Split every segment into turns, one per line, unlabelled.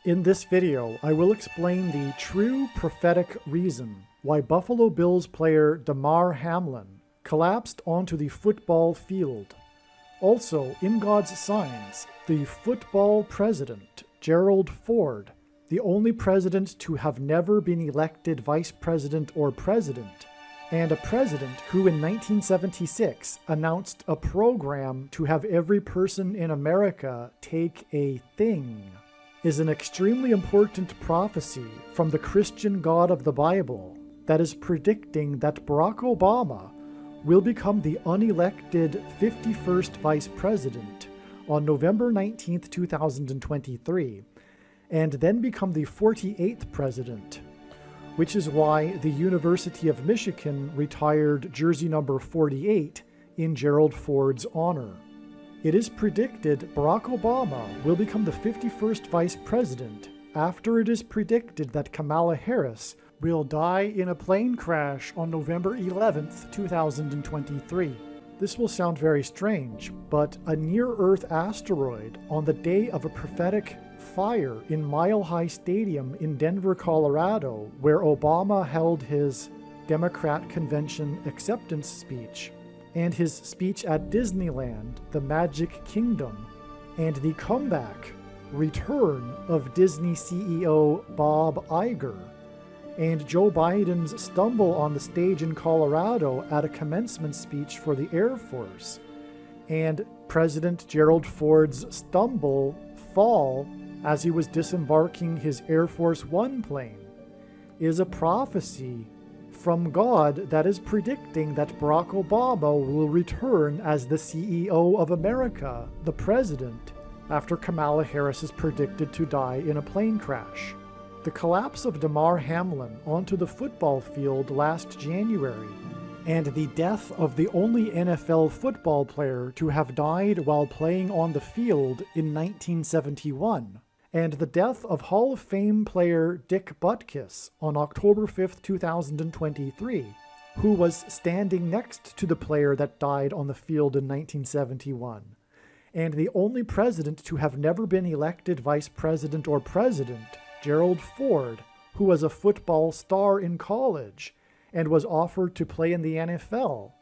In this video, I will explain the true prophetic reason why Buffalo Bills player DAMAR Hamlin collapsed onto the football field. Also, in God's signs, the football president, Gerald Ford, the only president to have never been elected vice president or president, and a president who in 1976 announced a program to have every person in America take a thing, is an extremely important prophecy from the Christian God of the Bible that is predicting that Barack Obama will become the unelected 51st Vice President on November 19, 2023, and then become the 48th President, which is why the University of Michigan retired jersey number 48 in Gerald Ford's honor. It is predicted Barack Obama will become the 51st Vice President after it is predicted that Kamala Harris will die in a plane crash on November 11th, 2023. This will sound very strange, but a near-Earth asteroid on the day of a prophetic fire in Mile High Stadium in Denver, Colorado, where Obama held his Democrat convention acceptance speech, and his speech at Disneyland, the Magic Kingdom, and the comeback, return of Disney CEO Bob Iger, and Joe Biden's stumble on the stage in Colorado at a commencement speech for the Air Force, and President Gerald Ford's fall as he was disembarking his Air Force One plane, is a prophecy from God that is predicting that Barack Obama will return as the CEO of America, the president, after Kamala Harris is predicted to die in a plane crash. The collapse of DAMAR Hamlin onto the football field last January, and the death of the only NFL football player to have died while playing on the field in 1971, and the death of Hall of Fame player Dick Butkus on October 5, 2023, who was standing next to the player that died on the field in 1971, and the only president to have never been elected vice president or president, Gerald Ford, who was a football star in college and was offered to play in the NFL,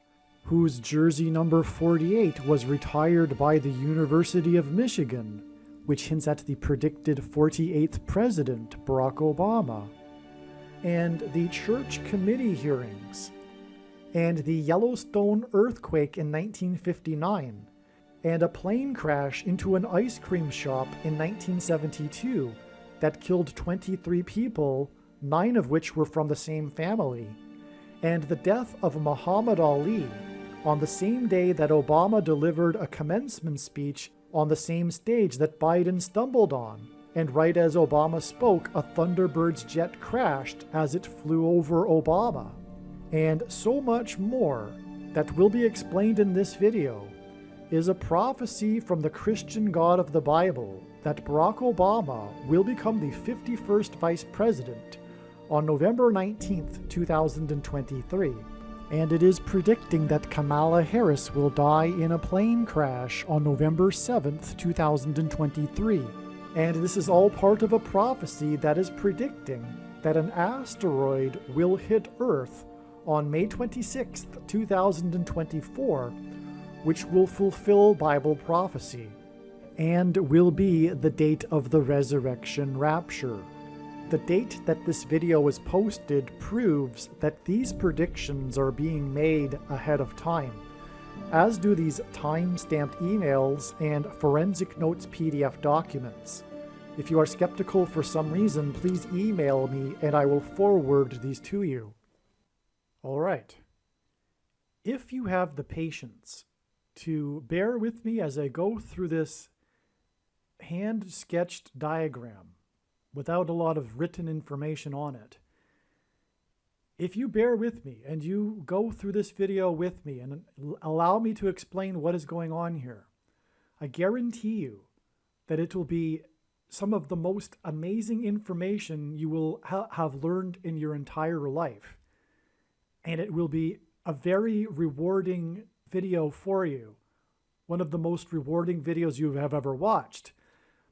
whose jersey number 48 was retired by the University of Michigan, which hints at the predicted 48th president, Barack Obama, and the church committee hearings, and the Yellowstone earthquake in 1959, and a plane crash into an ice cream shop in 1972 that killed 23 people, 9 of which were from the same family, and the death of Muhammad Ali on the same day that Obama delivered a commencement speech on the same stage that Biden stumbled on, and right as Obama spoke, a Thunderbird's jet crashed as it flew over Obama, and so much more that will be explained in this video is a prophecy from the Christian God of the Bible that Barack Obama will become the 51st Vice President on November 19th, 2023. And it is predicting that Kamala Harris will die in a plane crash on November 7th, 2023. And this is all part of a prophecy that is predicting that an asteroid will hit Earth on May 26th, 2024, which will fulfill Bible prophecy, and will be the date of the resurrection rapture. The date that this video was posted proves that these predictions are being made ahead of time, as do these time-stamped emails and forensic notes PDF documents. If you are skeptical for some reason, please email me and I will forward these to you. All right. If you have the patience to bear with me as I go through this hand-sketched diagram without a lot of written information on it. If you bear with me and you go through this video with me and allow me to explain what is going on here, I guarantee you that it will be some of the most amazing information you will have learned in your entire life. And it will be a very rewarding video for you, one of the most rewarding videos you have ever watched.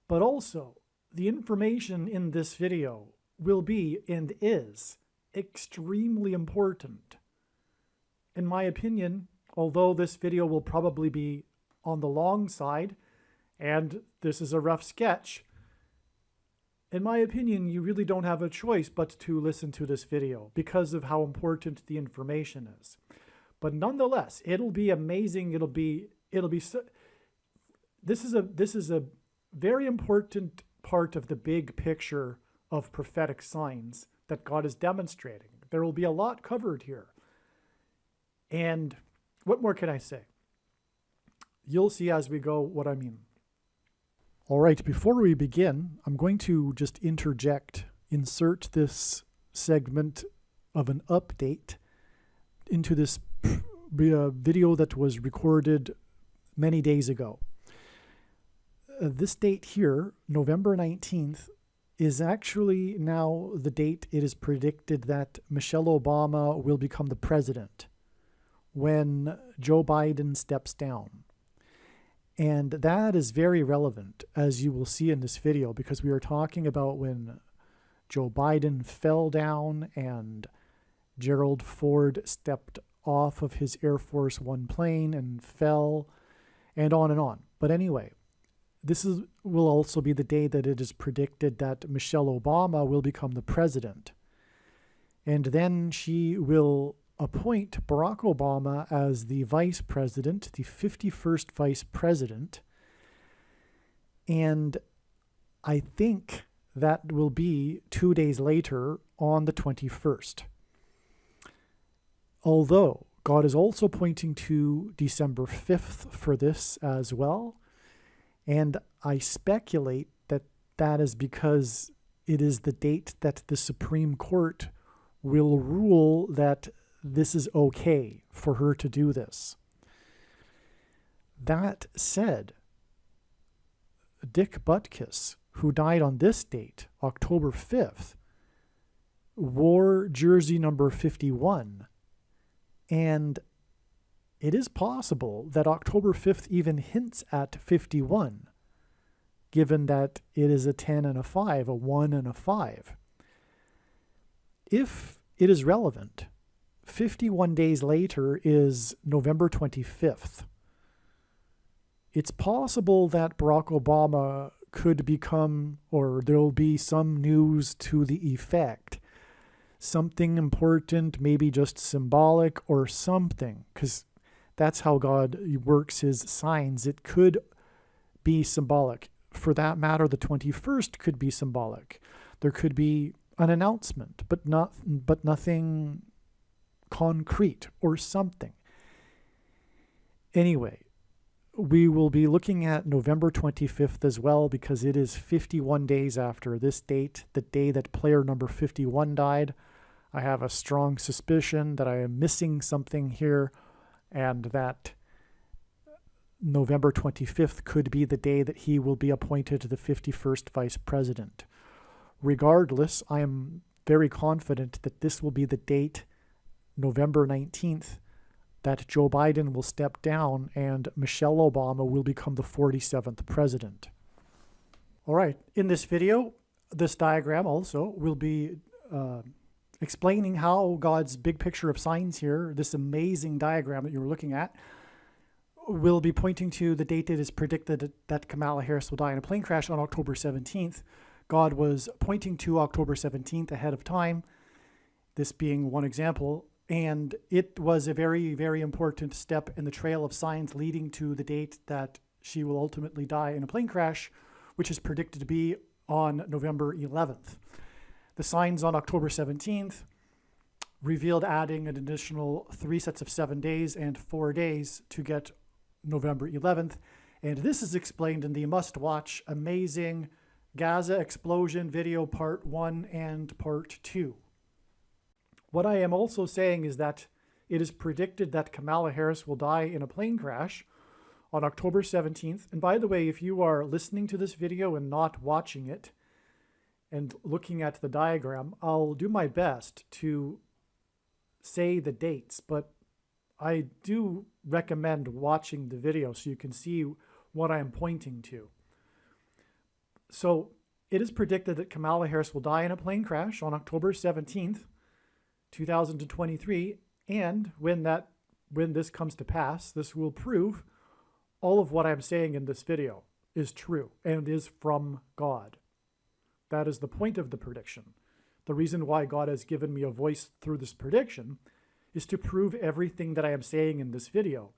But also, the information in this video will be and is extremely important. In my opinion, although this video will probably be on the long side, and this is a rough sketch, in my opinion, you really don't have a choice but to listen to this video because of how important the information is. But nonetheless, it'll be amazing. This is a very important part of the big picture of prophetic signs that God is demonstrating. There will be a lot covered here. And what more can I say? You'll see as we go what I mean. All right, before we begin, I'm going to just insert this segment of an update into this video that was recorded many days ago. This date here, November 19th, is actually now the date it is predicted that Michelle Obama will become the president when Joe Biden steps down. And that is very relevant, as you will see in this video, because we are talking about when Joe Biden fell down and Gerald Ford stepped off of his Air Force One plane and fell, and on and on. But anyway, will also be the day that it is predicted that Michelle Obama will become the president. And then she will appoint Barack Obama as the vice president, the 51st vice president. And I think that will be 2 days later on the 21st. Although God is also pointing to December 5th for this as well. And I speculate that that is because it is the date that the Supreme Court will rule that this is okay for her to do this. That said, Dick Butkus, who died on this date, October 5th, wore jersey number 51. And it is possible that October 5th even hints at 51, given that it is a 10 and a 5, a 1 and a 5. If it is relevant, 51 days later is November 25th. It's possible that Barack Obama could become, or there will be some news to the effect, something important, maybe just symbolic or something, because that's how God works his signs. It could be symbolic. For that matter, the 21st could be symbolic. There could be an announcement, but nothing concrete or something. Anyway, we will be looking at November 25th as well, because it is 51 days after this date, the day that player number 51 died. I have a strong suspicion that I am missing something here, and that November 25th could be the day that he will be appointed the 51st vice president. Regardless, I am very confident that this will be the date, November 19th, that Joe Biden will step down and Michelle Obama will become the 47th president. All right, in this video, this diagram also will be explaining how God's big picture of signs here, this amazing diagram that you're looking at, will be pointing to the date it is predicted that Kamala Harris will die in a plane crash on October 17th. God was pointing to October 17th ahead of time, this being one example, and it was a very, very important step in the trail of signs leading to the date that she will ultimately die in a plane crash, which is predicted to be on November 11th. The signs on October 17th revealed adding an additional 3 sets of 7 days and 4 days to get November 11th. And this is explained in the must-watch amazing Gaza explosion video part 1 and part 2. What I am also saying is that it is predicted that Kamala Harris will die in a plane crash on October 17th. And by the way, if you are listening to this video and not watching it and looking at the diagram, I'll do my best to say the dates, but I do recommend watching the video so you can see what I am pointing to. So it is predicted that Kamala Harris will die in a plane crash on October 17th, 2023. And when this comes to pass, this will prove all of what I'm saying in this video is true and is from God. That is the point of the prediction. The reason why God has given me a voice through this prediction is to prove everything that I am saying in this video,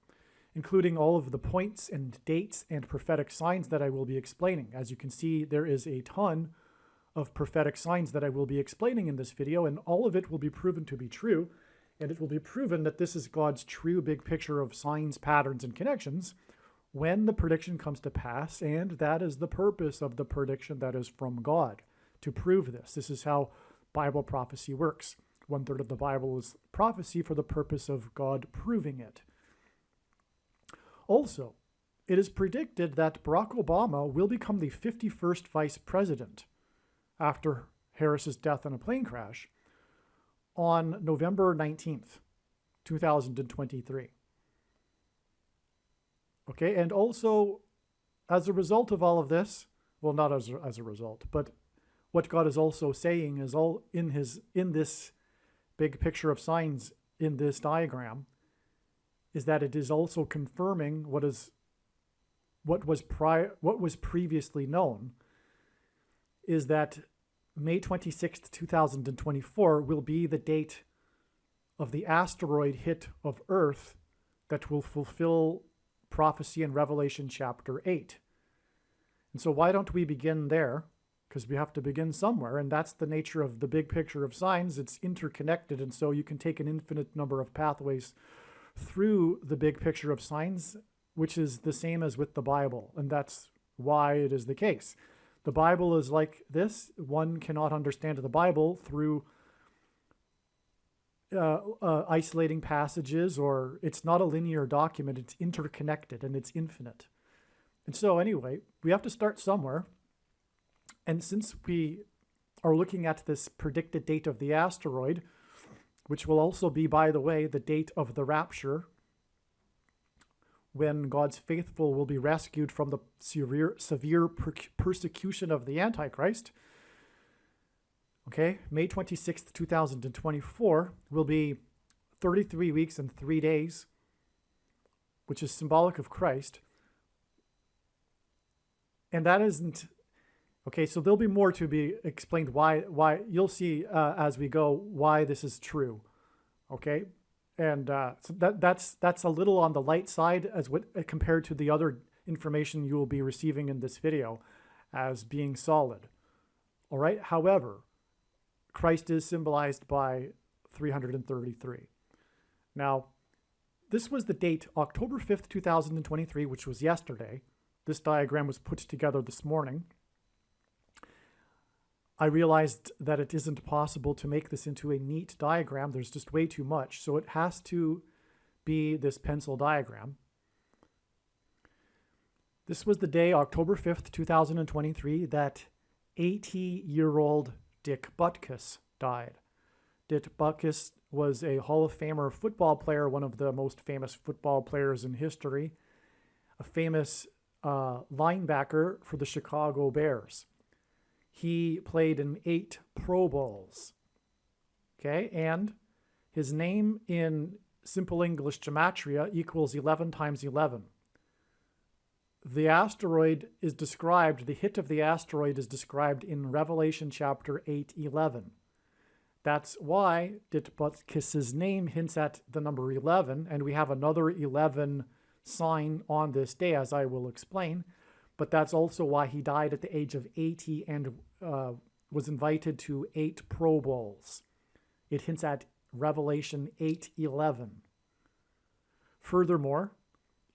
including all of the points and dates and prophetic signs that I will be explaining. As you can see, there is a ton of prophetic signs that I will be explaining in this video, and all of it will be proven to be true, and it will be proven that this is God's true big picture of signs, patterns, and connections when the prediction comes to pass, and that is the purpose of the prediction that is from God, to prove this. This is how Bible prophecy works. 1/3 of the Bible is prophecy for the purpose of God proving it. Also, it is predicted that Barack Obama will become the 51st vice president after Harris's death in a plane crash on November 19th, 2023. Okay, and also, as a result of all of this, well, not as a result, but what God is also saying is all in this big picture of signs in this diagram, is that it is also confirming what was previously known, is that May 26th, 2024 will be the date of the asteroid hit of Earth that will fulfill prophecy in Revelation chapter 8. And so why don't we begin there? Because we have to begin somewhere, and that's the nature of the big picture of signs. It's interconnected, and so you can take an infinite number of pathways through the big picture of signs, which is the same as with the Bible, and that's why it is the case. The Bible is like this. One cannot understand the Bible through isolating passages, or it's not a linear document. It's interconnected, and it's infinite. And so anyway, we have to start somewhere. And since we are looking at this predicted date of the asteroid, which will also be, by the way, the date of the rapture, when God's faithful will be rescued from the severe persecution of the Antichrist. Okay, May 26th, 2024 will be 33 weeks and 3 days, which is symbolic of Christ. And that isn't... Okay, so there'll be more to be explained why you'll see as we go why this is true. Okay, and so that's a little on the light side as compared to the other information you will be receiving in this video as being solid. All right. However, Christ is symbolized by 333. Now, this was the date October 5th, 2023, which was yesterday. This diagram was put together this morning. I realized that it isn't possible to make this into a neat diagram. There's just way too much. So it has to be this pencil diagram. This was the day, October 5th, 2023, that 80-year-old Dick Butkus died. Dick Butkus was a Hall of Famer football player, one of the most famous football players in history, a famous linebacker for the Chicago Bears. He played in 8 Pro Bowls. Okay, and his name in simple English gematria equals 11 times 11. The asteroid is described, the hit of the asteroid is described in Revelation chapter 8:11. That's why Dick Butkus's name hints at the number 11, and we have another 11 sign on this day, as I will explain. But that's also why he died at the age of 80 and was invited to 8 Pro Bowls. It hints at Revelation 8:11. Furthermore,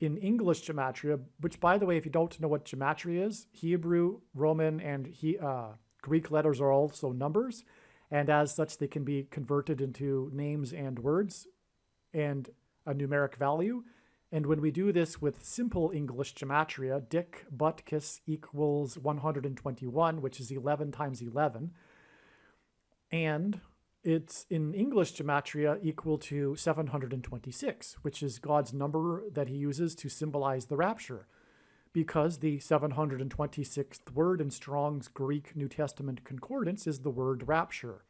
in English gematria, which, by the way, if you don't know what gematria is, Hebrew, Roman, and Greek letters are also numbers, and as such, they can be converted into names and words and a numeric value. And when we do this with simple English gematria, Dick Butkus equals 121, which is 11 times 11. And it's in English gematria equal to 726, which is God's number that he uses to symbolize the rapture. because the 726th word in Strong's Greek New Testament Concordance is the word rapture.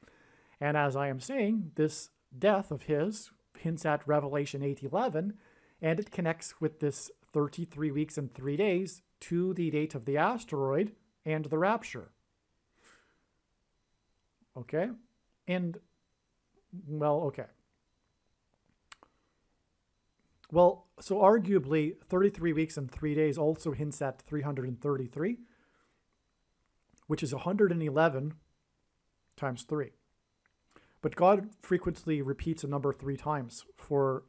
And as I am saying, this death of his hints at Revelation 8:11, and it connects with this 33 weeks and 3 days to the date of the asteroid and the rapture. Okay? And, well, okay. Well, so arguably 33 weeks and 3 days also hints at 333, which is 111 times 3. But God frequently repeats a number 3 times for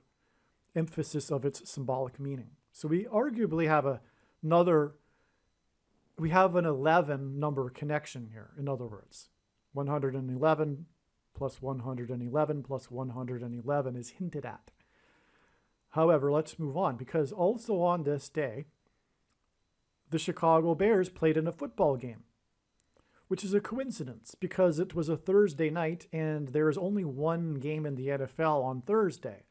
emphasis of its symbolic meaning. So we arguably have an 11 number connection here, in other words. 111 plus 111 plus 111 is hinted at. However, let's move on, because also on this day, the Chicago Bears played in a football game, which is a coincidence because it was a Thursday night and there is only one game in the NFL on Thursday.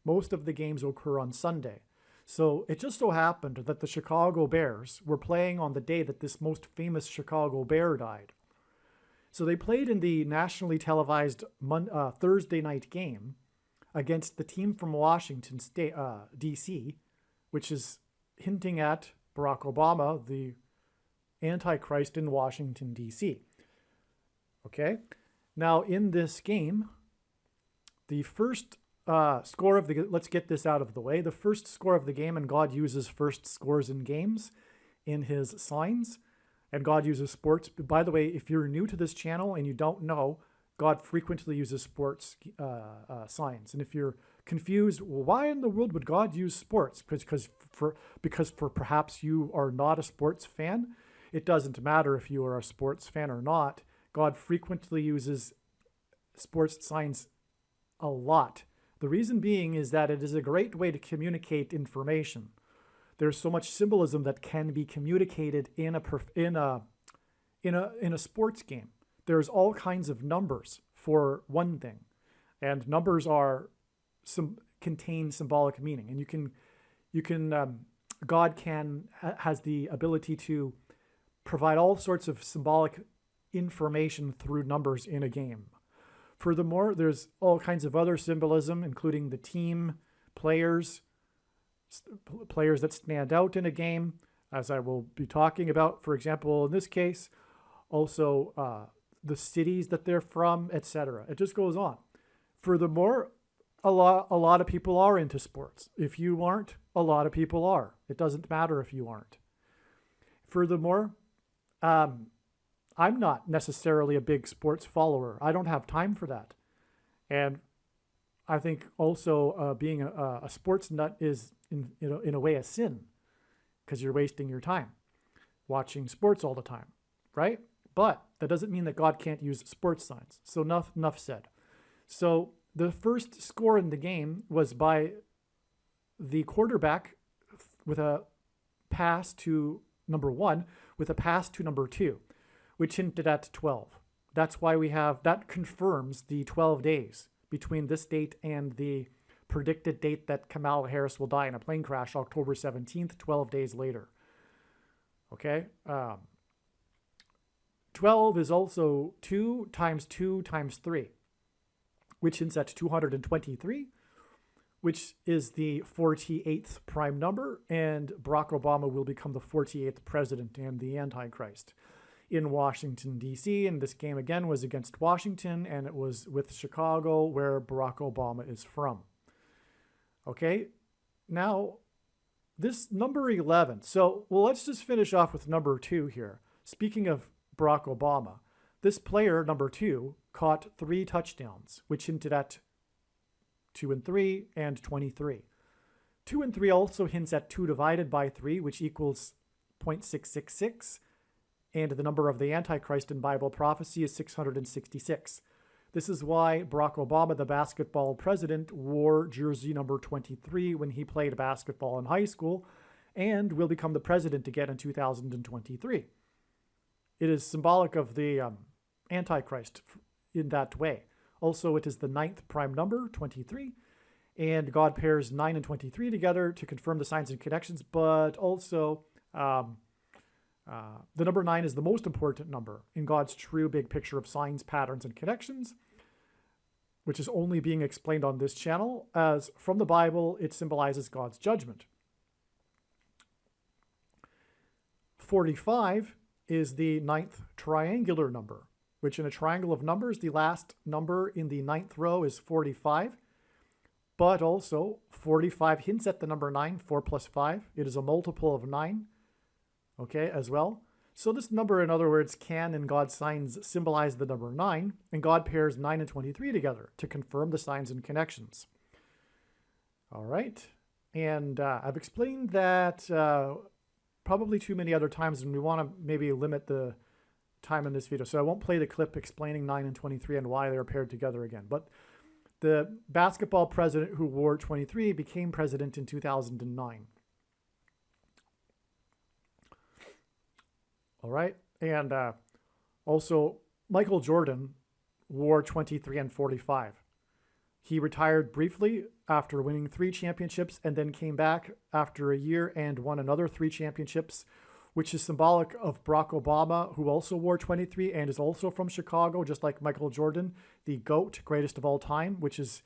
Most of the games occur on Sunday. So it just so happened that the Chicago Bears were playing on the day that this most famous Chicago Bear died. So they played in the nationally televised Thursday night game against the team from Washington State, D.C., which is hinting at Barack Obama, the Antichrist in Washington, D.C. Okay? Now, in this game, the first score of the... Let's get this out of the way. The first score of the game, and God uses first scores in games in his signs, and God uses sports. By the way, if you're new to this channel and you don't know, God frequently uses sports signs. And if you're confused, well, why in the world would God use sports? Because for perhaps you are not a sports fan. It doesn't matter if you are a sports fan or not. God frequently uses sports signs a lot. The reason being is that it is a great way to communicate information. There's so much symbolism that can be communicated in a sports game. There's all kinds of numbers for one thing, and numbers contain symbolic meaning. And God has the ability to provide all sorts of symbolic information through numbers in a game. Furthermore, there's all kinds of other symbolism, including the team, players that stand out in a game, as I will be talking about, for example, in this case, also the cities that they're from, etc. It just goes on. Furthermore, a lot of people are into sports. If you aren't, a lot of people are. It doesn't matter if you aren't. Furthermore, I'm not necessarily a big sports follower. I don't have time for that. And I think also being a sports nut is in a way a sin, because you're wasting your time watching sports all the time, right? But that doesn't mean that God can't use sports signs. So enough said. So the first score in the game was by the quarterback with a pass to number 1, with a pass to number 2, which hinted at 12. That's why that confirms the 12 days between this date and the predicted date that Kamala Harris will die in a plane crash, October 17th, 12 days later. Okay? 12 is also 2 times 2 times 3, which hints at 223, which is the 48th prime number, and Barack Obama will become the 48th president and the Antichrist in Washington, D.C. And this game, again, was against Washington, and it was with Chicago, where Barack Obama is from. Okay? Now, this number 11. So, well, let's just finish off with number 2 here. Speaking of Barack Obama, this player, number 2, caught 3 touchdowns, which hinted at 2 and 3 and 23. 2 and 3 also hints at 2 divided by 3, which equals 0.666, and the number of the Antichrist in Bible prophecy is 666. This is why Barack Obama, the basketball president, wore jersey number 23 when he played basketball in high school, and will become the president again in 2023. It is symbolic of the Antichrist in that way. Also, it is the 9th prime number, 23, and God pairs 9 and 23 together to confirm the signs and connections, but also The number 9 is the most important number in God's true big picture of signs, patterns, and connections, which is only being explained on this channel, as from the Bible, it symbolizes God's judgment. 45 is the 9th triangular number, which in a triangle of numbers, the last number in the 9th row is 45. But also, 45 hints at the number 9, 4 plus 5. It is a multiple of 9, okay, as well. So this number, in other words, can, in God's signs, symbolize the number 9, and God pairs 9 and 23 together to confirm the signs and connections. All right, and I've explained that probably too many other times, and we want to maybe limit the time in this video, so I won't play the clip explaining 9 and 23 and why they're paired together again. But the basketball president who wore 23 became president in 2009. All right, and also Michael Jordan wore 23 and 45. He retired briefly after winning 3 championships and then came back after a year and won another 3 championships, which is symbolic of Barack Obama, who also wore 23 and is also from Chicago, just like Michael Jordan, the GOAT, greatest of all time, which is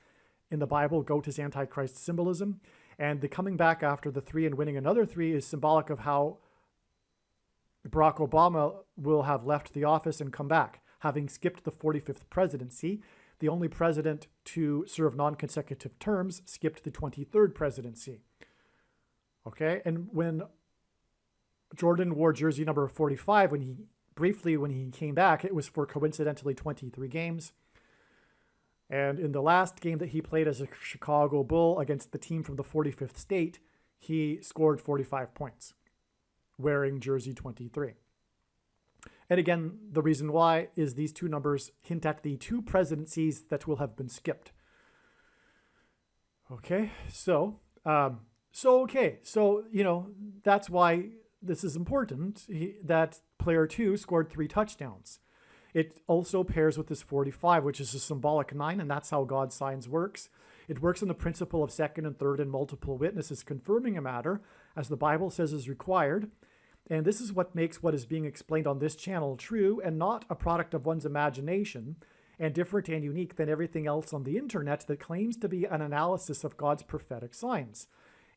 in the Bible, GOAT is Antichrist symbolism. And the coming back after the 3 and winning another 3 is symbolic of how Barack Obama will have left the office and come back, having skipped the 45th presidency. The only president to serve non-consecutive terms skipped the 23rd presidency. Okay, and when Jordan wore jersey number 45, when he came back, it was for coincidentally 23 games. And in the last game that he played as a Chicago Bull against the team from the 45th state, he scored 45 points, wearing jersey 23. And again, the reason why is these 2 numbers hint at the 2 presidencies that will have been skipped. Okay, so you know, that's why this is important, that player 2 scored 3 touchdowns. It also pairs with this 45, which is a symbolic 9, and that's how God's signs works. It works on the principle of second and third and multiple witnesses confirming a matter, as the Bible says is required. And this is what makes what is being explained on this channel true and not a product of one's imagination, and different and unique than everything else on the internet that claims to be an analysis of God's prophetic signs.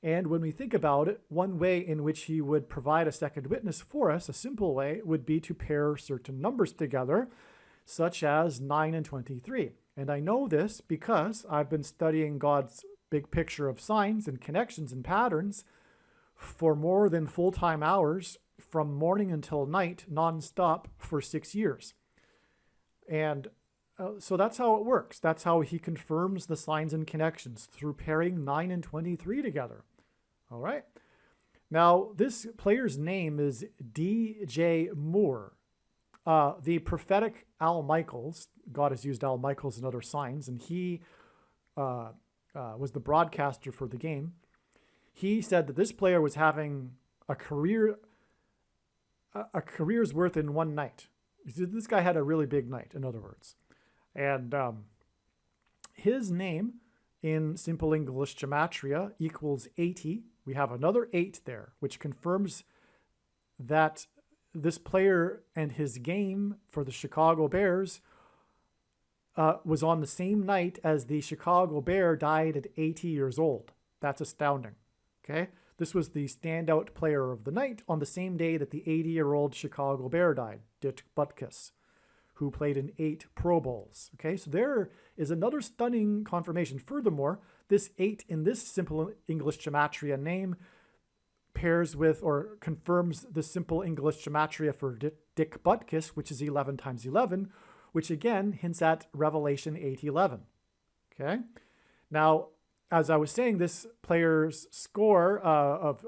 And when we think about it, one way in which he would provide a second witness for us, a simple way, would be to pair certain numbers together, such as 9 and 23. And I know this because I've been studying God's big picture of signs and connections and patterns for more than full-time hours from morning until night, nonstop, for 6 years. And so that's how it works. That's how he confirms the signs and connections, through pairing 9 and 23 together. All right. Now, this player's name is DJ Moore. The prophetic Al Michaels, God has used Al Michaels in other signs, and he was the broadcaster for the game. He said that this player was having a career's worth in one night. This guy had a really big night, in other words. And his name in simple English gematria equals 80. We have another 8 there, which confirms that this player and his game for the Chicago Bears was on the same night as the Chicago Bear died at 80 years old. That's astounding. Okay, this was the standout player of the night on the same day that the 80-year-old Chicago Bear died, Dick Butkus, who played in 8 Pro Bowls. Okay, so there is another stunning confirmation. Furthermore, this 8 in this simple English gematria name pairs with or confirms the simple English gematria for Dick Butkus, which is 11 times 11, which again hints at Revelation 8:11. Okay, now, as I was saying, this player's score of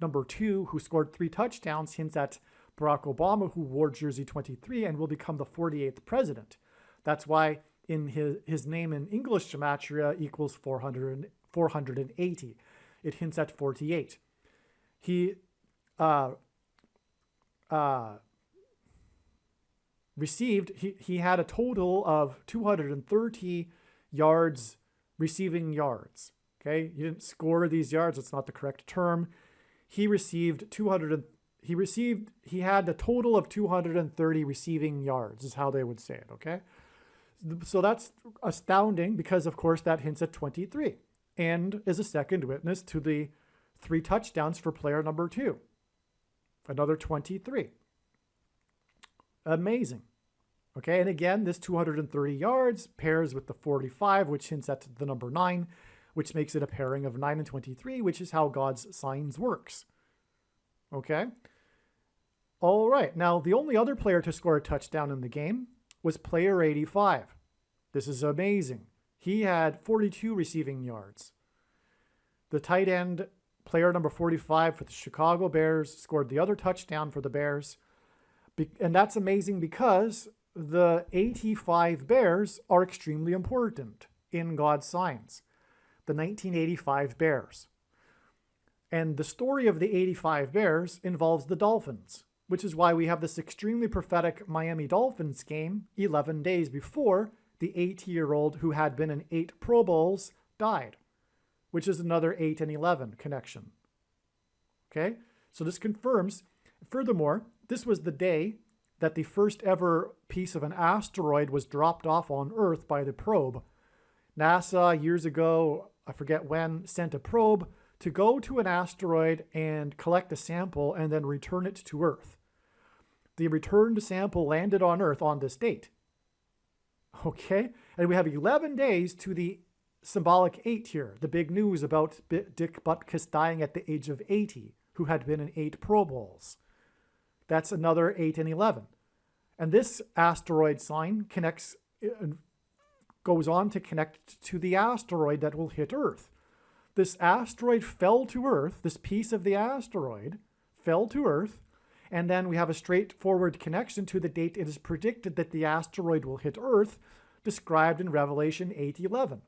number 2, who scored 3 touchdowns, hints at Barack Obama, who wore jersey 23 and will become the 48th president. That's why in his name in English gematria equals 480. It hints at 48. He had a total of 230 yards, receiving yards. Okay, he didn't score these yards. It's not the correct term. he received 200. He had a total of 230 receiving yards, is how they would say it. Okay, so that's astounding because, of course, that hints at 23, and is a second witness to the 3 touchdowns for player number 2. Another 23. Amazing. Okay, and again, this 230 yards pairs with the 45, which hints at the number 9, which makes it a pairing of 9 and 23, which is how God's signs works. Okay? All right, now the only other player to score a touchdown in the game was player 85. This is amazing. He had 42 receiving yards. The tight end, player number 45 for the Chicago Bears, scored the other touchdown for the Bears. And that's amazing because the 85 Bears are extremely important in God's signs. The 1985 Bears. And the story of the 85 Bears involves the Dolphins, which is why we have this extremely prophetic Miami Dolphins game 11 days before the 80-year-old who had been in 8 Pro Bowls died, which is another 8 and 11 connection. Okay? So this confirms, furthermore, this was the day that the first ever piece of an asteroid was dropped off on Earth by the probe. NASA, years ago, I forget when, sent a probe to go to an asteroid and collect a sample and then return it to Earth. The returned sample landed on Earth on this date. Okay? And we have 11 days to the symbolic 8 here, the big news about Dick Butkus dying at the age of 80, who had been in 8 Pro Bowls. That's another 8 and 11. And this asteroid sign goes on to connect to the asteroid that will hit Earth. This asteroid fell to Earth, this piece of the asteroid fell to Earth, and then we have a straightforward connection to the date it is predicted that the asteroid will hit Earth, described in Revelation 8:11.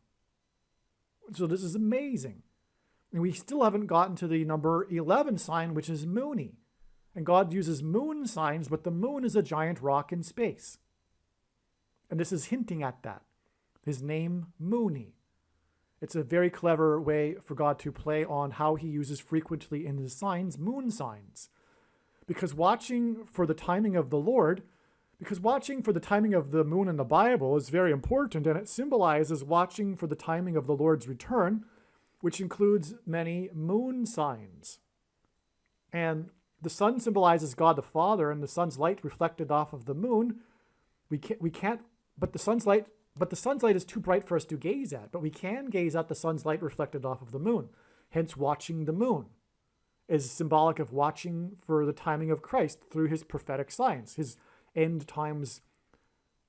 So this is amazing. And we still haven't gotten to the number 11 sign, which is Moony. And God uses moon signs, but the moon is a giant rock in space. And this is hinting at that. His name, Moony. It's a very clever way for God to play on how he uses frequently in his signs, moon signs. Because watching for the timing of the Lord, because watching for the timing of the moon in the Bible is very important, and it symbolizes watching for the timing of the Lord's return, which includes many moon signs. And the sun symbolizes God the Father, and the sun's light reflected off of the moon. But the sun's light is too bright for us to gaze at. But we can gaze at the sun's light reflected off of the moon. Hence, watching the moon is symbolic of watching for the timing of Christ through his prophetic signs, his end times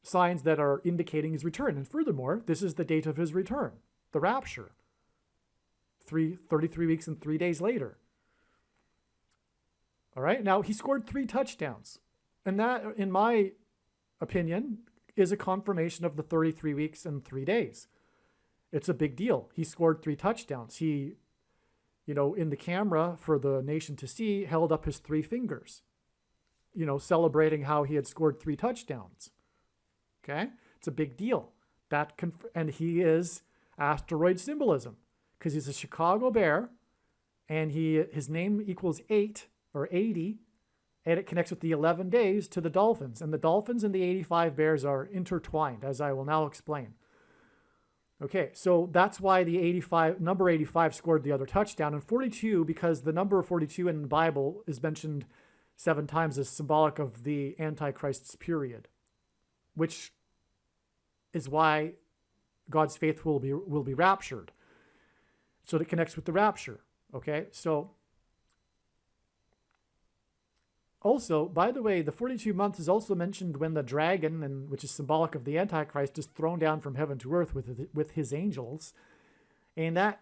signs that are indicating his return. And furthermore, this is the date of his return, the rapture, 33 weeks and 3 days later. All right, now he scored 3 touchdowns. And that, in my opinion, is a confirmation of the 33 weeks and 3 days. It's a big deal. He scored 3 touchdowns. He, in the camera for the nation to see, held up his 3 fingers, celebrating how he had scored 3 touchdowns. Okay? It's a big deal. And he is asteroid symbolism because he's a Chicago Bear, and his name equals 8 or 80, and it connects with the 11 days to the Dolphins. And the Dolphins and the 85 Bears are intertwined, as I will now explain. Okay, so that's why the number 85 scored the other touchdown, and 42, because the number 42 in the Bible is mentioned 7 times as symbolic of the Antichrist's period, which is why God's faithful will be raptured. So it connects with the rapture. Okay, so also, by the way, the 42 months is also mentioned when the dragon, which is symbolic of the Antichrist, is thrown down from heaven to earth with his angels. And that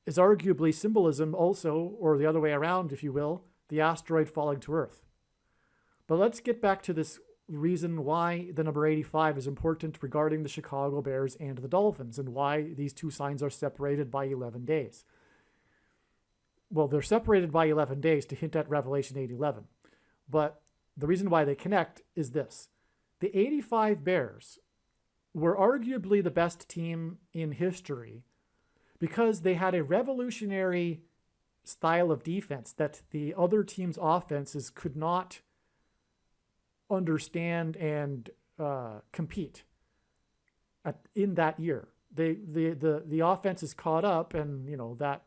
is arguably symbolism also, or the other way around, if you will, the asteroid falling to earth. But let's get back to this reason why the number 85 is important regarding the Chicago Bears and the Dolphins, and why these 2 signs are separated by 11 days. Well, they're separated by 11 days to hint at Revelation 8:11. But the reason why they connect is this. The 85 Bears were arguably the best team in history because they had a revolutionary style of defense that the other team's offenses could not understand and compete in that year. The offense is caught up, and that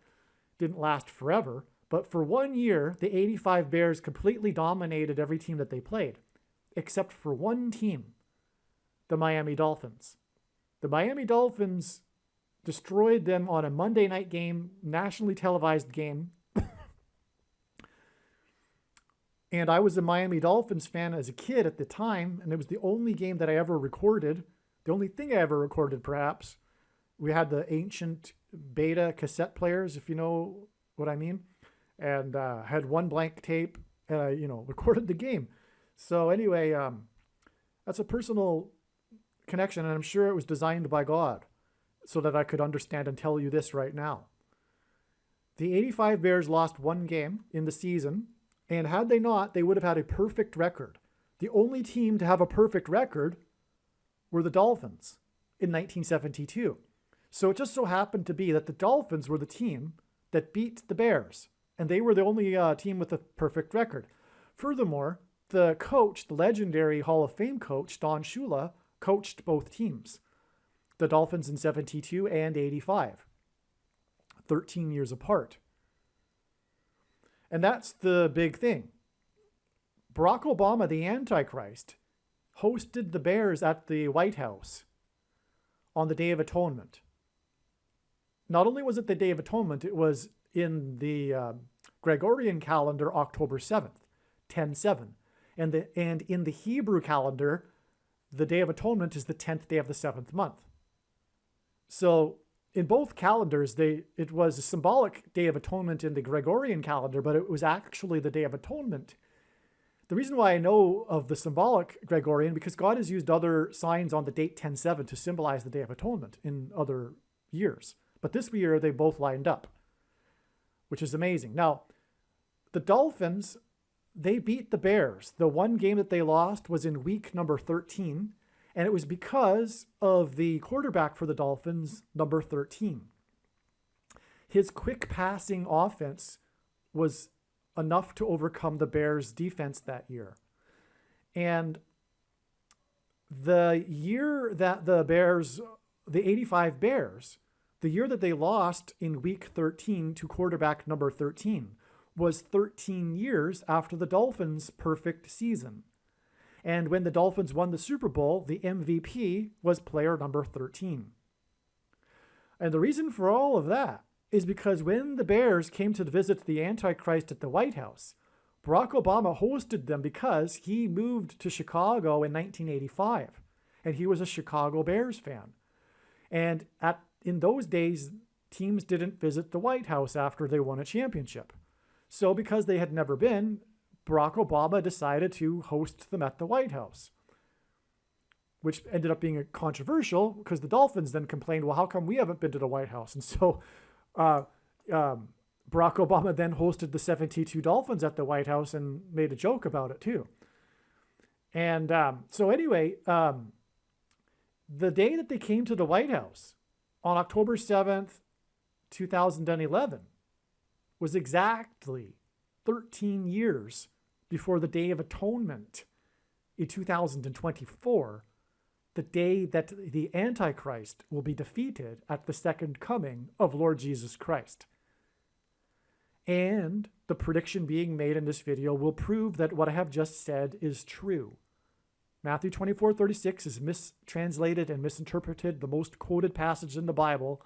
didn't last forever. But for 1 year, the 85 Bears completely dominated every team that they played, except for one team, the Miami Dolphins. The Miami Dolphins destroyed them on a Monday night game, nationally televised game. And I was a Miami Dolphins fan as a kid at the time, and it was the only game that I ever recorded. The only thing I ever recorded, perhaps. We had the ancient beta cassette players, if you know what I mean, and had one blank tape, and I, recorded the game. So anyway, that's a personal connection, and I'm sure it was designed by God so that I could understand and tell you this right now. The 85 Bears lost one game in the season, and had they not, they would have had a perfect record. The only team to have a perfect record were the Dolphins in 1972. So it just so happened to be that the Dolphins were the team that beat the Bears, and they were the only team with a perfect record. Furthermore, the coach, the legendary Hall of Fame coach, Don Shula, coached both teams, the Dolphins in 72 and 85, 13 years apart. And that's the big thing. Barack Obama, the Antichrist, hosted the Bears at the White House on the Day of Atonement. Not only was it the Day of Atonement, it was in the Gregorian calendar, October 7th, 10/7. And in the Hebrew calendar, the Day of Atonement is the 10th day of the 7th month. So in both calendars, it was a symbolic Day of Atonement in the Gregorian calendar, but it was actually the Day of Atonement. The reason why I know of the symbolic Gregorian, because God has used other signs on the date 10/7 to symbolize the Day of Atonement in other years. But this year, they both lined up, which is amazing. Now, the Dolphins, they beat the Bears. The one game that they lost was in week number 13, and it was because of the quarterback for the Dolphins, number 13. His quick passing offense was enough to overcome the Bears' defense that year. And the year that the 85 Bears, the year that they lost in week 13 to quarterback number 13, was 13 years after the Dolphins' perfect season. And when the Dolphins won the Super Bowl, the MVP was player number 13. And the reason for all of that is because when the Bears came to visit the Antichrist at the White House, Barack Obama hosted them because he moved to Chicago in 1985, and he was a Chicago Bears fan. And in those days, teams didn't visit the White House after they won a championship. So because they had never been, Barack Obama decided to host them at the White House, which ended up being controversial because the Dolphins then complained, well, how come we haven't been to the White House? And so Barack Obama then hosted the 72 Dolphins at the White House and made a joke about it too. And so anyway, the day that they came to the White House on October 7th, 2011 was exactly 13 years before the Day of Atonement in 2024, the day that the Antichrist will be defeated at the second coming of Lord Jesus Christ. And the prediction being made in this video will prove that what I have just said is true. Matthew 24:36 is mistranslated and misinterpreted, the most quoted passage in the Bible.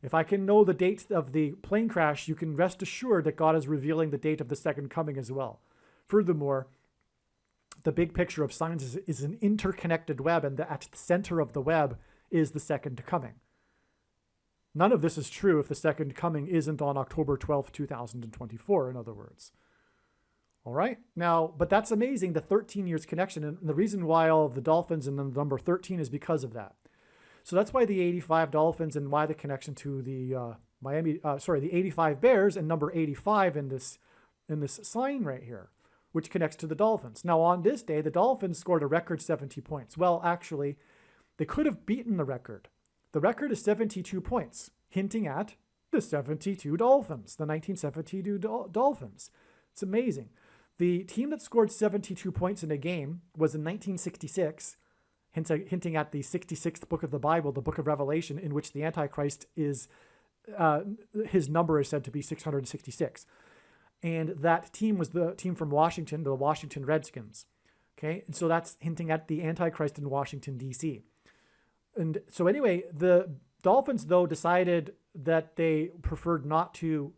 If I can know the date of the plane crash, you can rest assured that God is revealing the date of the second coming as well. Furthermore, the big picture of science is an interconnected web, and at the center of the web is the second coming. None of this is true if the second coming isn't on October 12th, 2024, in other words. All right? Now, but that's amazing, the 13 years connection, and the reason why all of the Dolphins and the number 13 is because of that. So that's why the 85 Dolphins and why the connection to the the 85 Bears and number 85 in this sign right here, which connects to the Dolphins. Now, on this day, the Dolphins scored a record 70 points. Well, actually, they could have beaten the record. The record is 72 points, hinting at The 72 Dolphins, the 1972 Dolphins. It's amazing. The team that scored 72 points in a game was in 1966, hinting at the 66th book of the Bible, the book of Revelation, in which the Antichrist is, his number is said to be 666. And that team was the team from Washington, the Washington Redskins. Okay, and so that's hinting at the Antichrist in Washington, D.C. And so anyway, the Dolphins, though, decided that they preferred not to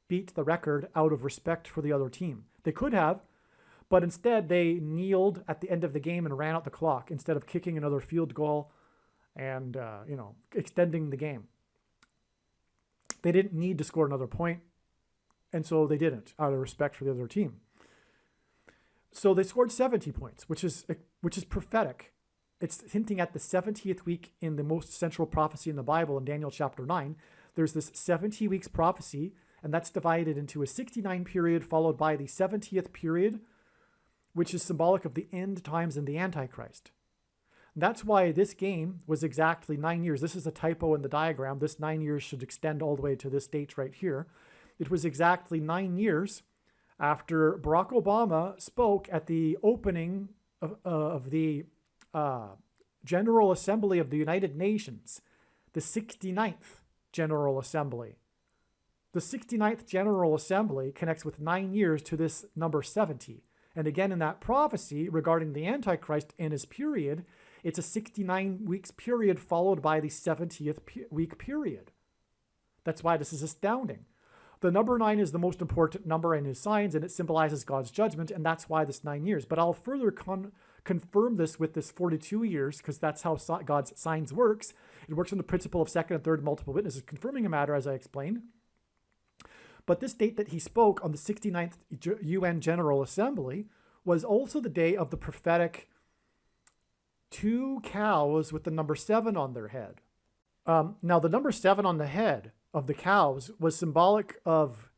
beat the record out of respect for the other team. They could have, but instead they kneeled at the end of the game and ran out the clock instead of kicking another field goal and, extending the game. They didn't need to score another point, and so they didn't, out of respect for the other team. So they scored 70 points, which is prophetic. It's hinting at the 70th week in the most central prophecy in the Bible in Daniel chapter 9. There's this 70 weeks prophecy, and that's divided into a 69 period followed by the 70th period, which is symbolic of the end times and the Antichrist. And that's why this game was exactly 9 years. This is a typo in the diagram. This 9 years should extend all the way to this date right here. It was exactly 9 years after Barack Obama spoke at the opening of the General Assembly of the United Nations, the 69th General Assembly. The 69th General Assembly connects with 9 years to this number 70. And again, in that prophecy regarding the Antichrist and his period, it's a 69 weeks period followed by the 70th week period. That's why this is astounding. The number 9 is the most important number in his signs, and it symbolizes God's judgment, and that's why this 9 years. But I'll further confirm this with this 42 years, because that's how God's signs works. It works on the principle of second and third multiple witnesses, confirming a matter, as I explained. But this date that he spoke on the 69th UN General Assembly was also the day of the prophetic 2 cows with the number 7 on their head. Now, the number 7 on the head of the cows was symbolic of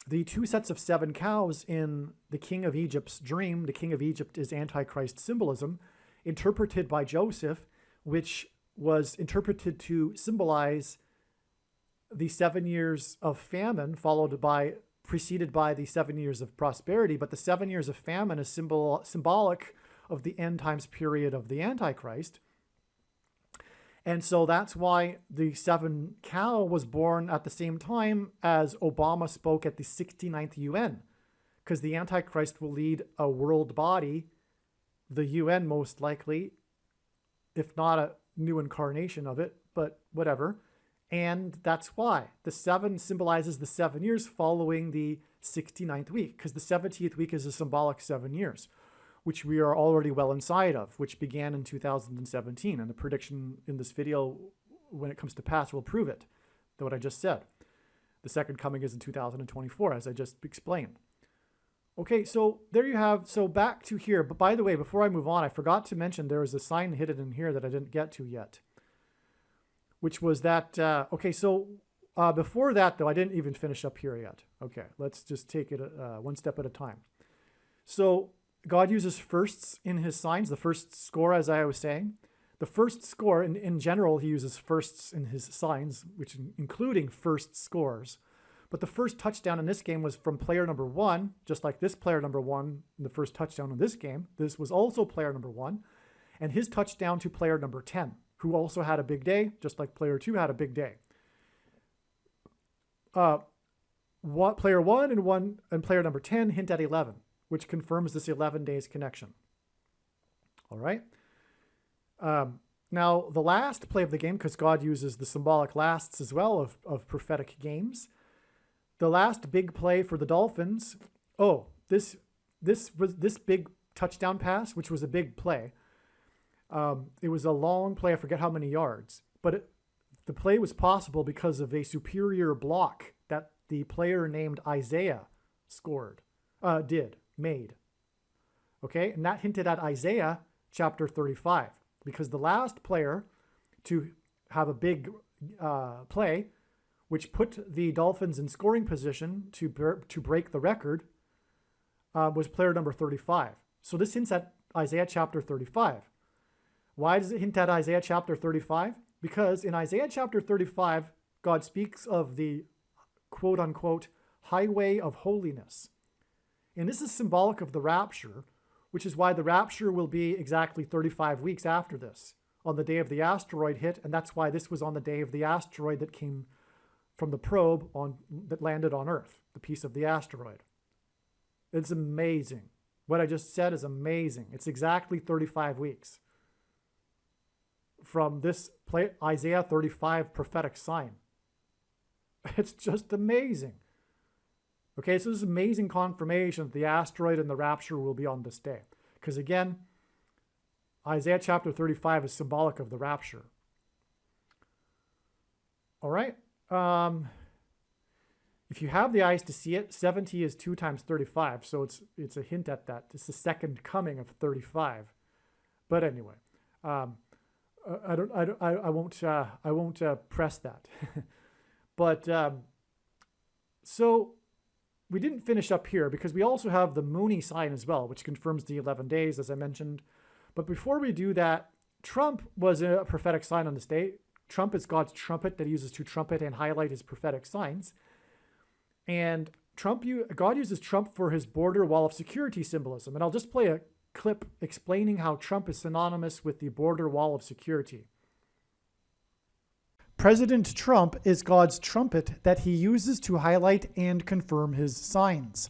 the 2 sets of 7 cows in the King of Egypt's dream. The King of Egypt is Antichrist symbolism, interpreted by Joseph, which was interpreted to symbolize the 7 years of famine preceded by the 7 years of prosperity. But the 7 years of famine is symbolic of the end times period of the Antichrist. And so that's why the 7 cow was born at the same time as Obama spoke at the 69th UN, because the Antichrist will lead a world body, the UN most likely, if not a new incarnation of it, but whatever. And that's why the 7 symbolizes the 7 years following the 69th week, because the 70th week is a symbolic 7 years, which we are already well inside of, which began in 2017. And the prediction in this video, when it comes to pass, will prove it, what I just said. The second coming is in 2024, as I just explained. Okay, so there you have, so back to here. But by the way, before I move on, I forgot to mention there was a sign hidden in here that I didn't get to yet, which was that, before that, though, I didn't even finish up here yet. Okay, let's just take it one step at a time. So God uses firsts in his signs, the first score, as I was saying. The first score, in general, he uses firsts in his signs, which including first scores. But the first touchdown in this game was from player number 1, just like this player number 1 in the first touchdown in this game. This was also player number 1, and his touchdown to player number 10, who also had a big day, just like player 2 had a big day. Player 1 and player number 10 hint at 11, which confirms this 11 days connection. All right. Now, the last play of the game, because God uses the symbolic lasts as well of prophetic games. The last big play for the Dolphins. Oh, this big touchdown pass, which was a big play. It was a long play. I forget how many yards, but the play was possible because of a superior block that the player named Isaiah made. Okay, and that hinted at Isaiah chapter 35, because the last player to have a big play, which put the Dolphins in scoring position to break the record, was player number 35. So this hints at Isaiah chapter 35. Why does it hint at Isaiah chapter 35? Because in Isaiah chapter 35, God speaks of the quote-unquote highway of holiness. And this is symbolic of the rapture, which is why the rapture will be exactly 35 weeks after this, on the day of the asteroid hit, and that's why this was on the day of the asteroid that came from the probe that landed on Earth, the piece of the asteroid. It's amazing. What I just said is amazing. It's exactly 35 weeks from this Isaiah 35 prophetic sign. It's just amazing. Okay, so this is amazing confirmation that the asteroid and the rapture will be on this day. Because again, Isaiah chapter 35 is symbolic of the rapture. All right. If you have the eyes to see it, 70 is 2 times 35, so it's a hint at that. It's the second coming of 35. But anyway, I won't press that. But so we didn't finish up here because we also have the Mooney sign as well, which confirms the 11 days, as I mentioned. But before we do that, Trump was a prophetic sign on this day. Trump is God's trumpet that he uses to trumpet and highlight his prophetic signs. And God uses Trump for his border wall of security symbolism. And I'll just play a clip explaining how Trump is synonymous with the border wall of security. President Trump is God's trumpet that he uses to highlight and confirm his signs.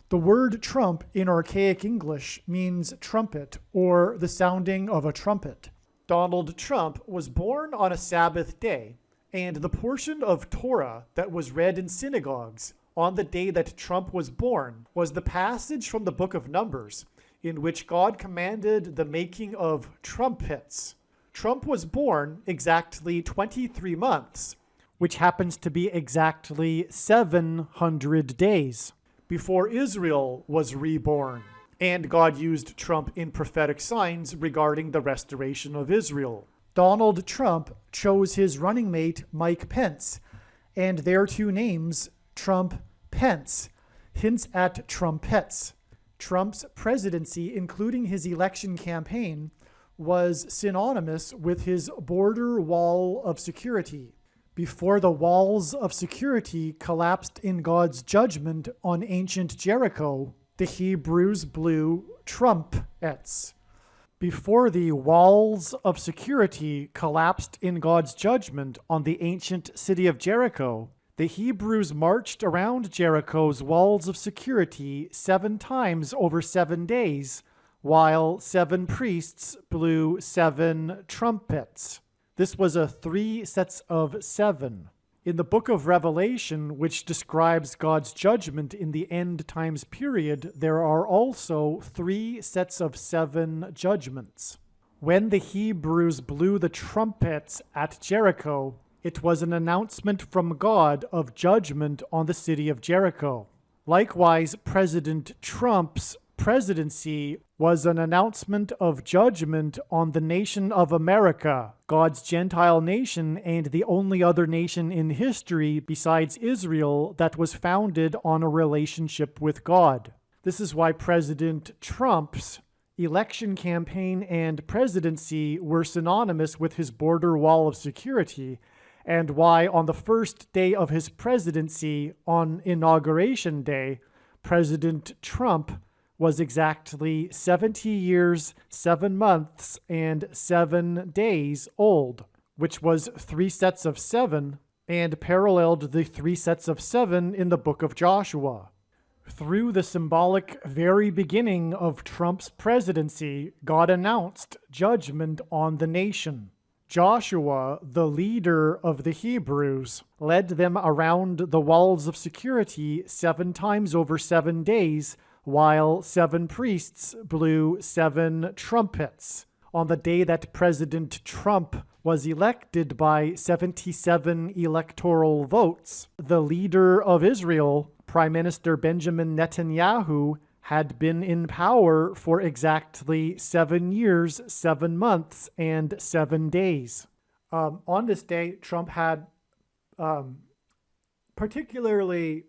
The word trump in archaic English means trumpet or the sounding of a trumpet. Donald Trump was born on a Sabbath day, and the portion of Torah that was read in synagogues on the day that Trump was born was the passage from the book of Numbers, in which God commanded the making of trumpets. Trump was born exactly 23 months, which happens to be exactly 700 days before Israel was reborn. And God used Trump in prophetic signs regarding the restoration of Israel. Donald Trump chose his running mate, Mike Pence, and their two names, Trump-Pence, hints at trumpets. Trump's presidency, including his election campaign, was synonymous with his border wall of security. Before the walls of security collapsed in God's judgment on ancient Jericho, the Hebrews blew trumpets. Before the walls of security collapsed in God's judgment on the ancient city of Jericho, the Hebrews marched around Jericho's walls of security 7 times over 7 days, while 7 priests blew 7 trumpets. This was a 3 sets of 7. In the book of Revelation, which describes God's judgment in the end times period, there are also 3 sets of 7 judgments. When the Hebrews blew the trumpets at Jericho, it was an announcement from God of judgment on the city of Jericho. Likewise, President Trump's presidency was an announcement of judgment on the nation of America, God's Gentile nation and the only other nation in history besides Israel that was founded on a relationship with God. This is why President Trump's election campaign and presidency were synonymous with his border wall of security, and why on the first day of his presidency, on Inauguration Day, President Trump was exactly 70 years, 7 months, and 7 days old, which was 3 sets of 7, and paralleled the 3 sets of 7 in the book of Joshua. Through the symbolic very beginning of Trump's presidency, God announced judgment on the nation. Joshua, the leader of the Hebrews, led them around the walls of security 7 times over 7 days, while 7 priests blew 7 trumpets. On the day that President Trump was elected by 77 electoral votes, the leader of Israel, Prime Minister Benjamin Netanyahu, had been in power for exactly 7 years, 7 months, and 7 days. On this day, Trump had particularly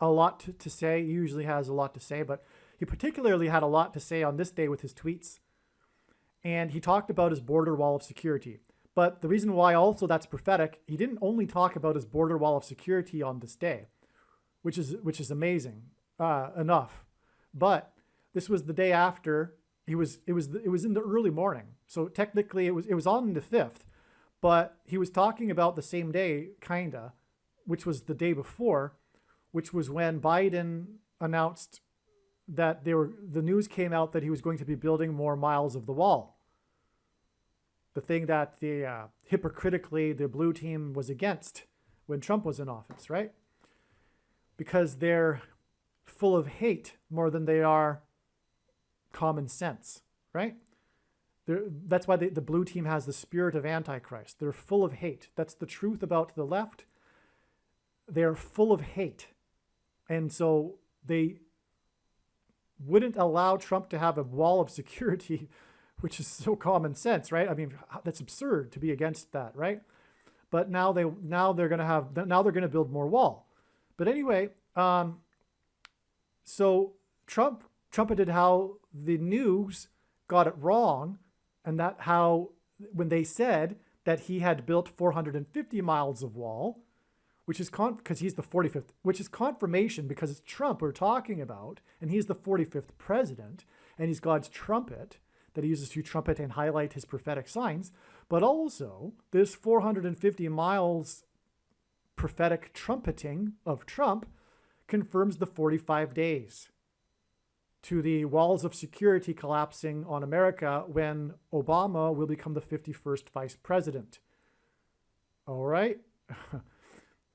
a lot to say. He usually has a lot to say, but he particularly had a lot to say on this day with his tweets. And he talked about his border wall of security. But the reason why also that's prophetic, he didn't only talk about his border wall of security on this day, which is amazing enough. But this was the day after. It was in the early morning. So technically it was on the 5th, but he was talking about the same day, kinda, which was the day before, which was when Biden announced that the news came out that he was going to be building more miles of the wall. The thing that hypocritically the blue team was against when Trump was in office, right? Because they're full of hate more than they are common sense, right? That's why the blue team has the spirit of Antichrist. They're full of hate. That's the truth about the left. They're full of hate. And so they wouldn't allow Trump to have a wall of security, which is so common sense, right? I mean, that's absurd to be against that, right? But now they're going to build more wall. But anyway, so Trump trumpeted how the news got it wrong, and that how when they said that he had built 450 miles of wall, which is because he's the 45th, which is confirmation because it's Trump we're talking about, and he's the 45th president, and he's God's trumpet that he uses to trumpet and highlight his prophetic signs. But also, this 450 miles prophetic trumpeting of Trump confirms the 45 days to the walls of security collapsing on America when Obama will become the 51st vice president. All right.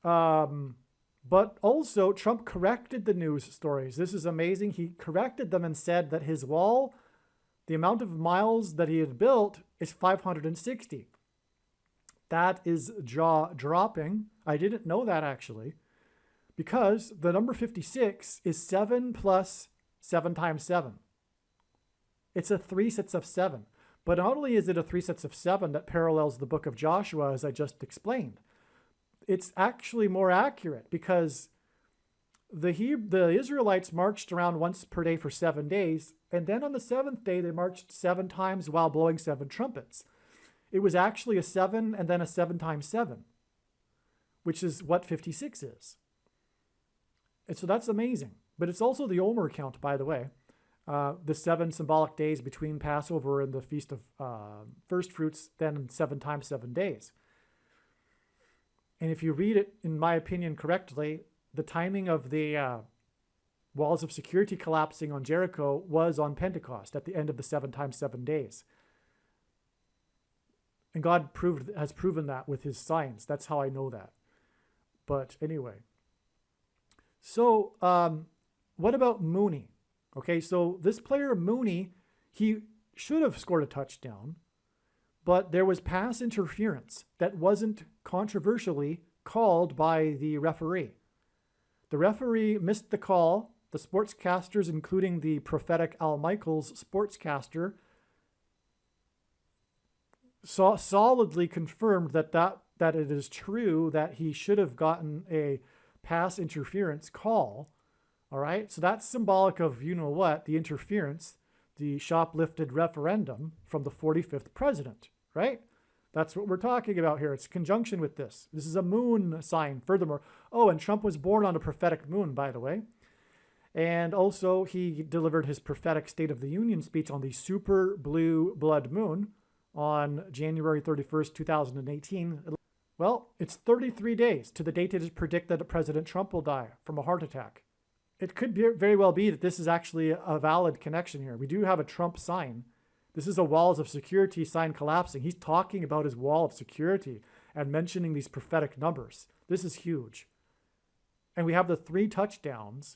But also, Trump corrected the news stories. This is amazing. He corrected them and said that his wall, the amount of miles that he had built, is 560. That is jaw-dropping. I didn't know that, actually, because the number 56 is 7 plus 7 times 7. It's a 3 sets of 7. But not only is it a 3 sets of 7 that parallels the book of Joshua, as I just explained, it's actually more accurate because the Israelites marched around once per day for 7 days, and then on the 7th day they marched 7 times while blowing 7 trumpets. It was actually a 7 and then a 7 times 7, which is what 56 is. And so that's amazing. But it's also the Omer count, by the way, the 7 symbolic days between Passover and the Feast of First Fruits, then 7 times 7 days. And if you read it, in my opinion, correctly, the timing of the walls of security collapsing on Jericho was on Pentecost at the end of the 7 times 7 days. And God has proven that with his signs. That's how I know that. But anyway. So what about Mooney? Okay, so this player Mooney, he should have scored a touchdown, but there was pass interference that wasn't controversially called by the referee. The referee missed the call. The sportscasters, including the prophetic Al Michaels sportscaster, solidly confirmed that it is true that he should have gotten a pass interference call. All right, so that's symbolic of, you know what, the interference, the shoplifted referendum from the 45th president, right? That's what we're talking about here. It's conjunction with this. This is a moon sign, furthermore. Oh, and Trump was born on a prophetic moon, by the way. And also, he delivered his prophetic State of the Union speech on the super blue blood moon on January 31st, 2018. Well, it's 33 days to the date it is predicted that President Trump will die from a heart attack. It could very well be that this is actually a valid connection here. We do have a Trump sign. This is a walls of security sign collapsing. He's talking about his wall of security and mentioning these prophetic numbers. This is huge. And we have the 3 touchdowns.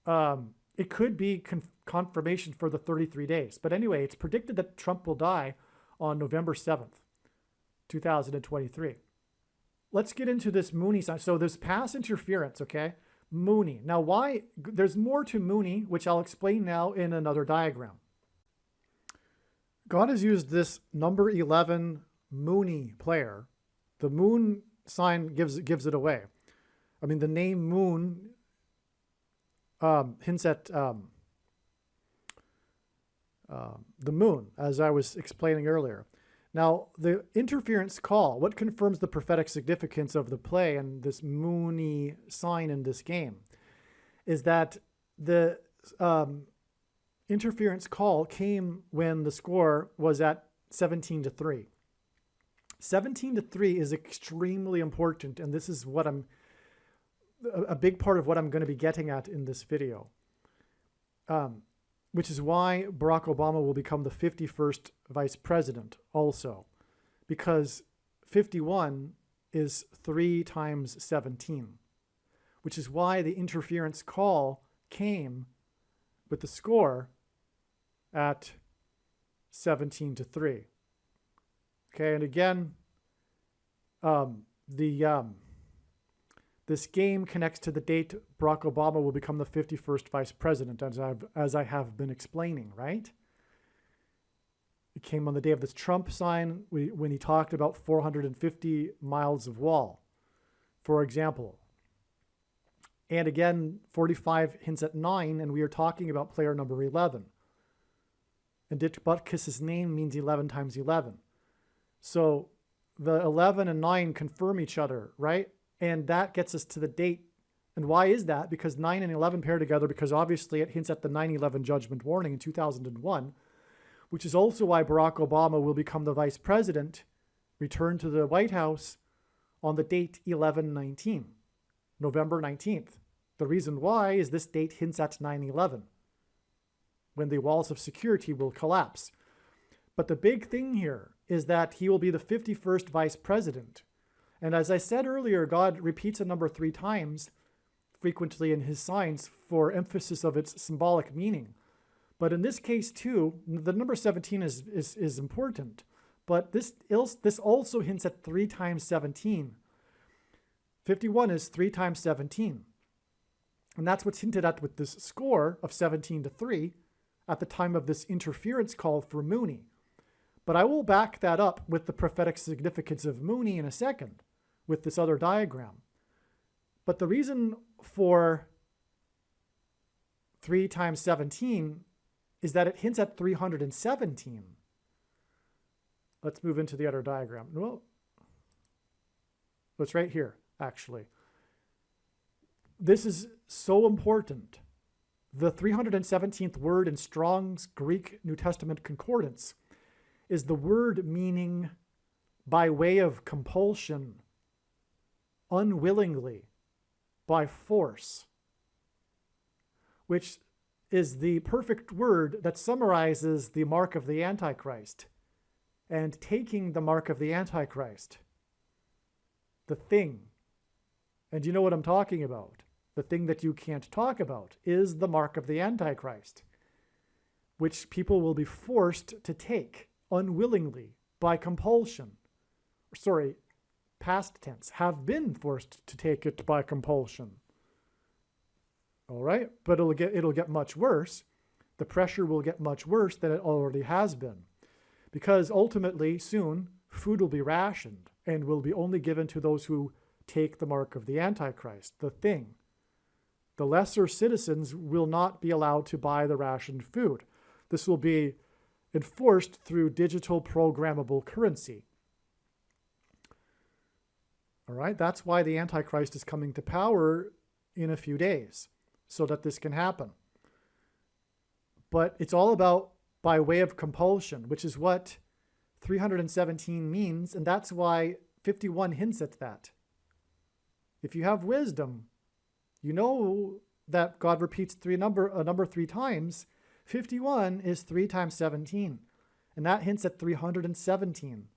It could be confirmation for the 33 days. But anyway, it's predicted that Trump will die on November 7th, 2023. Let's get into this Mooney sign. So there's pass interference, okay? Mooney. Now why? There's more to Mooney, which I'll explain now in another diagram. God has used this number 11 Mooney player. The moon sign gives it away. I mean, the name moon hints at the moon, as I was explaining earlier. Now, the interference call, what confirms the prophetic significance of the play and this Mooney sign in this game, is that the interference call came when the score was at 17-3. 17-3 is extremely important, and this is what a big part of what I'm going to be getting at in this video, which is why Barack Obama will become the 51st vice president also, because 51 is 3 times 17, which is why the interference call came with the score at 17-3. Okay, and again, this game connects to the date Barack Obama will become the 51st vice president, as I have been explaining, right? It came on the day of this Trump sign when he talked about 450 miles of wall, for example. And again, 45 hints at 9, and we are talking about player number 11. And Dick Butkus's name means 11 times 11. So the 11 and 9 confirm each other, right? And that gets us to the date. And why is that? Because 9 and 11 pair together, because obviously it hints at the 9/11 judgment warning in 2001, which is also why Barack Obama will become the vice president, return to the White House on the date 11/19, November 19th. The reason why is this date hints at 9/11, when the walls of security will collapse. But the big thing here is that he will be the 51st vice president. And as I said earlier, God repeats a number 3 times frequently in his signs for emphasis of its symbolic meaning. But in this case too, the number 17 is important. But this also hints at 3 times 17. 51 is 3 times 17. And that's what's hinted at with this score of 17-3 at the time of this interference call for Mooney. But I will back that up with the prophetic significance of Mooney in a second with this other diagram. But the reason for 3 times 17 is that it hints at 317. Let's move into the other diagram. Well, it's right here, actually. This is so important. The 317th word in Strong's Greek New Testament Concordance is the word meaning by way of compulsion, unwillingly, by force, which is the perfect word that summarizes the mark of the Antichrist. And taking the mark of the Antichrist, the thing, and you know what I'm talking about, the thing that you can't talk about is the mark of the Antichrist, which people will be forced to take unwillingly by compulsion. Sorry, past tense, have been forced to take it by compulsion. All right, but it'll get much worse. The pressure will get much worse than it already has been, because ultimately soon food will be rationed and will be only given to those who take the mark of the Antichrist, the thing. The lesser citizens will not be allowed to buy the rationed food. This will be enforced through digital programmable currency. All right, that's why the Antichrist is coming to power in a few days, so that this can happen. But it's all about by way of compulsion, which is what 317 means, and that's why 51 hints at that. If you have wisdom, you know that God repeats a number 3 times. 51 is 3 times 17, and that hints at 317.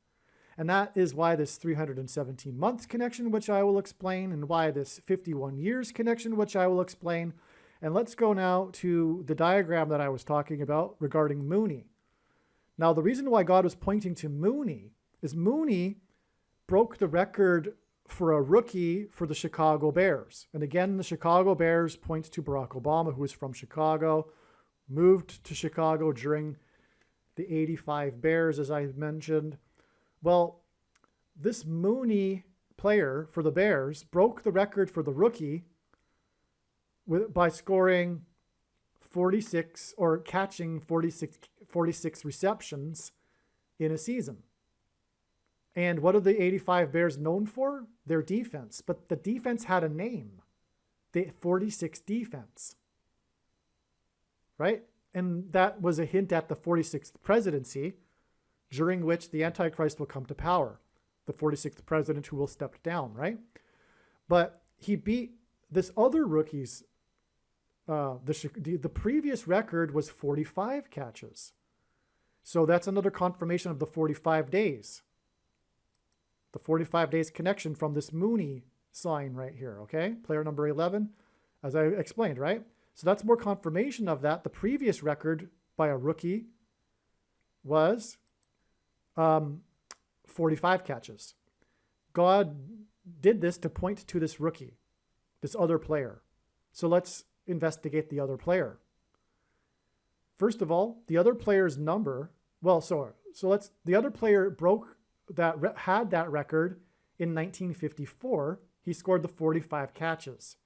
And that is why this 317 months connection, which I will explain, and why this 51 years connection, which I will explain. And let's go now to the diagram that I was talking about regarding Mooney. Now, the reason why God was pointing to Mooney is Mooney broke the record for a rookie for the Chicago Bears. And again, the Chicago Bears points to Barack Obama, who is from Chicago, moved to Chicago during the 85 Bears, as I mentioned. Well, this Mooney player for the Bears broke the record for the rookie by scoring 46 or catching 46 receptions in a season. And what are the 85 Bears known for? Their defense. But the defense had a name. The 46 defense. Right? And that was a hint at the 46th presidency, during which the Antichrist will come to power. The 46th president who will step down, right? But he beat this other rookie's, the previous record was 45 catches. So that's another confirmation of the 45 days. The 45 days connection from this Mooney sign right here, okay? Player number 11, as I explained, right? So that's more confirmation of that. The previous record by a rookie was 45 catches. God did this to point to this rookie, this other player. So let's investigate the other player. First of all, the other player's number, the other player broke that, had that record in 1954. He scored the 45 catches.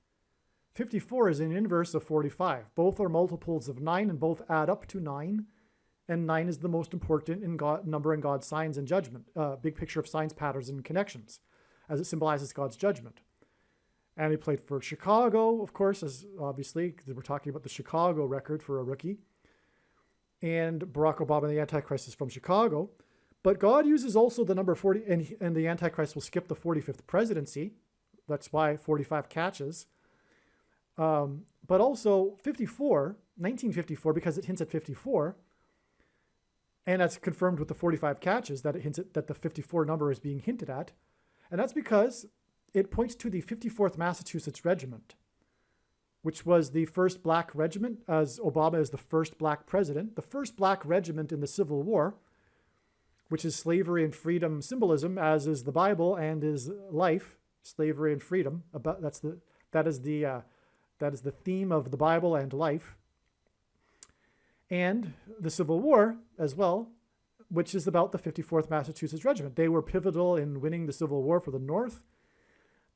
54 is an inverse of 45. Both are multiples of 9 and both add up to 9. And 9 is the most important number in God's signs and judgment, big picture of signs, patterns, and connections, as it symbolizes God's judgment. And he played for Chicago, of course, as obviously, because we're talking about the Chicago record for a rookie. And Barack Obama, the Antichrist, is from Chicago. But God uses also the number 40, and the Antichrist will skip the 45th presidency. That's why 45 catches. But also 1954, because it hints at 54. And that's confirmed with the 45 catches, that it hints at that the 54 number is being hinted at. And that's because it points to the 54th Massachusetts Regiment, which was the first black regiment, as Obama is the first black president, the first black regiment in the Civil War, which is slavery and freedom symbolism, as is the Bible and is life, slavery and freedom. That is the theme of the Bible and life. And the Civil War as well, which is about the 54th Massachusetts Regiment. They were pivotal in winning the Civil War for the North,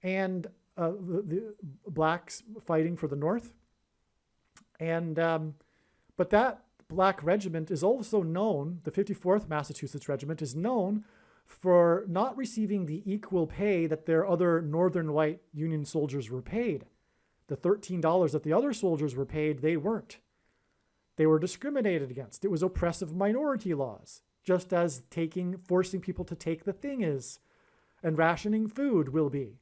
and the blacks fighting for the North. And but that black regiment is also known, the 54th Massachusetts Regiment is known for not receiving the equal pay that their other northern white Union soldiers were paid. The $13 that the other soldiers were paid, they weren't. They were discriminated against. It was oppressive minority laws, just as forcing people to take the thing is, and rationing food will be.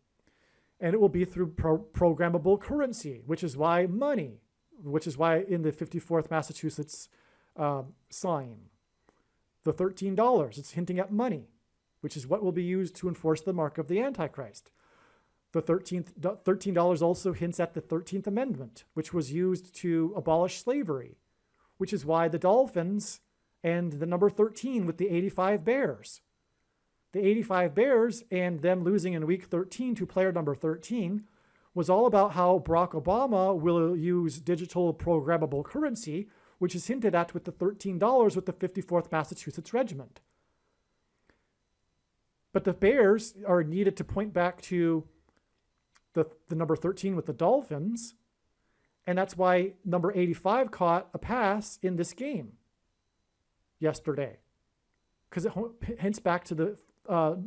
And it will be through programmable currency, which is why in the 54th Massachusetts sign, the $13, it's hinting at money, which is what will be used to enforce the mark of the Antichrist. The $13 also hints at the 13th Amendment, which was used to abolish slavery, which is why the Dolphins and the number 13 with the 85 Bears. The 85 Bears and them losing in week 13 to player number 13 was all about how Barack Obama will use digital programmable currency, which is hinted at with the $13 with the 54th Massachusetts Regiment. But the Bears are needed to point back to the number 13 with the Dolphins, and that's why number 85 caught a pass in this game yesterday, because it hints back to the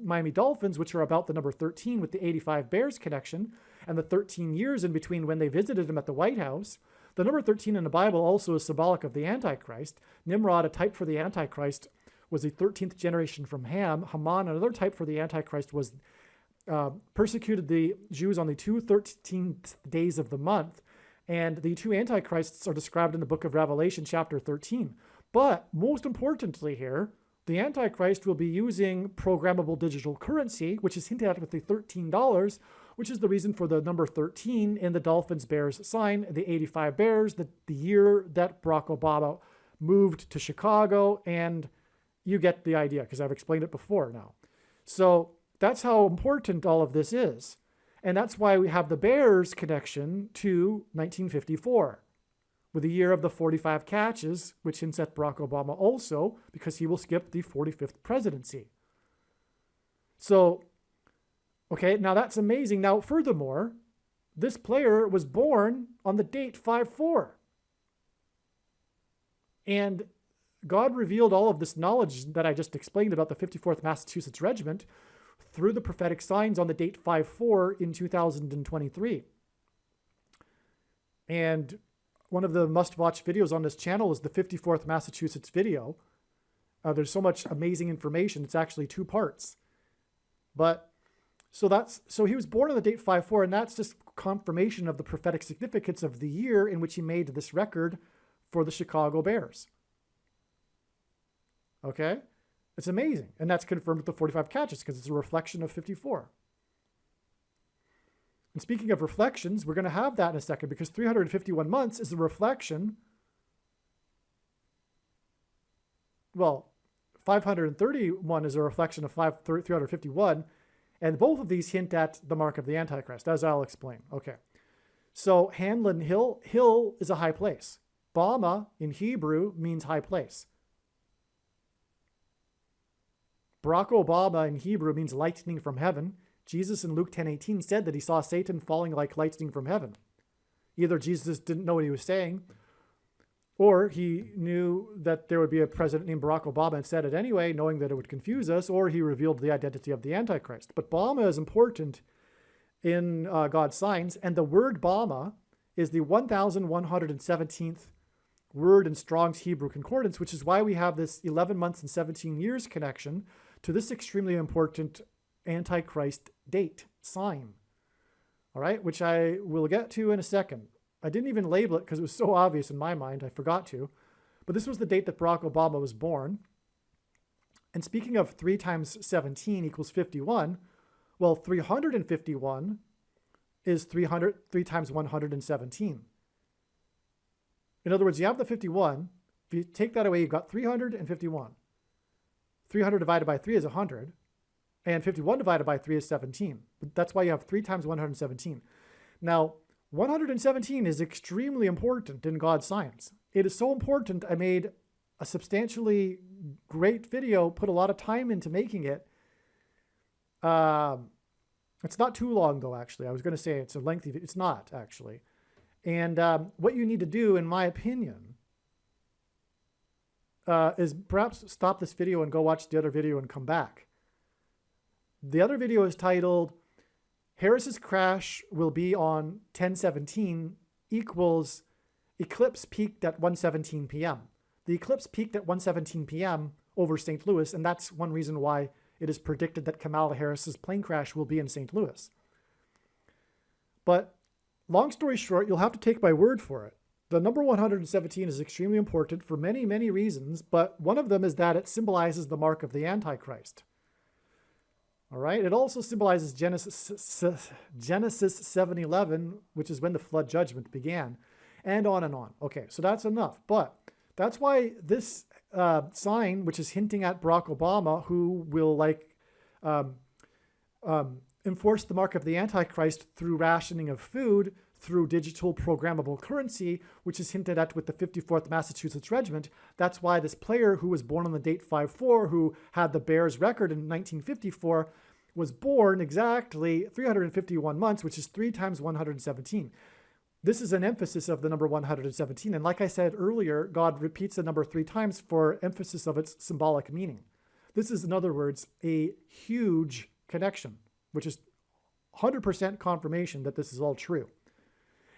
Miami Dolphins, which are about the number 13 with the 85 Bears connection, and the 13 years in between when they visited him at the White House. The number 13 in the Bible also is symbolic of the Antichrist. Nimrod, a type for the Antichrist, was the 13th generation from Ham. Haman, another type for the Antichrist, was persecuted the Jews on the 13th days of the month. And the two Antichrists are described in the book of Revelation, chapter 13. But most importantly here, the Antichrist will be using programmable digital currency, which is hinted at with the $13, which is the reason for the number 13 in the Dolphins Bears sign, the 85 Bears, the year that Barack Obama moved to Chicago, and you get the idea because I've explained it before now. So that's how important all of this is. And that's why we have the Bears connection to 1954 with the year of the 45 catches, which hints at Barack Obama also, because he will skip the 45th presidency. So, okay, now that's amazing. Now, furthermore, this player was born on the date 5/4. And God revealed all of this knowledge that I just explained about the 54th Massachusetts Regiment through the prophetic signs on the date 5/4 in 2023. And one of the must-watch videos on this channel is the 54th Massachusetts video. There's so much amazing information. It's actually 2 parts. But so he was born on the date 5/4, and that's just confirmation of the prophetic significance of the year in which he made this record for the Chicago Bears. Okay? It's amazing. And that's confirmed with the 45 catches because it's a reflection of 54. And speaking of reflections, we're going to have that in a second because 351 months is a reflection. Well, 531 is a reflection of 351. And both of these hint at the mark of the Antichrist, as I'll explain. Okay. So Hamlin Hill, hill is a high place. Bama in Hebrew means high place. Barack Obama in Hebrew means lightning from heaven. Jesus in Luke 10:18 said that he saw Satan falling like lightning from heaven. Either Jesus didn't know what he was saying, or he knew that there would be a president named Barack Obama and said it anyway, knowing that it would confuse us, or he revealed the identity of the Antichrist. But Bama is important in God's signs, and the word Bama is the 1117th word in Strong's Hebrew Concordance, which is why we have this 11 months and 17 years connection to this extremely important Antichrist date, sign. All right, which I will get to in a second. I didn't even label it because it was so obvious in my mind, I forgot to. But this was the date that Barack Obama was born. And speaking of 3 times 17 equals 51, well, 351 is 3 times 117. In other words, you have the 51. If you take that away, you've got 351. 300 divided by 3 is 100. And 51 divided by 3 is 17. But that's why you have 3 times 117. Now, 117 is extremely important in God's science. It is so important, I made a substantially great video, put a lot of time into making it. It's not too long, though, actually. I was going to say it's a lengthy video. It's not, actually. And what you need to do, in my opinion, is perhaps stop this video and go watch the other video and come back. The other video is titled, Harris's crash will be on 10/17 equals eclipse peaked at 1:17 p.m. The eclipse peaked at 1:17 p.m. over St. Louis, and that's one reason why it is predicted that Kamala Harris's plane crash will be in St. Louis. But long story short, you'll have to take my word for it. The number 117 is extremely important for many, many reasons, but one of them is that it symbolizes the mark of the Antichrist. All right. It also symbolizes Genesis 7:11, which is when the flood judgment began, and on and on. Okay, so that's enough. But that's why this sign, which is hinting at Barack Obama, who will enforce the mark of the Antichrist through rationing of food, through digital programmable currency, which is hinted at with the 54th Massachusetts Regiment. That's why this player who was born on the date 5/4, who had the Bears record in 1954, was born exactly 351 months, which is 3 times 117. This is an emphasis of the number 117. And like I said earlier, God repeats the number 3 times for emphasis of its symbolic meaning. This is, in other words, a huge connection, which is 100% confirmation that this is all true.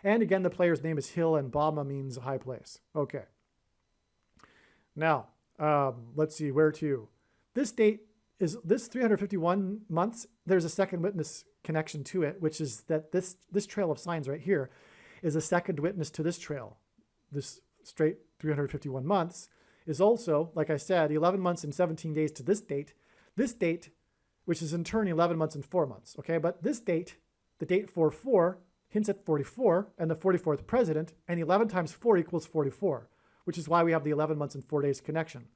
And again, the player's name is Hill, and Bama means high place. Okay. Now, let's see, where to? This date is this 351 months. There's a second witness connection to it, which is that this trail of signs right here is a second witness to this trail. This straight 351 months is also, like I said, 11 months and 17 days to this date. This date, which is in turn 11 months and 4 months. Okay, but this date, the date 4/4, hints at 44 and the 44th president, and 11 times 4 equals 44, which is why we have the 11 months and 4 days connection.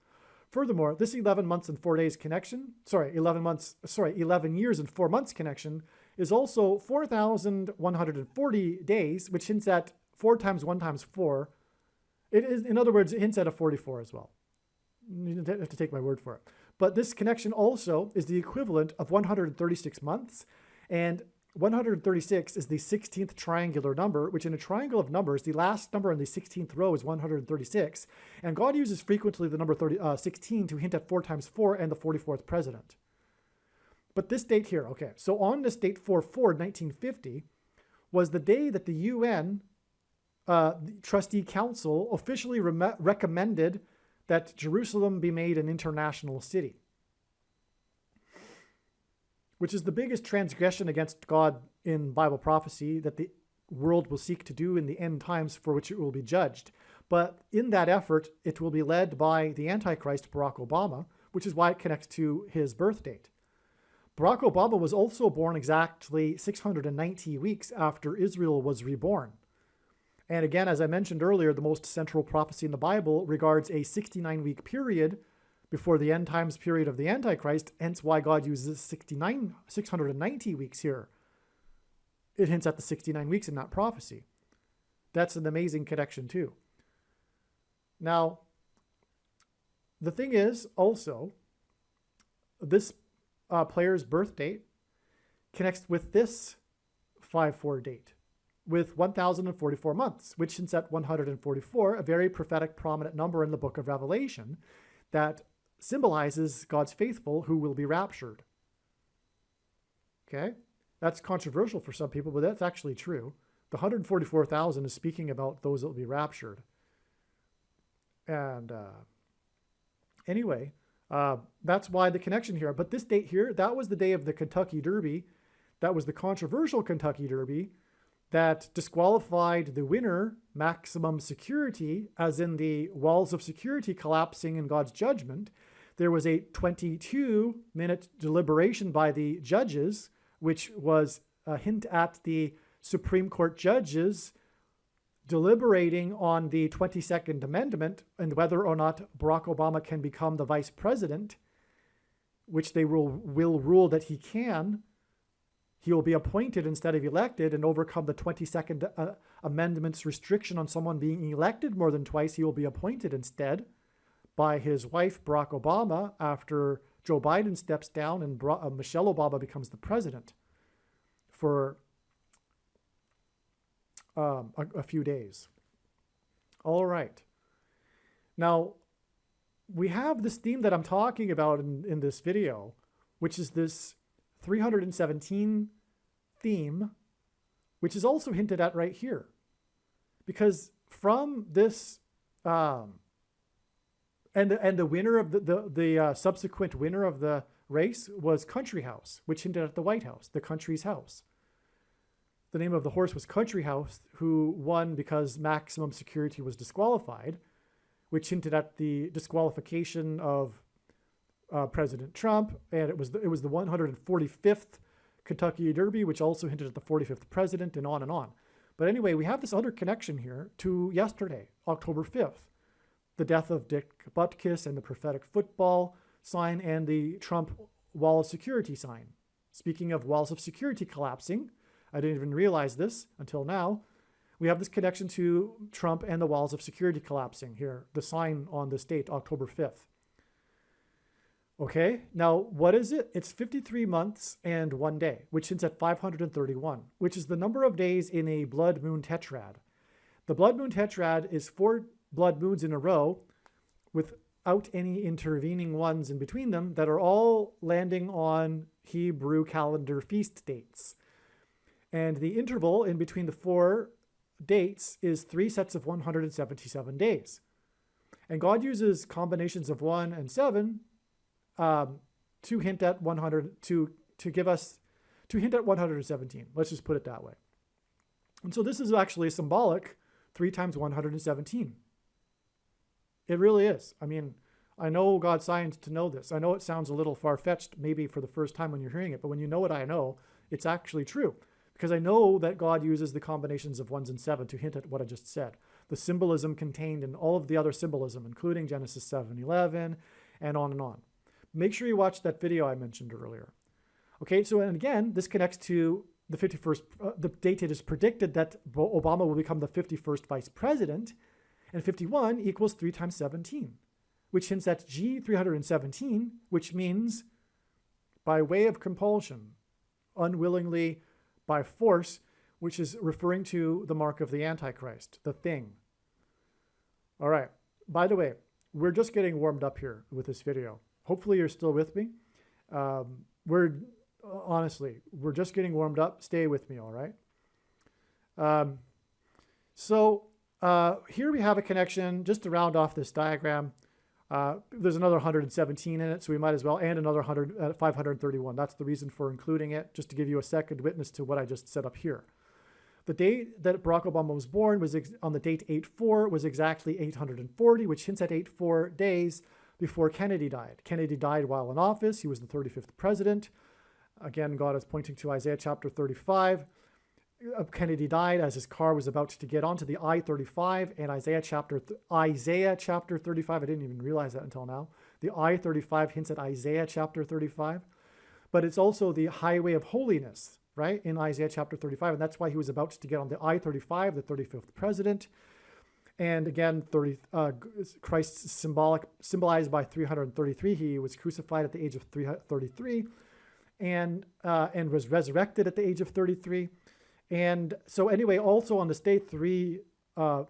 Furthermore, this 11 months and 4 days connection, 11 years and 4 months connection is also 4,140 days, which hints at 4 times 1 times 4. It is, in other words, it hints at a 44 as well. You have to take my word for it. But this connection also is the equivalent of 136 months, and 136 is the 16th triangular number, which in a triangle of numbers, the last number in the 16th row is 136. And God uses frequently the number 16 to hint at 4 times 4 and the 44th president. But this date here, okay, so on this date 4/4/1950 was the day that the UN Trustee Council officially recommended that Jerusalem be made an international city, which is the biggest transgression against God in Bible prophecy that the world will seek to do in the end times, for which it will be judged. But in that effort, it will be led by the Antichrist, Barack Obama, which is why it connects to his birth date. Barack Obama was also born exactly 690 weeks after Israel was reborn. And again, as I mentioned earlier, the most central prophecy in the Bible regards a 69-week period before the end times period of the Antichrist, hence why God uses 690 weeks here. It hints at the 69 weeks in that prophecy. That's an amazing connection too. Now, the thing is also, this player's birth date connects with this 5/4 date, with 1,044 months, which hints at 144, a very prophetic, prominent number in the book of Revelation that symbolizes God's faithful who will be raptured. Okay? That's controversial for some people, but that's actually true. The 144,000 is speaking about those that will be raptured. And anyway, that's why the connection here. But this date here, that was the day of the Kentucky Derby. That was the controversial Kentucky Derby that disqualified the winner, Maximum Security, as in the walls of security collapsing in God's judgment. There was a 22-minute deliberation by the judges, which was a hint at the Supreme Court judges deliberating on the 22nd Amendment and whether or not Barack Obama can become the vice president, which they will rule that he can. He will be appointed instead of elected and overcome the 22nd Amendment's restriction on someone being elected more than twice. He will be appointed instead by his wife, Barack Obama, after Joe Biden steps down and Michelle Obama becomes the president for a few days. All right. Now, we have this theme that I'm talking about in this video, which is this 317 theme, which is also hinted at right here. Because from this, and the winner of the subsequent winner of the race was Country House, which hinted at the White House, the country's house. The name of the horse was Country House, who won because Maximum Security was disqualified, which hinted at the disqualification of President Trump. And it was the 145th Kentucky Derby, which also hinted at the 45th president, and on and on. But anyway, we have this other connection here to yesterday, October 5th, the death of Dick Butkus and the prophetic football sign and the Trump wall of security sign. Speaking of walls of security collapsing, I didn't even realize this until now. We have this connection to Trump and the walls of security collapsing here, the sign on this date, October 5th. Okay, now what is it? It's 53 months and 1 day, which hints at 531, which is the number of days in a blood moon tetrad. The blood moon tetrad is 4 blood moons in a row without any intervening ones in between them that are all landing on Hebrew calendar feast dates. And the interval in between the 4 dates is 3 sets of 177 days. And God uses combinations of 1 and 7 to hint at 100, to hint at 117. Let's just put it that way. And so this is actually symbolic 3 times 117. It really is. I mean, I know God's science to know this. I know it sounds a little far-fetched maybe for the first time when you're hearing it, but when you know what I know, it's actually true. Because I know that God uses the combinations of 1s and 7 to hint at what I just said. The symbolism contained in all of the other symbolism, including Genesis 7:11 and on and on. Make sure you watch that video I mentioned earlier. Okay, so and again, this connects to the 51st, the date it is predicted that Obama will become the 51st vice president, and 51 equals 3 times 17, which hints at G317, which means by way of compulsion, unwillingly by force, which is referring to the mark of the Antichrist, the thing. All right. By the way, we're just getting warmed up here with this video. Hopefully you're still with me. Honestly, we're just getting warmed up. Stay with me, all right? Here we have a connection, just to round off this diagram. There's another 117 in it, so we might as well, and another 531. That's the reason for including it, just to give you a second witness to what I just set up here. The date that Barack Obama was born was on the date 8/4 was exactly 840, which hints at 84 days before Kennedy died. Kennedy died while in office. He was the 35th president. Again, God is pointing to Isaiah chapter 35. Kennedy died as his car was about to get onto the I-35, and Isaiah chapter 35, I didn't even realize that until now. The I-35 hints at Isaiah chapter 35, but it's also the highway of holiness, right, in Isaiah chapter 35, and that's why he was about to get on the I-35, the 35th president. And again, Christ symbolized by 333. He was crucified at the age of 33 and was resurrected at the age of 33. And so anyway, also on this day, 3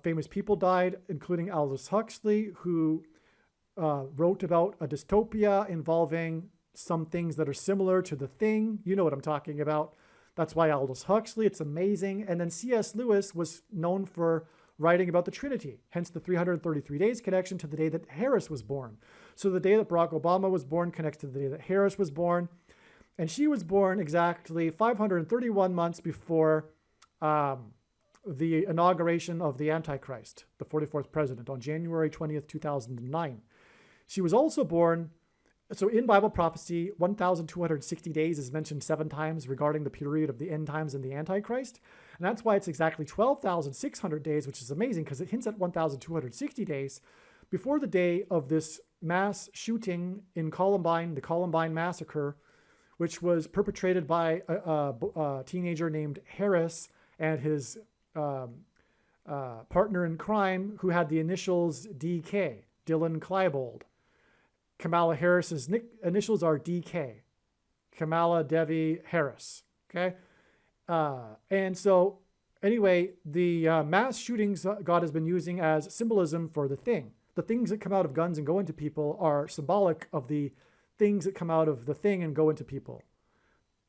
famous people died, including Aldous Huxley, who wrote about a dystopia involving some things that are similar to The Thing. You know what I'm talking about. That's why Aldous Huxley, it's amazing. And then C.S. Lewis was known for writing about the Trinity, hence the 333 days connection to the day that Harris was born. So the day that Barack Obama was born connects to the day that Harris was born. And she was born exactly 531 months before the inauguration of the Antichrist, the 44th president, on January 20th, 2009. She was also born, so in Bible prophecy, 1,260 days is mentioned 7 times regarding the period of the end times and the Antichrist. And that's why it's exactly 12,600 days, which is amazing because it hints at 1,260 days before the day of this mass shooting in Columbine, the Columbine massacre, which was perpetrated by a teenager named Harris and his partner in crime, who had the initials DK, Dylan Klebold. Kamala Harris's initials are DK, Kamala Devi Harris, okay? And so anyway, the mass shootings God has been using as symbolism for the thing. The things that come out of guns and go into people are symbolic of the things that come out of the thing and go into people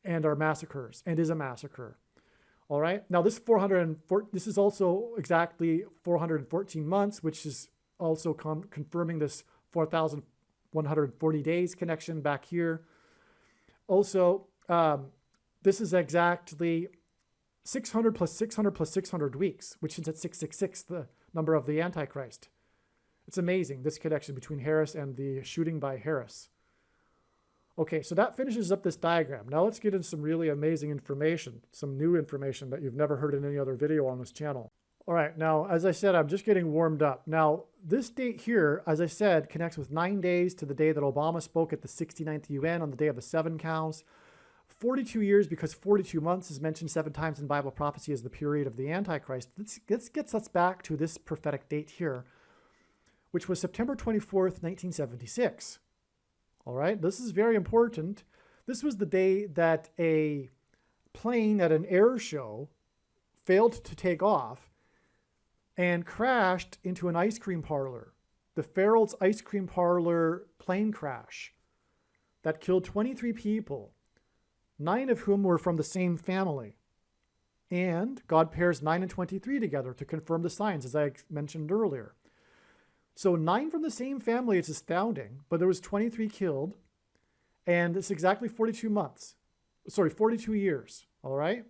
and are massacres and is a massacre. All right. Now this is also exactly 414 months, which is also confirming this 4,140 days connection back here. Also, this is exactly 600 plus 600 plus 600 weeks, which is at 666, the number of the Antichrist. It's amazing, this connection between Harris and the shooting by Harris. Okay, so that finishes up this diagram. Now let's get into some really amazing information, some new information that you've never heard in any other video on this channel. All right, now, as I said, I'm just getting warmed up. Now, this date here, as I said, connects with 9 days to the day that Obama spoke at the 69th UN on the day of the 7 cows. 42 years because 42 months is mentioned 7 times in Bible prophecy as the period of the Antichrist. This gets us back to this prophetic date here, which was September 24th, 1976. All right, this is very important. This was the day that a plane at an air show failed to take off and crashed into an ice cream parlor. The Farrell's Ice Cream Parlor plane crash that killed 23 people, 9 of whom were from the same family. And God pairs 9 and 23 together to confirm the signs, as I mentioned earlier. So 9 from the same family, it's astounding, but there was 23 killed, and it's exactly 42 years, all right?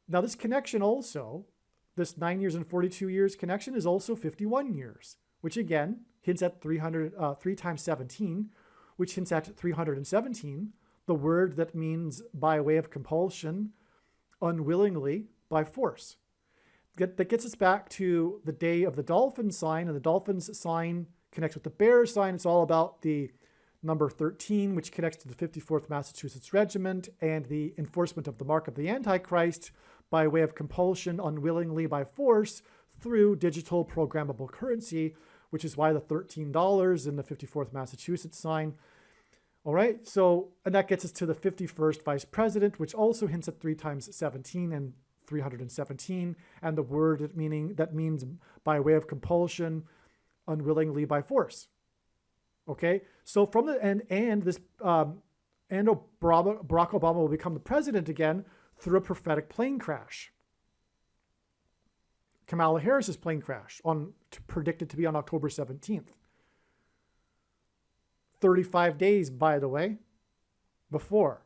Now this connection also, this 9 years and 42 years connection is also 51 years, which again hints at 3 times 17, which hints at 317, the word that means by way of compulsion, unwillingly, by force. That gets us back to the day of the dolphin sign, and the dolphin's sign connects with the bear sign. It's all about the number 13, which connects to the 54th Massachusetts Regiment and the enforcement of the mark of the Antichrist by way of compulsion, unwillingly, by force, through digital programmable currency, which is why the $13 in the 54th Massachusetts sign All right, so, and that gets us to the 51st vice president, which also hints at 3 times 17 and 317, and the word that means by way of compulsion, unwillingly by force. Okay, so from the end, and Barack Obama will become the president again through a prophetic plane crash. Kamala Harris's plane crash, predicted to be on October 17th. 35 days, by the way, before.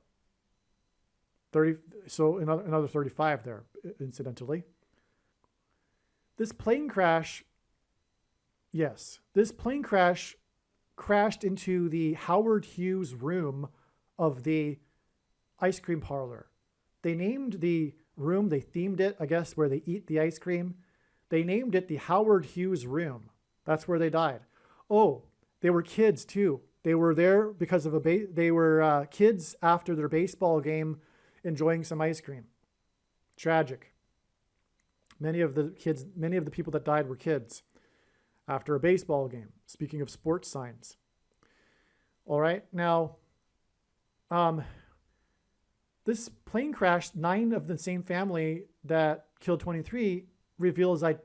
So another 35 there, incidentally. This plane crash crashed into the Howard Hughes room of the ice cream parlor. They named the room, they themed it, I guess, where they eat the ice cream. They named it the Howard Hughes room. That's where they died. Oh, they were kids too. They were there because of they were kids after their baseball game enjoying some ice cream. Tragic. Many of the people that died were kids after a baseball game. Speaking of sports signs. All right, now, this plane crash, 9 of the same family that killed 23, reveals that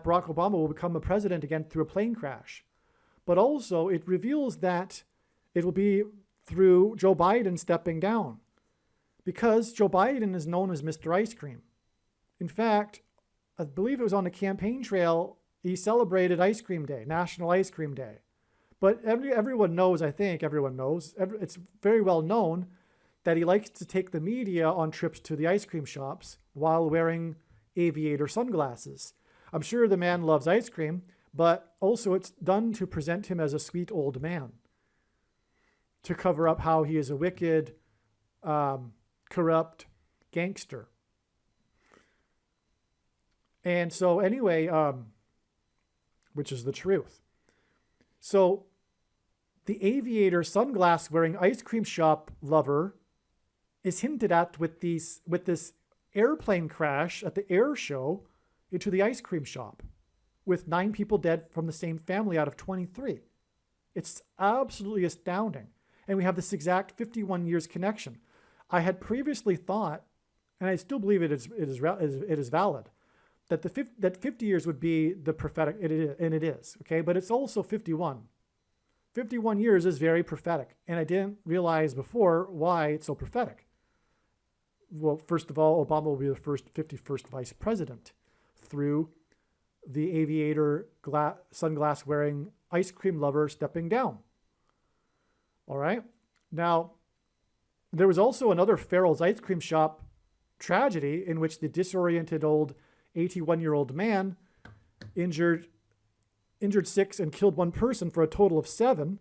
Barack Obama will become a president again through a plane crash. But also it reveals that it will be through Joe Biden stepping down, because Joe Biden is known as Mr. Ice Cream. In fact, I believe it was on the campaign trail, he celebrated Ice Cream Day, National Ice Cream Day. But everyone knows, I think everyone knows, it's very well known that he likes to take the media on trips to the ice cream shops while wearing aviator sunglasses. I'm sure the man loves ice cream, but also it's done to present him as a sweet old man, to cover up how he is a wicked, corrupt gangster. And so anyway, which is the truth. So the aviator sunglass wearing ice cream shop lover is hinted at with this airplane crash at the air show into the ice cream shop, with 9 people dead from the same family out of 23. It's absolutely astounding. And we have this exact 51 years connection. I had previously thought, and I still believe it is valid, that 50 years would be the prophetic, and it is, okay? But it's also 51. 51 years is very prophetic, and I didn't realize before why it's so prophetic. Well, first of all, Obama will be the 51st vice president through the aviator sunglass wearing ice cream lover stepping down. All right. Now, there was also another Farrell's ice cream shop tragedy in which the disoriented old 81-year-old man injured 6 and killed 1 person for a total of 7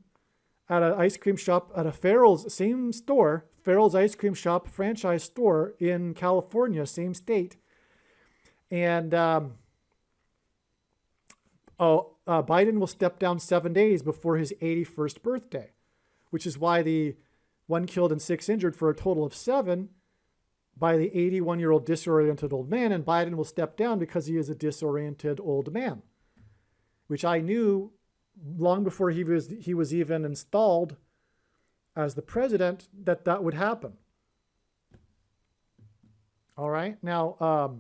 at an ice cream shop at a Farrell's, same store, Farrell's ice cream shop franchise store in California, same state. And Biden will step down 7 days before his 81st birthday, which is why the 1 killed and 6 injured for a total of 7 by the 81-year-old disoriented old man, and Biden will step down because he is a disoriented old man, which I knew long before he was even installed as the president that would happen. All right. Now,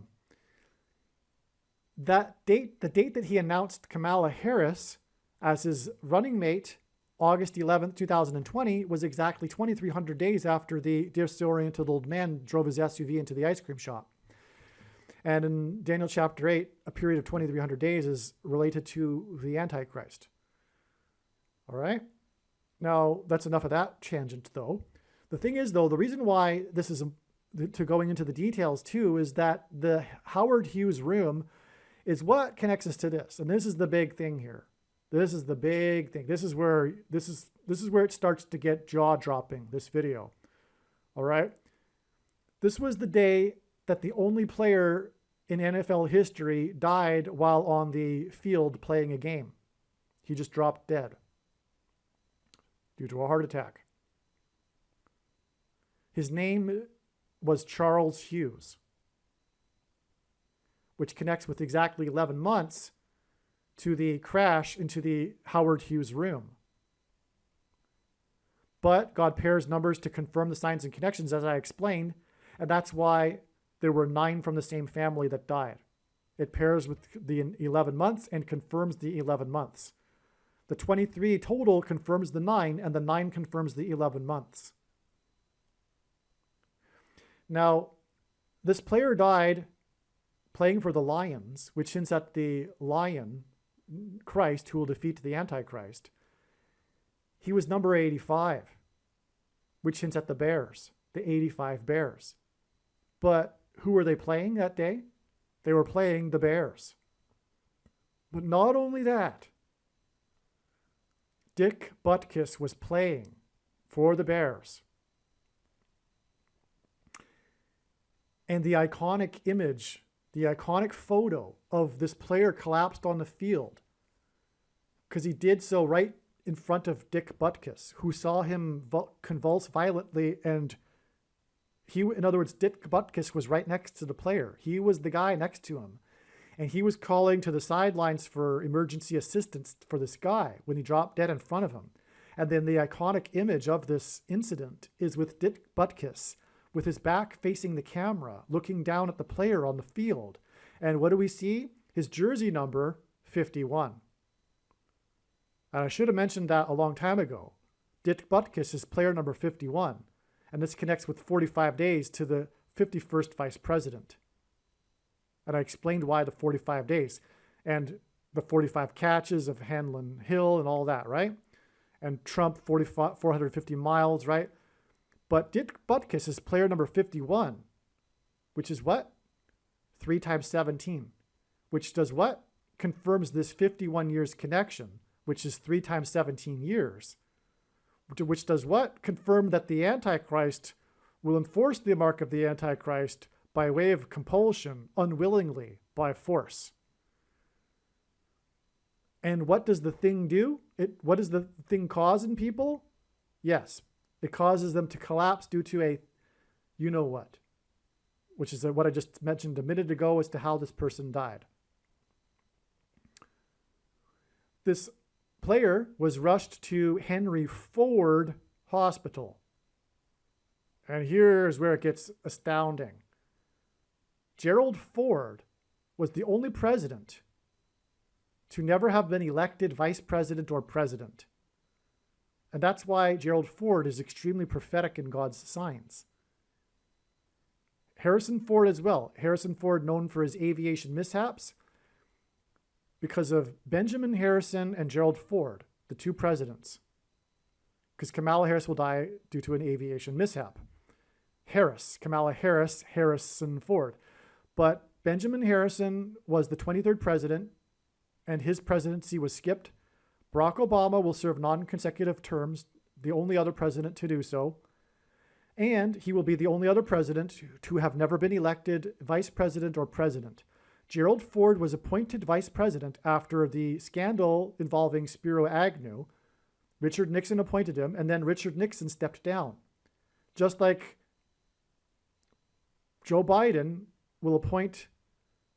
the date that he announced Kamala Harris as his running mate, August 11th, 2020, was exactly 2,300 days after the disoriented old man drove his SUV into the ice cream shop. And in Daniel chapter 8, a period of 2,300 days is related to the Antichrist. All right? Now, that's enough of that tangent, though. The thing is, though, the reason why this is, to going into the details, too, is that the Howard Hughes room is what connects us to this. And this is the big thing here. This is the big thing. This is where it starts to get jaw-dropping, this video. All right? This was the day that the only player in NFL history died while on the field playing a game. He just dropped dead due to a heart attack. His name was Charles Hughes, which connects with exactly 11 months to the crash into the Howard Hughes room. But God pairs numbers to confirm the signs and connections, as I explained, and that's why there were 9 from the same family that died. It pairs with the 11 months and confirms the 11 months. The 23 total confirms the 9, and the 9 confirms the 11 months. Now, this player died playing for the Lions, which hints at the Lion, Christ, who will defeat the Antichrist. He was number 85, which hints at the Bears, the 85 Bears. But who were they playing that day? They were playing the Bears. But not only that, Dick Butkus was playing for the Bears. And the iconic image, the iconic photo of this player collapsed on the field, because he did so right in front of Dick Butkus, who saw him convulse violently, and in other words, Dick Butkus was right next to the player. He was the guy next to him, and he was calling to the sidelines for emergency assistance for this guy when he dropped dead in front of him. And then the iconic image of this incident is with Dick Butkus with his back facing the camera, looking down at the player on the field. And what do we see? His jersey number, 51. And I should have mentioned that a long time ago. Dick Butkus is player number 51. And this connects with 45 days to the 51st vice president. And I explained why the 45 days and the 45 catches of Hamlin Hill and all that, right? And Trump, 450 miles, right? But Dick Butkus is player number 51, which is what? 3 times 17, which does what? Confirms this 51 years connection, which is 3 times 17 years, which does what? Confirm that the Antichrist will enforce the mark of the Antichrist by way of compulsion, unwillingly, by force. And what does the thing do? What does the thing cause in people? Yes, it causes them to collapse due to a you-know-what, which is what I just mentioned a minute ago as to how this person died. This player was rushed to Henry Ford Hospital. And here's where it gets astounding. Gerald Ford was the only president to never have been elected vice president or president. And that's why Gerald Ford is extremely prophetic in God's signs. Harrison Ford as well. Harrison Ford, known for his aviation mishaps, because of Benjamin Harrison and Gerald Ford, the 2 presidents. Because Kamala Harris will die due to an aviation mishap. Kamala Harris, Harrison Ford. But Benjamin Harrison was the 23rd president, and his presidency was skipped. Barack Obama will serve non-consecutive terms, the only other president to do so. And he will be the only other president to have never been elected vice president or president. Gerald Ford was appointed vice president after the scandal involving Spiro Agnew. Richard Nixon appointed him, and then Richard Nixon stepped down. Just like Joe Biden will appoint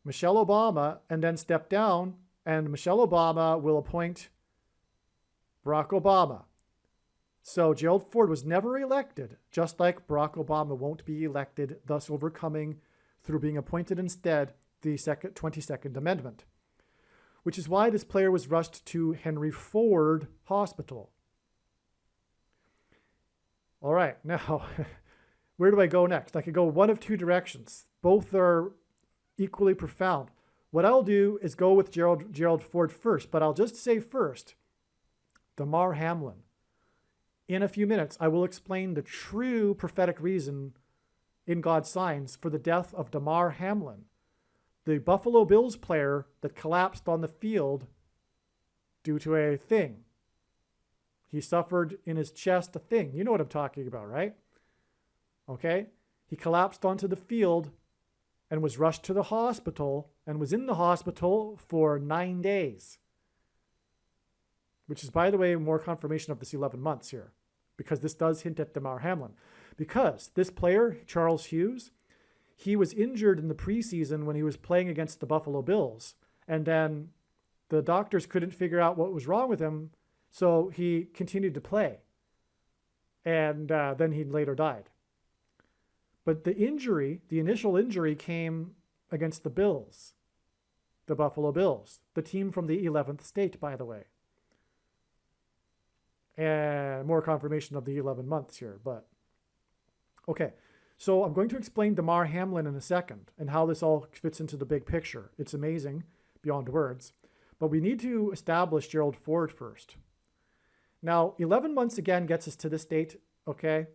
Michelle Obama and then step down, and Michelle Obama will appoint Barack Obama. So Gerald Ford was never elected, just like Barack Obama won't be elected, thus overcoming, through being appointed instead, the 22nd Amendment. Which is why this player was rushed to Henry Ford Hospital. All right, now, where do I go next? I could go one of 2 directions. Both are equally profound. What I'll do is go with Gerald Ford first, but I'll just say first, Damar Hamlin. In a few minutes, I will explain the true prophetic reason in God's signs for the death of Damar Hamlin, the Buffalo Bills player that collapsed on the field due to a thing. He suffered in his chest a thing. You know what I'm talking about, right? Okay? He collapsed onto the field and was rushed to the hospital and was in the hospital for 9 days. Which is, by the way, more confirmation of this 11 months here, because this does hint at Damar Hamlin. Because this player, Charles Hughes, he was injured in the preseason when he was playing against the Buffalo Bills. And then the doctors couldn't figure out what was wrong with him, so he continued to play. and then he later died. But the initial injury came against the Bills, the Buffalo Bills, the team from the 11th state, by the way. And more confirmation of the 11 months here, but okay. So I'm going to explain Damar Hamlin in a second and how this all fits into the big picture. It's amazing beyond words, but we need to establish Gerald Ford first. Now, 11 months again gets us to this date, okay?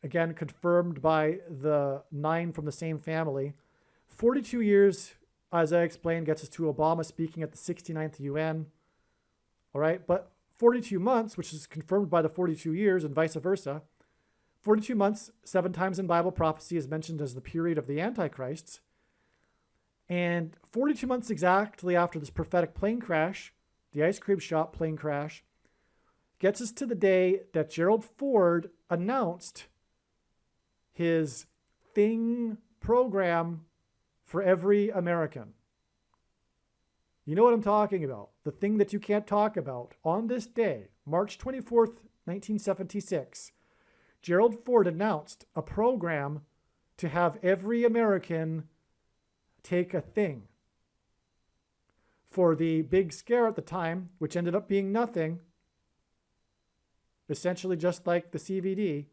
Again, confirmed by the 9 from the same family. 42 years, as I explained, gets us to Obama speaking at the 69th UN. All right, but 42 months, which is confirmed by the 42 years and vice versa. 42 months, 7 times in Bible prophecy is mentioned as the period of the Antichrists. And 42 months exactly after this prophetic plane crash, the ice cream shop plane crash, gets us to the day that Gerald Ford announced his thing program for every American. You know what I'm talking about. The thing that you can't talk about. On this day, March 24th, 1976, Gerald Ford announced a program to have every American take a thing. For the big scare at the time, which ended up being nothing, essentially just like the CVD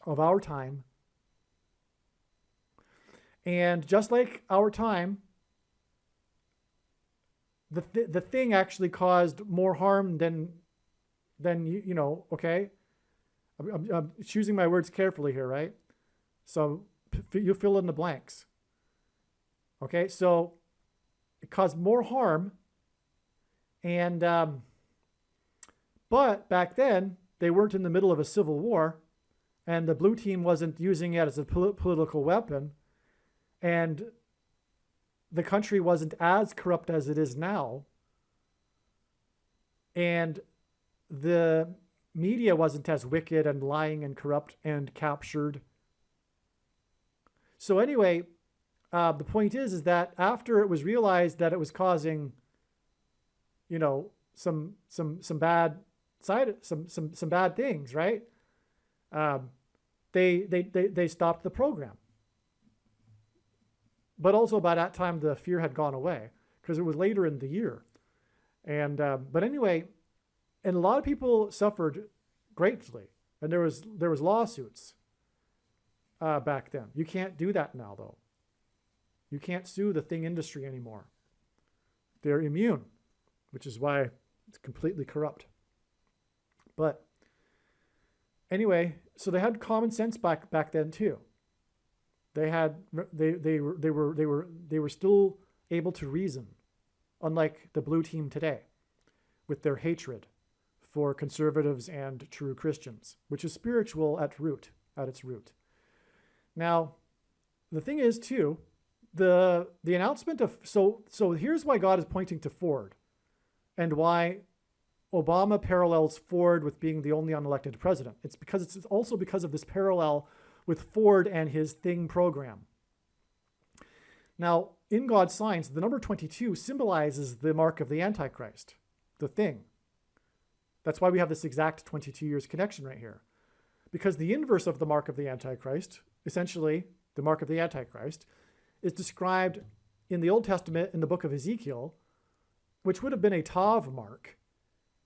of our time. And just like our time, the thing actually caused more harm than you know, okay? I'm choosing my words carefully here, right? So you fill in the blanks. Okay, so it caused more harm, and but back then they weren't in the middle of a civil war, and the blue team wasn't using it as a political weapon, and the country wasn't as corrupt as it is now, and the media wasn't as wicked and lying and corrupt and captured. So anyway, the point is that after it was realized that it was causing, you know, some bad some bad things, right? They stopped the program. But also by that time, the fear had gone away because it was later in the year. And but anyway, and a lot of people suffered greatly, and there was lawsuits back then. You can't do that now, though. You can't sue the thing industry anymore. They're immune, which is why it's completely corrupt. But anyway, so they had common sense back then too. They were still able to reason, unlike the blue team today, with their hatred for conservatives and true Christians, which is spiritual at its root. Now, the thing is too, the announcement of so here's why God is pointing to Ford, and why Obama parallels Ford with being the only unelected president. It's also because of this parallel with Ford and his thing program. Now, in God's signs, the number 22 symbolizes the mark of the Antichrist, the thing. That's why we have this exact 22 years connection right here. Because the inverse of the mark of the Antichrist, essentially the mark of the Antichrist, is described in the Old Testament in the book of Ezekiel, which would have been a Tav mark.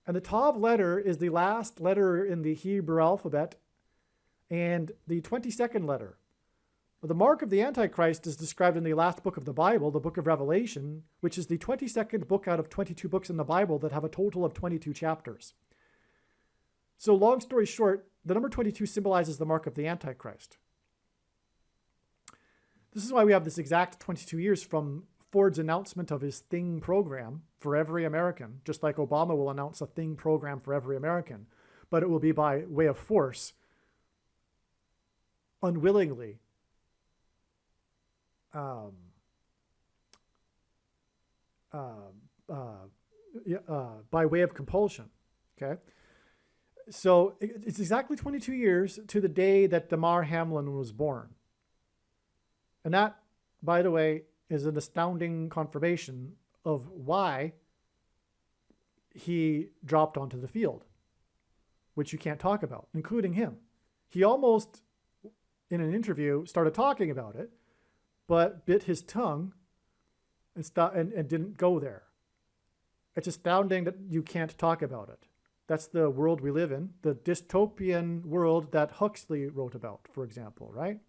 And the Tav letter is the last letter in the Hebrew alphabet and the 22nd letter. The mark of the Antichrist is described in the last book of the Bible, the book of Revelation, which is the 22nd book out of 22 books in the Bible that have a total of 22 chapters. So long story short, the number 22 symbolizes the mark of the Antichrist. This is why we have this exact 22 years from Ford's announcement of his thing program for every American, just like Obama will announce a thing program for every American, but it will be by way of force, unwillingly, by way of compulsion. Okay, so it's exactly 22 years to the day that Damar Hamlin was born, and that, by the way, is an astounding confirmation of why he dropped onto the field. which you can't talk about, including him. He almost, in an interview, started talking about it, but bit his tongue and didn't go there. It's astounding that you can't talk about it. That's the world we live in, the dystopian world that Huxley wrote about, for example, right?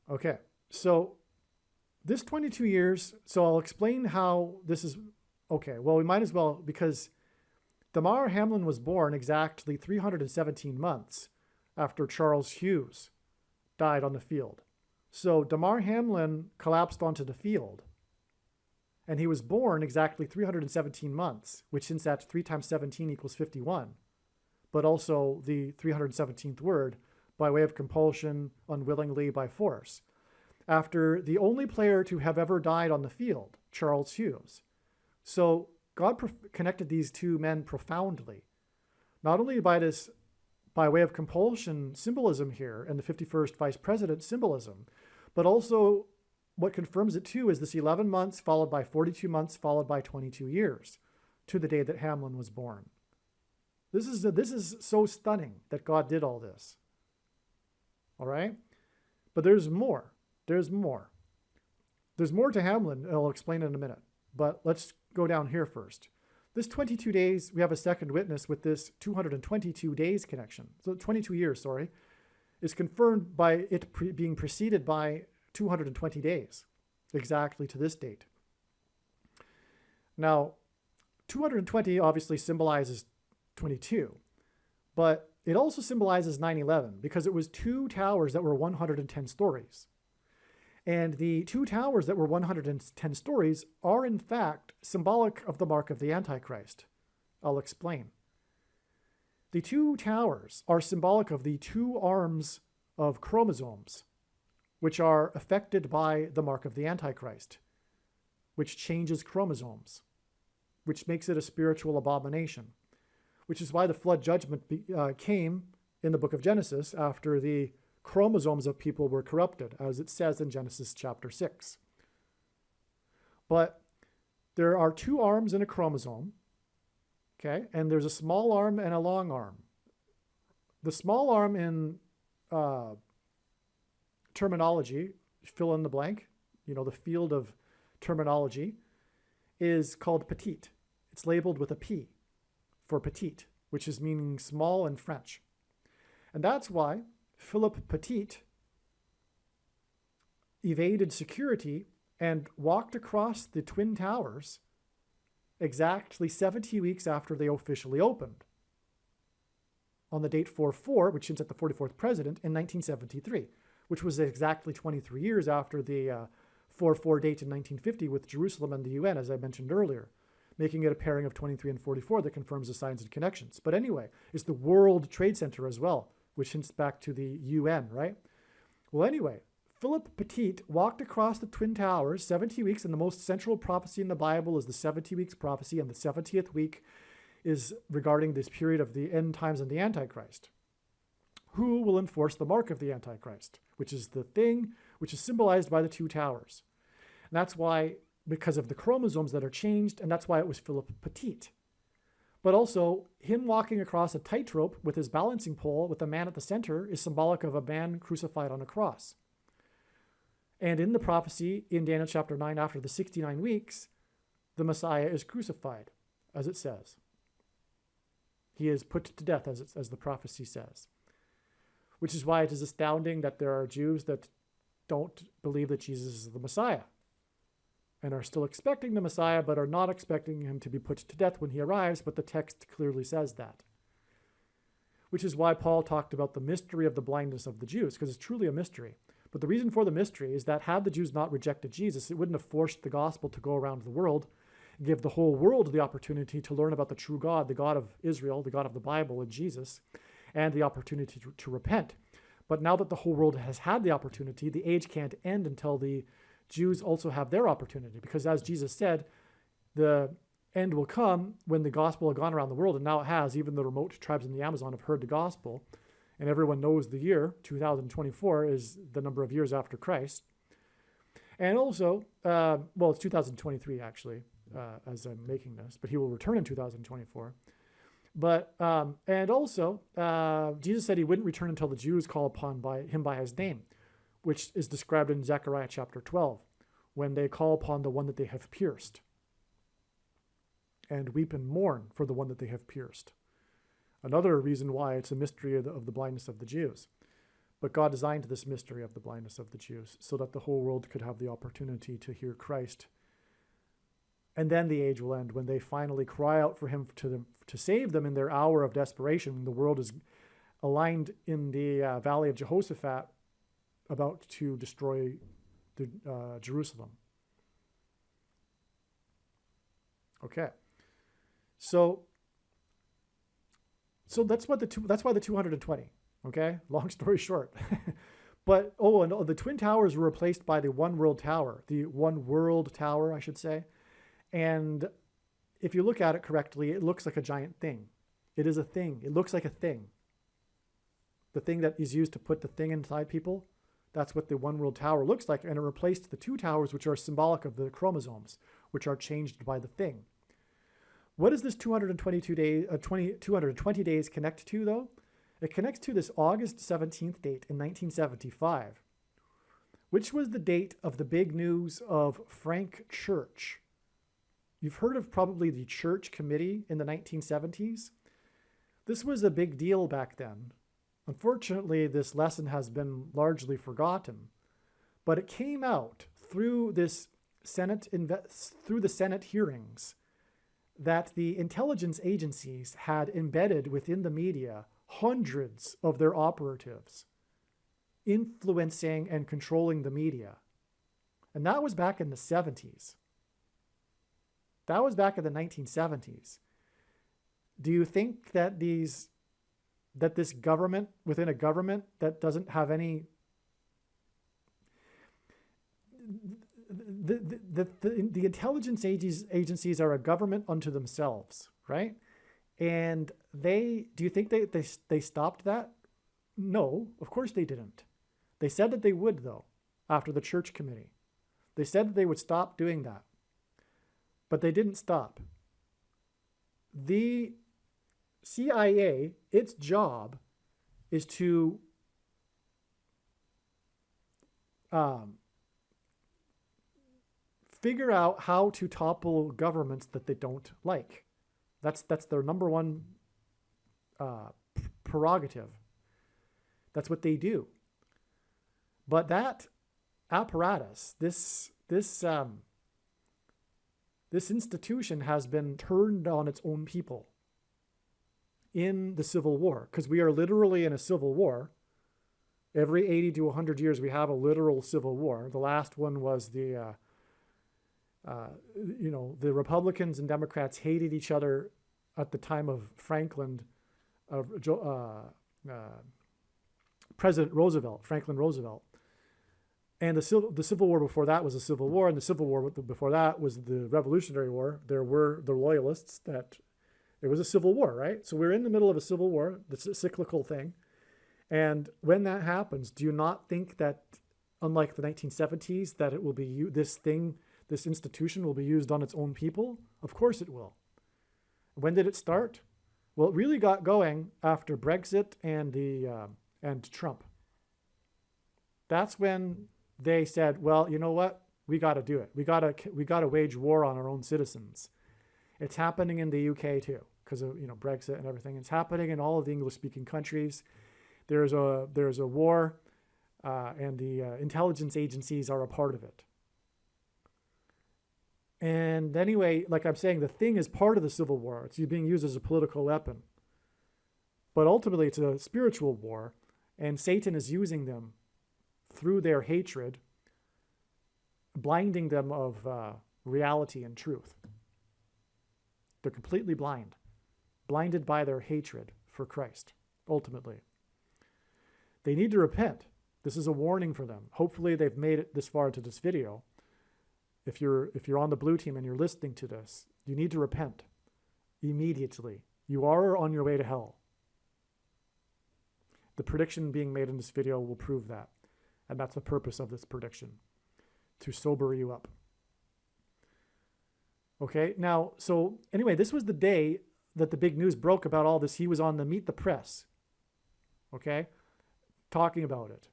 Okay, so this 22 years, so I'll explain how this is, okay, well, we might as well, because Damar Hamlin was born exactly 317 months after Charles Hughes died on the field. So Damar Hamlin collapsed onto the field, and he was born exactly 317 months, which since that's 3 times 17 equals 51, but also the 317th word, by way of compulsion, unwillingly, by force, after the only player to have ever died on the field, Charles Hughes. So God connected these two men profoundly, not only by way of compulsion symbolism here and the 51st vice president symbolism, but also what confirms it too is this 11 months followed by 42 months followed by 22 years to the day that Hamlin was born. This is so stunning that God did all this. All right? But there's more. There's more. There's more to Hamlin, and I'll explain in a minute. But let's go down here first. This 22 days, we have a second witness with this 222 days connection. So 22 years, sorry, is confirmed by it being preceded by 220 days, exactly to this date. Now, 220 obviously symbolizes 22, but it also symbolizes 9/11 because it was 2 towers that were 110 stories. And the 2 towers that were 110 stories are in fact symbolic of the mark of the Antichrist. I'll explain. The 2 towers are symbolic of the 2 arms of chromosomes, which are affected by the mark of the Antichrist, which changes chromosomes, which makes it a spiritual abomination, which is why the flood judgment came in the book of Genesis after the chromosomes of people were corrupted, as it says in Genesis chapter 6. But there are 2 arms in a chromosome, okay, and there's a small arm and a long arm. The small arm in terminology, fill in the blank, the field of terminology, is called petite. It's labeled with a P for petite, which is meaning small in French. And that's why Philip Petit evaded security and walked across the Twin Towers exactly 70 weeks after they officially opened, on the date 4/4, which hints at the 44th president, in 1973, which was exactly 23 years after the 4/4 date in 1950 with Jerusalem and the UN, as I mentioned earlier, making it a pairing of 23 and 44 that confirms the signs and connections. But anyway, it's the World Trade Center as well, which hints back to the UN, right? Well, anyway, Philip Petit walked across the Twin Towers 70 weeks, and the most central prophecy in the Bible is the 70 weeks prophecy, and the 70th week is regarding this period of the end times and the Antichrist. Who will enforce the mark of the Antichrist, which is the thing which is symbolized by the 2 towers. And that's why, because of the chromosomes that are changed, and that's why it was Philip Petit. But also, him walking across a tightrope with his balancing pole with a man at the center is symbolic of a man crucified on a cross. And in the prophecy in Daniel chapter 9, after the 69 weeks, the Messiah is crucified, as it says. He is put to death, as the prophecy says. Which is why it is astounding that there are Jews that don't believe that Jesus is the Messiah and are still expecting the Messiah, but are not expecting him to be put to death when he arrives, but the text clearly says that. Which is why Paul talked about the mystery of the blindness of the Jews, because it's truly a mystery. But the reason for the mystery is that had the Jews not rejected Jesus, it wouldn't have forced the gospel to go around the world and give the whole world the opportunity to learn about the true God, the God of Israel, the God of the Bible, and Jesus, and the opportunity to repent. But now that the whole world has had the opportunity, the age can't end until the Jews also have their opportunity, because as Jesus said, the end will come when the gospel will have gone around the world, and now it has. Even the remote tribes in the Amazon have heard the gospel, and everyone knows the year, 2024, is the number of years after Christ. And also, well, it's 2023 actually, as I'm making this, but he will return in 2024. But and also, Jesus said he wouldn't return until the Jews call upon him by his name, which is described in Zechariah chapter 12, when they call upon the one that they have pierced, and weep and mourn for the one that they have pierced. Another reason why it's a mystery of the blindness of the Jews. But God designed this mystery of the blindness of the Jews so that the whole world could have the opportunity to hear Christ. And then the age will end when they finally cry out for him to save them in their hour of desperation. The world is aligned in the valley of Jehoshaphat, about to destroy Jerusalem. Okay, so that's why the 220. Okay, long story short. But and the Twin Towers were replaced by the One World Tower, I should say. And if you look at it correctly, it looks like a giant thing. It is a thing. It looks like a thing. The thing that is used to put the thing inside people, that's what the One World Tower looks like. And it replaced the two towers, which are symbolic of the chromosomes, which are changed by the thing. What does this 220 days connect to, though? It connects to this August 17th date in 1975, which was the date of the big news of Frank Church. You've heard of probably the Church Committee in the 1970s. This was a big deal back then. Unfortunately, this lesson has been largely forgotten, but it came out through the Senate hearings that the intelligence agencies had embedded within the media hundreds of their operatives influencing and controlling the media. And that was back in the 70s. That was back in the 1970s. Do you think that this government within a government that doesn't have any the intelligence agencies are a government unto themselves, right? And do you think they stopped that? No, of course they didn't. They said that they would, though, after the Church Committee. They said that they would stop doing that. But they didn't stop. The CIA, its job is to figure out how to topple governments that they don't like. That's their number one prerogative. That's what they do. But that apparatus, this institution has been turned on its own people in the Civil War, because we are literally in a civil war. Every 80 to 100 years, we have a literal civil war. The last one was the Republicans and Democrats hated each other at the time of President Roosevelt, Franklin Roosevelt. And the Civil War before that was a civil war, and the Civil War before that was the Revolutionary War. There were the loyalists it was a civil war, right? So we're in the middle of a civil war. It's a cyclical thing. And when that happens, do you not think that, unlike the 1970s, that it will be this institution will be used on its own people? Of course it will. When did it start? Well, it really got going after Brexit and Trump. That's when they said, well, you know what? We got to do it. We got to wage war on our own citizens. It's happening in the UK too, because of Brexit and everything. It's happening in all of the English-speaking countries. There's a war, and the intelligence agencies are a part of it. And anyway, like I'm saying, the thing is part of the Civil War. It's being used as a political weapon. But ultimately, it's a spiritual war, and Satan is using them through their hatred, blinding them of reality and truth. They're completely blinded by their hatred for Christ, ultimately. They need to repent. This is a warning for them. Hopefully they've made it this far into this video. If you're on the blue team and you're listening to this, you need to repent immediately. You are on your way to hell. The prediction being made in this video will prove that. And that's the purpose of this prediction, to sober you up. Okay, now, so anyway, this was the day that the big news broke about all this, he was on the Meet the Press, okay, talking about it.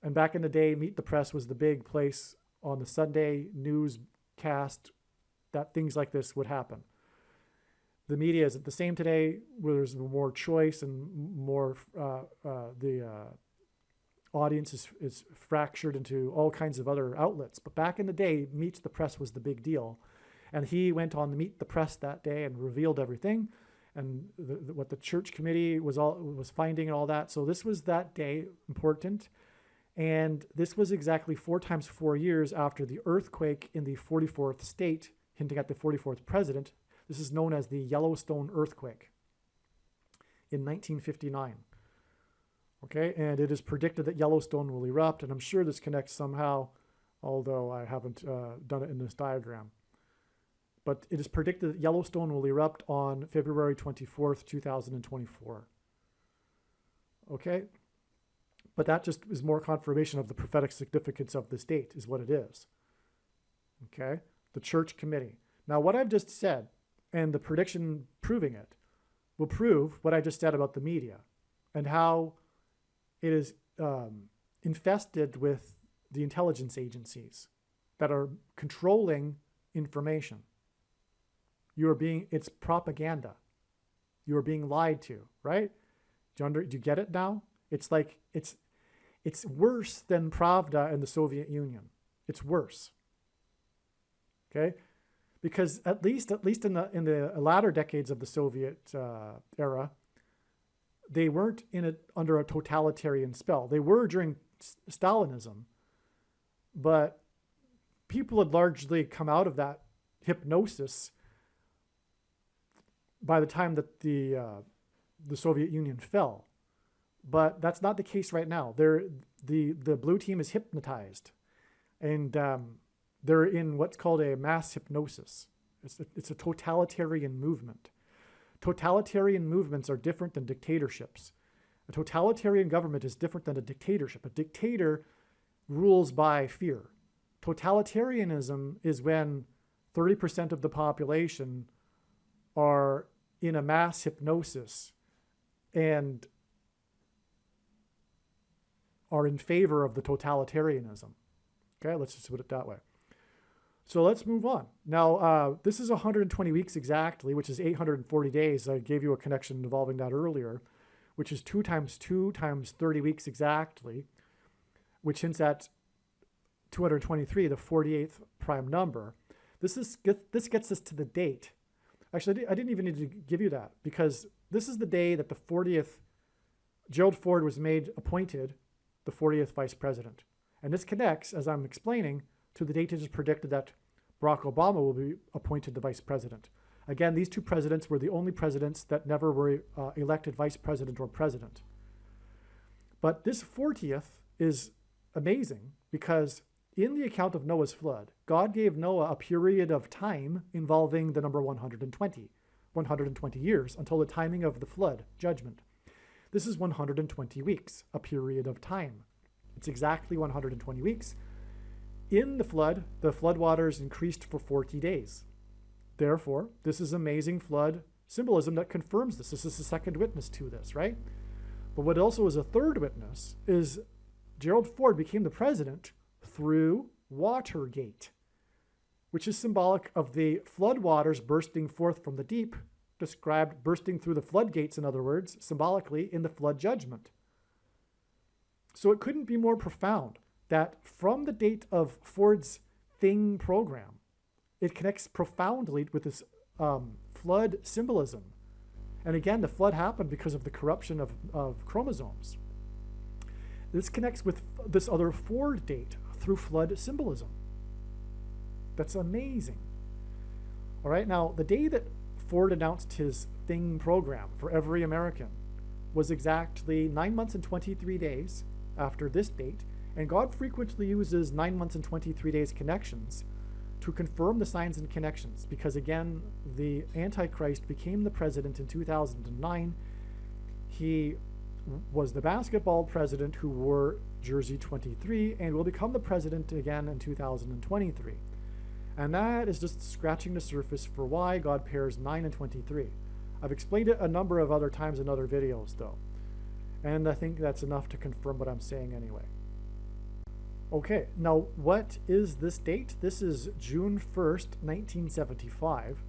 And back in the day, Meet the Press was the big place on the Sunday newscast that things like this would happen. The media is the same today, where there's more choice and more, the audience is fractured into all kinds of other outlets. But back in the day, Meet the Press was the big deal. And he went on the Meet the Press that day and revealed everything, and what the church committee was finding and all that. So this was that day important. And this was exactly 4 times 4 years after the earthquake in the 44th state, hinting at the 44th president. This is known as the Yellowstone earthquake in 1959. Okay, and it is predicted that Yellowstone will erupt, and I'm sure this connects somehow, although I haven't done it in this diagram. But it is predicted that Yellowstone will erupt on February 24th, 2024. Okay? But that just is more confirmation of the prophetic significance of this date, is what it is. Okay? The church committee. Now, what I've just said, and the prediction proving it, will prove what I just said about the media and how it is infested with the intelligence agencies that are controlling information. It's propaganda. You are being lied to, right? Do you get it now? It's like, it's worse than Pravda in the Soviet Union. It's worse. Okay? Because at least in the latter decades of the Soviet era, they weren't under a totalitarian spell. They were during Stalinism, but people had largely come out of that hypnosis by the time that the Soviet Union fell. But that's not the case right now. The blue team is hypnotized, and they're in what's called a mass hypnosis. It's a totalitarian movement. Totalitarian movements are different than dictatorships. A totalitarian government is different than a dictatorship. A dictator rules by fear. Totalitarianism is when 30% of the population are in a mass hypnosis and are in favor of the totalitarianism. Okay, let's just put it that way. So let's move on. Now, this is 120 weeks exactly, which is 840 days. I gave you a connection involving that earlier, which is 2 times 2 times 30 weeks exactly, which hints at 223, the 48th prime number. This gets us to the date. Actually, I didn't even need to give you that, because this is the day that the 40th, Gerald Ford was appointed the 40th vice president. And this connects, as I'm explaining, to the date it is predicted that Barack Obama will be appointed the vice president. Again, these 2 presidents were the only presidents that never were elected vice president or president. But this 40th is amazing because in the account of Noah's flood, God gave Noah a period of time involving the number 120 years until the timing of the flood judgment. This is 120 weeks, a period of time. It's exactly 120 weeks. In the flood waters increased for 40 days. Therefore, this is amazing flood symbolism that confirms this. This is the second witness to this, right? But what also is a third witness is Gerald Ford became the president through Watergate, which is symbolic of the flood waters bursting forth from the deep, described bursting through the floodgates, in other words, symbolically in the flood judgment. So it couldn't be more profound that from the date of Ford's Thing program, it connects profoundly with this flood symbolism. And again, the flood happened because of the corruption of chromosomes. This connects with this other Ford date through flood symbolism. That's amazing. All right, now the day that Ford announced his Thing program for every American was exactly 9 months and 23 days after this date, and God frequently uses 9 months and 23 days connections to confirm the signs and connections, because again, the Antichrist became the president in 2009. He was the basketball president who wore jersey 23 and will become the president again in 2023. And that is just scratching the surface for why God pairs 9 and 23. I've explained it a number of other times in other videos though, and I think that's enough to confirm what I'm saying anyway. Okay, now what is this date? This is June 1st, 1975.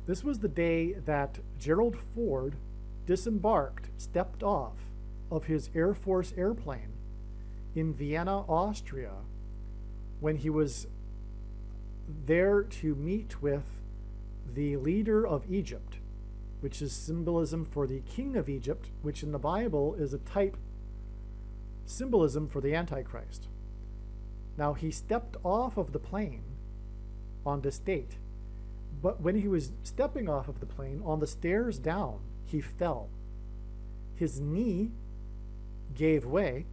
This was the day that Gerald Ford disembarked, stepped off of his Air Force airplane in Vienna, Austria, when he was there to meet with the leader of Egypt, which is symbolism for the king of Egypt, which in the Bible is a type symbolism for the Antichrist. Now, he stepped off of the plane on this date, but when he was stepping off of the plane, on the stairs down, he fell. His knee gave way,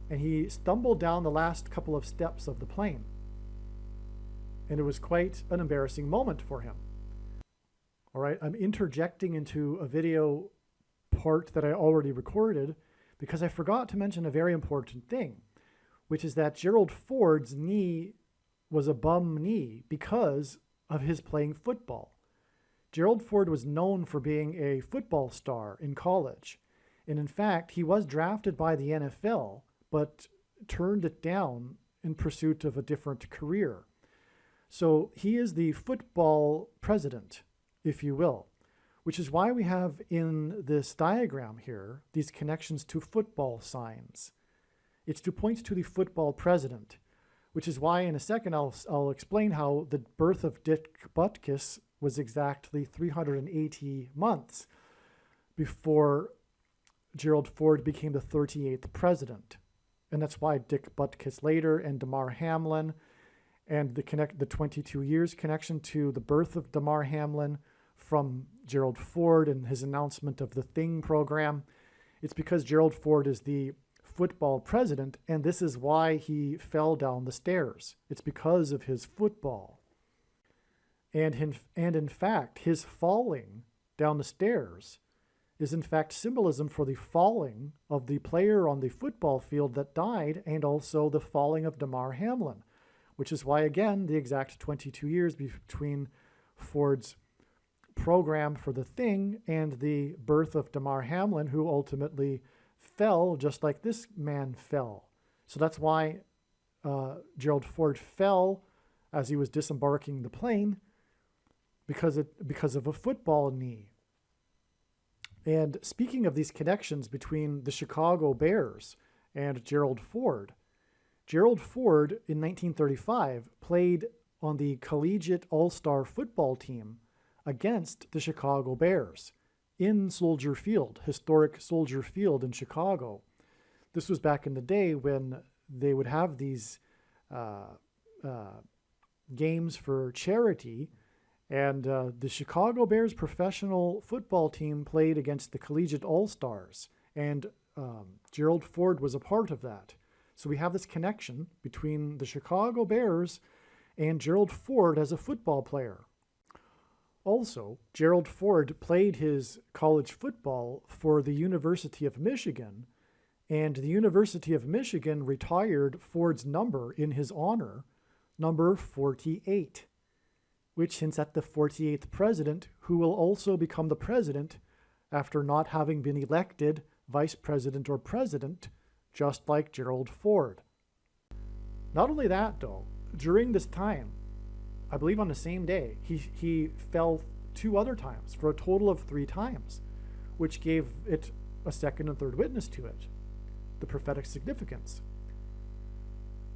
and he stumbled down the last couple of steps of the plane. And it was quite an embarrassing moment for him. All right, I'm interjecting into a video part that I already recorded because I forgot to mention a very important thing, which is that Gerald Ford's knee was a bum knee because of his playing football. Gerald Ford was known for being a football star in college. And in fact, he was drafted by the NFL, but turned it down in pursuit of a different career. So he is the football president, if you will, which is why we have in this diagram here these connections to football signs. It's to point to the football president, which is why in a second I'll explain how the birth of Dick Butkus was exactly 380 months before Gerald Ford became the 38th president. And that's why Dick Butkus later and DAMAR Hamlin and the 22 years connection to the birth of DAMAR Hamlin from Gerald Ford and his announcement of the Thing program. It's because Gerald Ford is the football president, and this is why he fell down the stairs. It's because of his football. And in fact, his falling down the stairs is in fact symbolism for the falling of the player on the football field that died, and also the falling of DAMAR Hamlin, which is why, again, the exact 22 years between Ford's program for the Thing and the birth of DAMAR Hamlin, who ultimately fell just like this man fell. So that's why Gerald Ford fell as he was disembarking the plane, because of a football knee. And speaking of these connections between the Chicago Bears and Gerald Ford in 1935 played on the collegiate all-star football team against the Chicago Bears in Soldier Field, historic Soldier Field in Chicago. This was back in the day when they would have these games for charity, and the Chicago Bears professional football team played against the collegiate all-stars, and Gerald Ford was a part of that. So we have this connection between the Chicago Bears and Gerald Ford as a football player. Also, Gerald Ford played his college football for the University of Michigan, and the University of Michigan retired Ford's number in his honor, number 48, which hints at the 48th president, who will also become the president after not having been elected vice president or president, just like Gerald Ford. Not only that, though, during this time, I believe on the same day, he fell 2 other times for a total of 3 times, which gave it a second and third witness to it, the prophetic significance.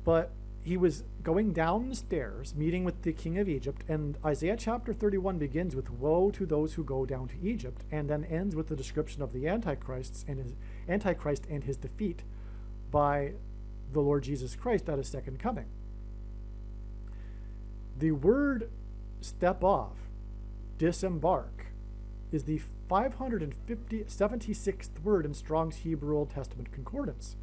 But he was going down the stairs, meeting with the king of Egypt, and Isaiah chapter 31 begins with woe to those who go down to Egypt, and then ends with the description of the Antichrist and his defeat by the Lord Jesus Christ at his second coming. The word step off, disembark, is the 576th word in Strong's Hebrew Old Testament Concordance,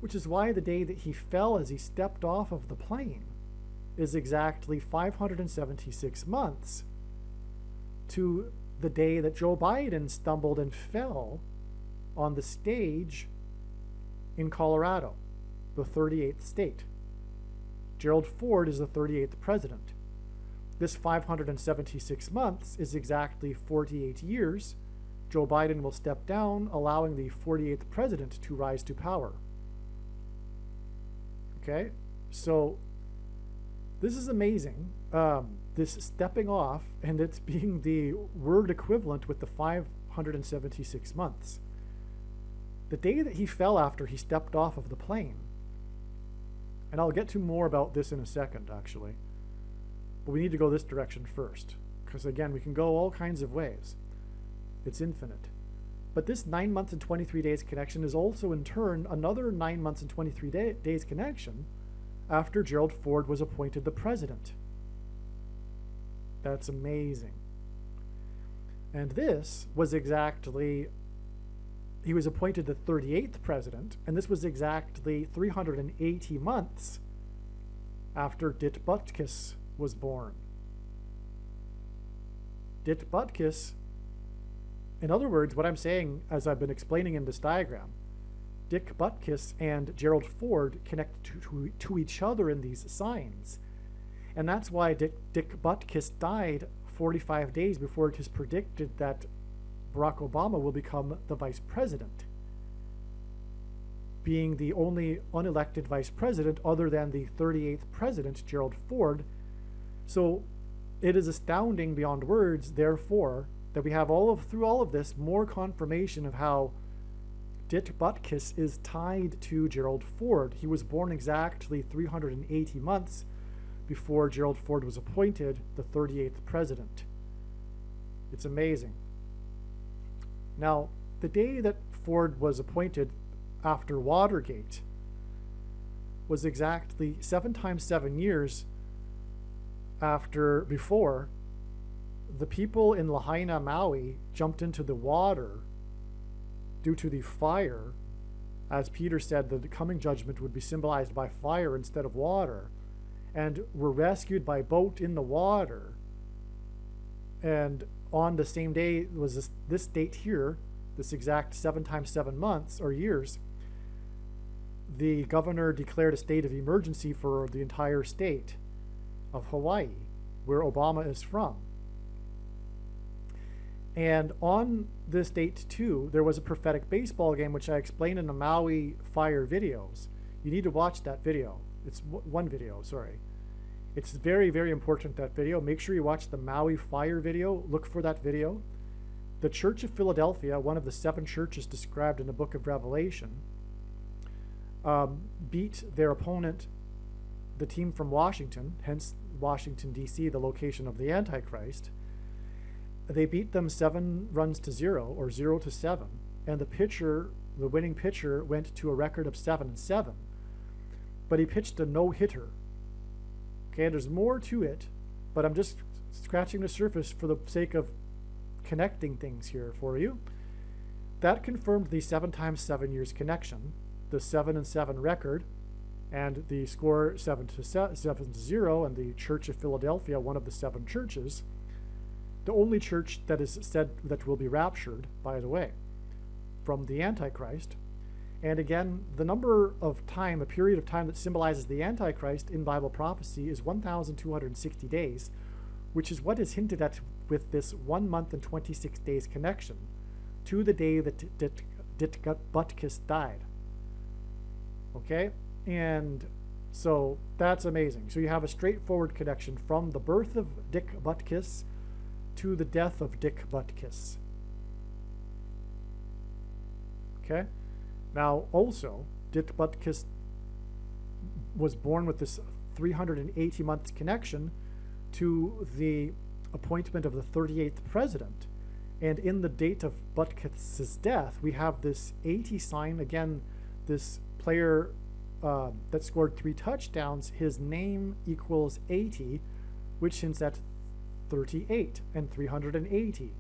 which is why the day that he fell as he stepped off of the plane is exactly 576 months to the day that Joe Biden stumbled and fell on the stage in Colorado, the 38th state. Gerald Ford is the 38th president. this 576 months is exactly 48 years. Joe Biden will step down, allowing the 48th president to rise to power. Okay, so this is amazing. This stepping off, and it's being the word equivalent with the 576 months. The day that he fell after he stepped off of the plane, and I'll get to more about this in a second, actually, but we need to go this direction first, because again, we can go all kinds of ways. It's infinite. But this 9 months and 23 days connection is also in turn another 9 months and 23 days connection after Gerald Ford was appointed the president. That's amazing. And this was exactly, he was appointed the 38th president, and this was exactly 380 months after Dit Butkus was born. Dit Butkus, in other words, what I'm saying, as I've been explaining in this diagram, Dick Butkus and Gerald Ford connect to each other in these signs. And that's why Dick Butkus died 45 days before it is predicted that Barack Obama will become the vice president, being the only unelected vice president other than the 38th president, Gerald Ford. So it is astounding beyond words, therefore, that we have through all of this more confirmation of how Dit Butkus is tied to Gerald Ford. He was born exactly 380 months before Gerald Ford was appointed the 38th president. It's amazing. Now, the day that Ford was appointed after Watergate was exactly 7 times 7 years before the people in Lahaina, Maui jumped into the water due to the fire. As Peter said, the coming judgment would be symbolized by fire instead of water, and were rescued by boat in the water. And on the same day was this date here, this exact 7 times 7 months or years, the governor declared a state of emergency for the entire state of Hawaii, where Obama is from. And on this date too, there was a prophetic baseball game, which I explained in the Maui Fire videos. You need to watch that video. It's one video, sorry. It's very, very important, that video. Make sure you watch the Maui Fire video. Look for that video. The Church of Philadelphia, one of the 7 churches described in the book of Revelation, beat their opponent, the team from Washington, hence Washington, D.C., the location of the Antichrist. They beat them 7 runs to 0, or 0 to 7, and the winning pitcher, went to a record of 7-7, but he pitched a no-hitter. Okay, there's more to it, but I'm just scratching the surface for the sake of connecting things here for you. That confirmed the 7 times 7 years connection, the 7-7 record, and the score 7-0, and the Church of Philadelphia, one of the 7 churches, the only church that is said that will be raptured, by the way, from the Antichrist. And again, the number of time, a period of time that symbolizes the Antichrist in Bible prophecy is 1,260 days, which is what is hinted at with this 1 month and 26 days connection to the day that Dit Butkus died. Okay? And so that's amazing. So you have a straightforward connection from the birth of Dick Butkus to the death of Dick Butkus. Okay? Now, also, Dit Butkus was born with this 380 months connection to the appointment of the 38th president. And in the date of Butkus's death, we have this 80 sign. Again, this player that scored 3 touchdowns, his name equals 80, which hints at 38 and 380.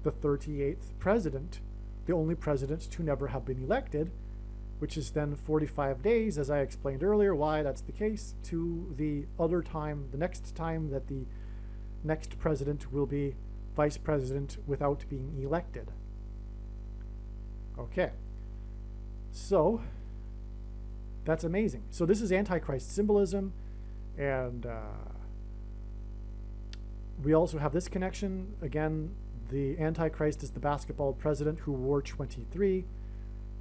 The 38th president, the only president to never have been elected, which is then 45 days, as I explained earlier why that's the case, to the other time, the next time that the next president will be vice president without being elected. Okay, so that's amazing. So this is Antichrist symbolism, and We also have this connection. Again, the Antichrist is the basketball president who wore 23.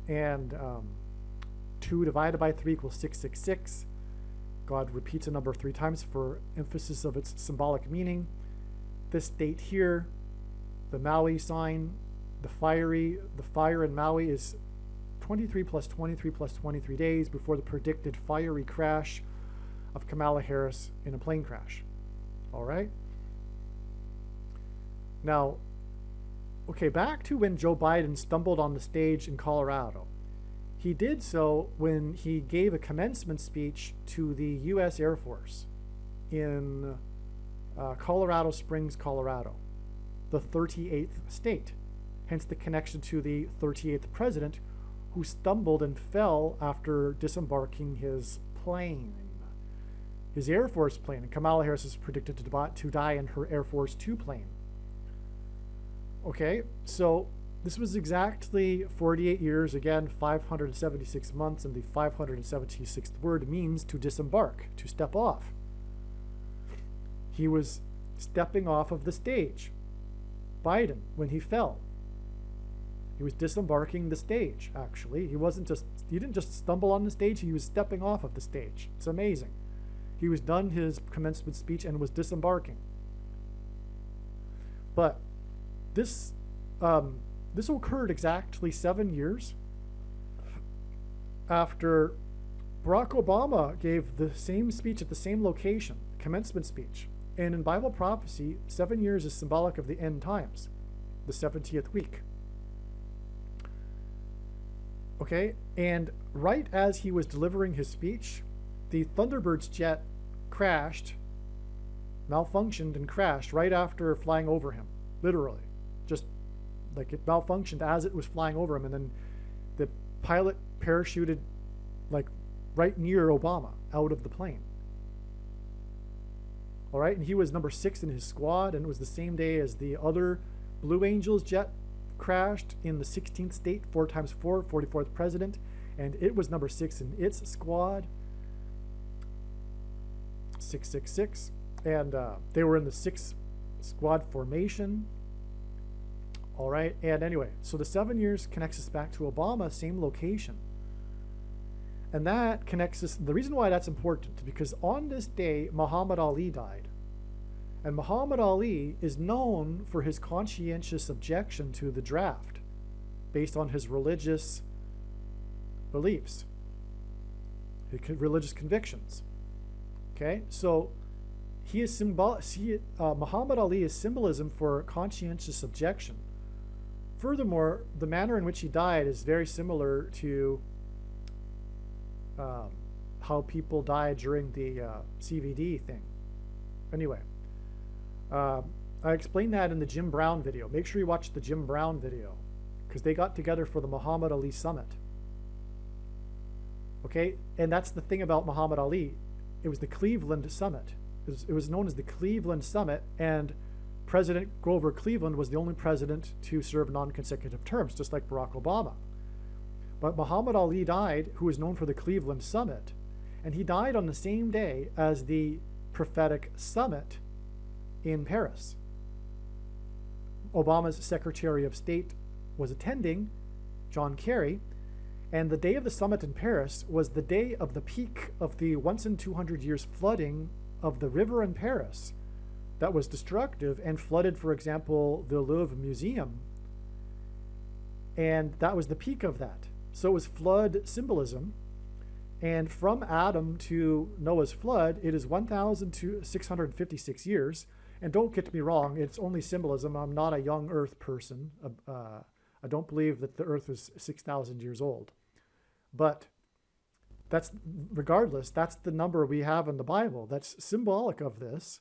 And 2 divided by 3 equals 666. God repeats a number 3 times for emphasis of its symbolic meaning. This date here, the Maui sign, the fire in Maui is 23 plus 23 plus 23 days before the predicted fiery crash of Kamala Harris in a plane crash. All right? Now, okay, back to when Joe Biden stumbled on the stage in Colorado. He did so when he gave a commencement speech to the U.S. Air Force in Colorado Springs, Colorado, the 38th state. Hence the connection to the 38th president who stumbled and fell after disembarking his plane, his Air Force plane. And Kamala Harris is predicted to die in her Air Force 2 plane. Okay, so this was exactly 48 years, again, 576 months, and the 576th word means to disembark, to step off. He was stepping off of the stage, Biden, when he fell. He was disembarking the stage, actually. He didn't just stumble on the stage, he was stepping off of the stage. It's amazing. He was done his commencement speech and was disembarking. But this occurred exactly 7 years after Barack Obama gave the same speech at the same location, commencement speech. And in Bible prophecy, 7 years is symbolic of the end times, the 70th week. Okay, and right as he was delivering his speech, the Thunderbird's jet malfunctioned and crashed right after flying over him, literally. Just like it malfunctioned as it was flying over him, and then the pilot parachuted like right near Obama out of the plane. All right, and he was number 6 in his squad, and it was the same day as the other Blue Angels jet crashed in the 16th state, 4 times 4, 44th president, and it was number 6 in its squad, 666, and they were in the 6 squad formation. All right, and anyway, so the 7 years connects us back to Obama, same location. And that connects us, the reason why that's important is because on this day, Muhammad Ali died. And Muhammad Ali is known for his conscientious objection to the draft based on his religious beliefs, his religious convictions. Okay, so he is Muhammad Ali is symbolism for conscientious objection. Furthermore, the manner in which he died is very similar to how people died during the CVD thing. Anyway, I explained that in the Jim Brown video. Make sure you watch the Jim Brown video because they got together for the Muhammad Ali Summit. Okay, and that's the thing about Muhammad Ali. It was the Cleveland Summit. It was known as the Cleveland Summit, and President Grover Cleveland was the only president to serve non-consecutive terms, just like Barack Obama. But Muhammad Ali died, who was known for the Cleveland Summit, and he died on the same day as the prophetic summit in Paris. Obama's Secretary of State was attending, John Kerry, and the day of the summit in Paris was the day of the peak of the once in 200 years flooding of the river in Paris that was destructive and flooded, for example, the Louvre Museum. And that was the peak of that. So it was flood symbolism. And from Adam to Noah's flood, it is 1,656 years. And don't get me wrong, it's only symbolism. I'm not a young earth person. I don't believe that the earth is 6,000 years old. But that's, regardless, that's the number we have in the Bible. That's symbolic of this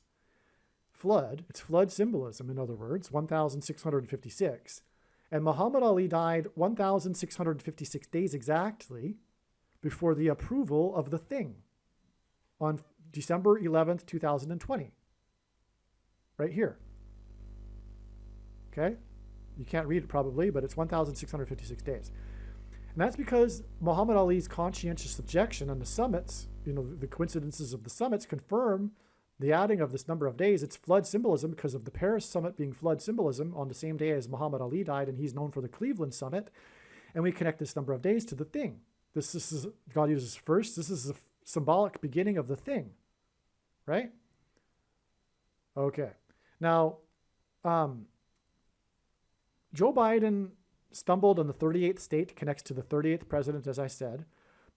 flood. It's flood symbolism, in other words, 1,656. And Muhammad Ali died 1,656 days exactly before the approval of the thing on December 11th, 2020. Right here. Okay? You can't read it probably, but it's 1,656 days. And that's because Muhammad Ali's conscientious objection on the summits, the coincidences of the summits confirm the adding of this number of days, it's flood symbolism because of the Paris summit being flood symbolism on the same day as Muhammad Ali died, and he's known for the Cleveland summit. And we connect this number of days to the thing. This is God uses first. This is the symbolic beginning of the thing, right? Okay. Now, Joe Biden stumbled on the 38th state, connects to the 38th president, as I said,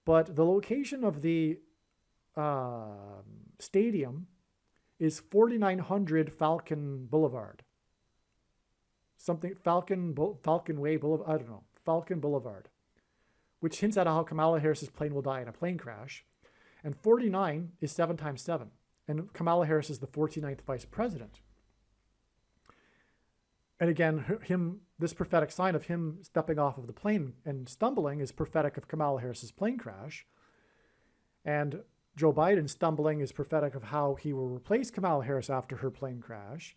but the location of the stadium is 4900 Falcon Boulevard. Falcon Way Boulevard, I don't know, Falcon Boulevard, which hints at how Kamala Harris's plane will die in a plane crash. And 49 is 7 times 7. And Kamala Harris is the 49th vice president. And again, this prophetic sign of him stepping off of the plane and stumbling is prophetic of Kamala Harris's plane crash. And Joe Biden stumbling is prophetic of how he will replace Kamala Harris after her plane crash.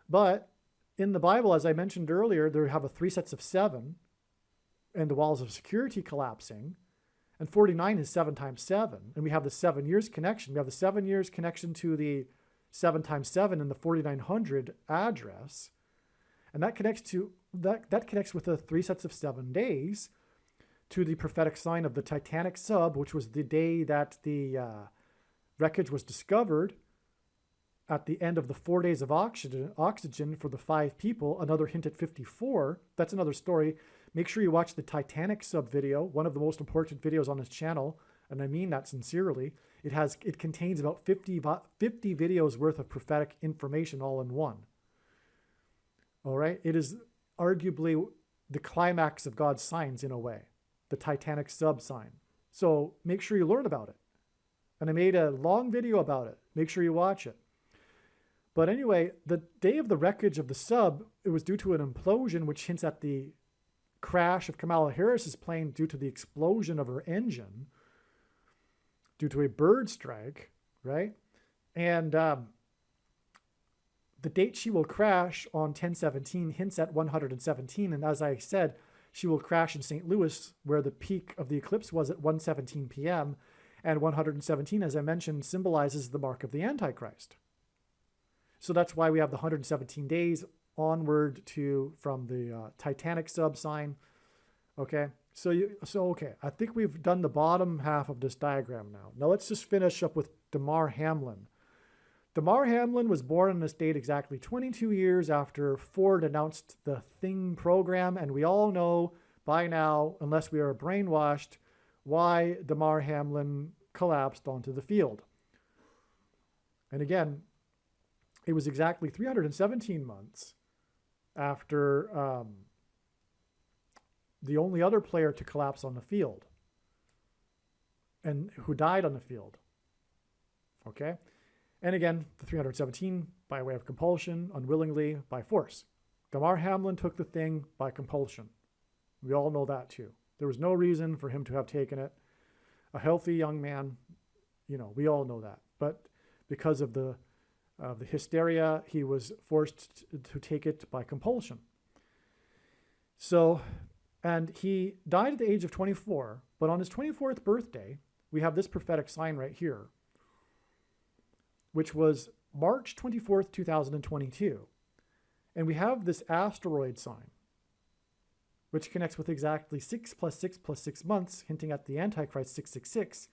But in the Bible, as I mentioned earlier, there have 3 sets of 7 and the walls of security collapsing. And 49 is 7 times 7. And we have the 7 years connection. We have the 7 years connection to the 7 times 7 in the 4900 address. And that connects with the 3 sets of 7 days to the prophetic sign of the Titanic sub, which was the day that the wreckage was discovered at the end of the 4 days of oxygen for the 5 people. Another hint at 54. That's another story. Make sure you watch the Titanic sub video, one of the most important videos on this channel, and I mean that sincerely. It contains about 50 videos worth of prophetic information all in one. All right? It is arguably the climax of God's signs in a way, the Titanic sub sign. So make sure you learn about it. And I made a long video about it. Make sure you watch it. But anyway, the day of the wreckage of the sub, it was due to an implosion, which hints at the crash of Kamala Harris's plane due to the explosion of her engine, due to a bird strike, right? And the date she will crash on 10/17 hints at 117. And as I said, she will crash in St. Louis, where the peak of the eclipse was at 1:17 p.m. And 117, as I mentioned, symbolizes the mark of the Antichrist. So that's why we have the 117 days onward from the Titanic sub sign. Okay, okay. I think we've done the bottom half of this diagram now. Now let's just finish up with DAMAR HAMLIN. DAMAR HAMLIN was born in this state exactly 22 years after Ford announced the Thing program, and we all know by now, unless we are brainwashed, why DAMAR HAMLIN collapsed onto the field. And again, it was exactly 317 months after the only other player to collapse on the field and who died on the field. Okay? And again, the 317 by way of compulsion, unwillingly, by force. DAMAR HAMLIN took the thing by compulsion. We all know that too. There was no reason for him to have taken it. A healthy young man, we all know that. But because of the hysteria, he was forced to take it by compulsion. So, and he died at the age of 24, but on his 24th birthday, we have this prophetic sign right here, which was March 24th, 2022. And we have this asteroid sign, which connects with exactly 6 + 6 + 6 months, hinting at the Antichrist 666,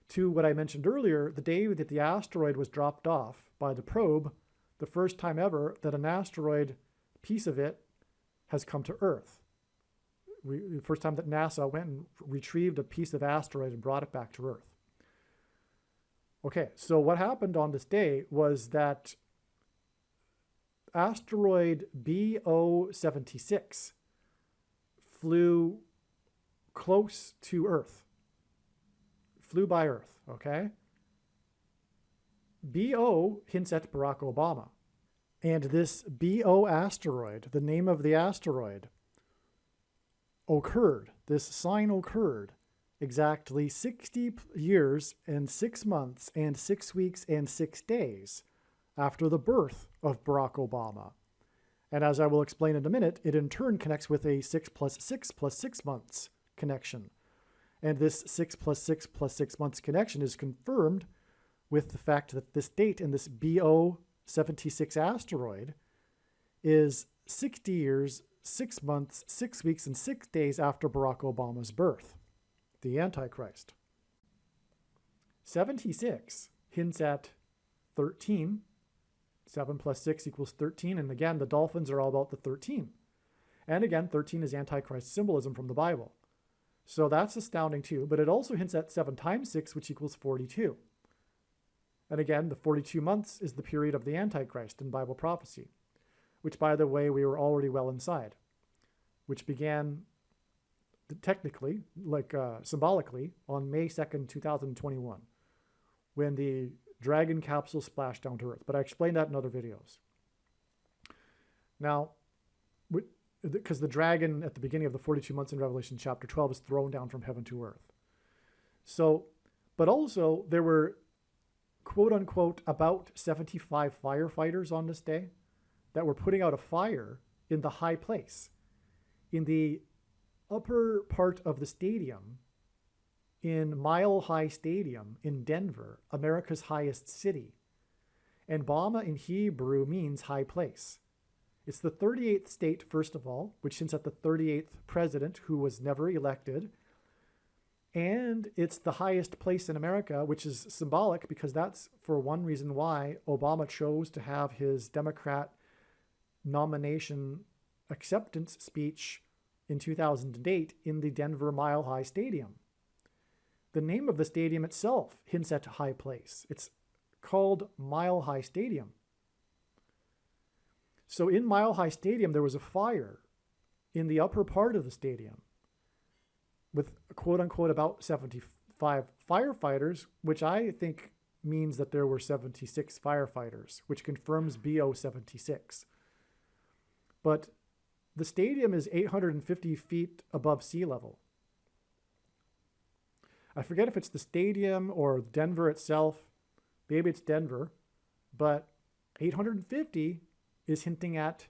to what I mentioned earlier, the day that the asteroid was dropped off by the probe, the first time ever that an asteroid piece of it has come to Earth. The first time that NASA went and retrieved a piece of asteroid and brought it back to Earth. Okay, so what happened on this day was that asteroid BO76 flew close to Earth. Flew by Earth, okay? BO hints at Barack Obama. And this BO asteroid, the name of the asteroid, this sign occurred exactly 60 years and 6 months and 6 weeks and 6 days after the birth of Barack Obama. And as I will explain in a minute, it in turn connects with a 6 + 6 + 6 months connection. And this 6 + 6 + 6 months connection is confirmed with the fact that this date in this BO 76 asteroid is 60 years, 6 months, 6 weeks, and 6 days after Barack Obama's birth, the Antichrist. 76 hints at 13. 7 plus 6 equals 13. And again, the dolphins are all about the 13. And again, 13 is Antichrist symbolism from the Bible. So that's astounding too. But it also hints at 7 times 6, which equals 42. And again, the 42 months is the period of the Antichrist in Bible prophecy, which, by the way, we were already well inside, which began technically, symbolically, on May 2nd, 2021, when the Dragon capsule splashed down to Earth. But I explained that in other videos. Now, because the dragon at the beginning of the 42 months in Revelation chapter 12 is thrown down from heaven to earth. So, but also there were quote unquote about 75 firefighters on this day that were putting out a fire in the high place, in the upper part of the stadium, in Mile High Stadium in Denver, America's highest city. And Bama in Hebrew means high place. It's the 38th state, first of all, which hints at the 38th president who was never elected. And it's the highest place in America, which is symbolic because that's for one reason why Obama chose to have his Democrat nomination acceptance speech in 2008 in the Denver Mile High Stadium. The name of the stadium itself hints at high place. It's called Mile High Stadium. So in Mile High Stadium, there was a fire in the upper part of the stadium with quote unquote about 75 firefighters, which I think means that there were 76 firefighters, which confirms BO 76. But the stadium is 850 feet above sea level. I forget if it's the stadium or Denver itself. Maybe it's Denver, but 850 is hinting at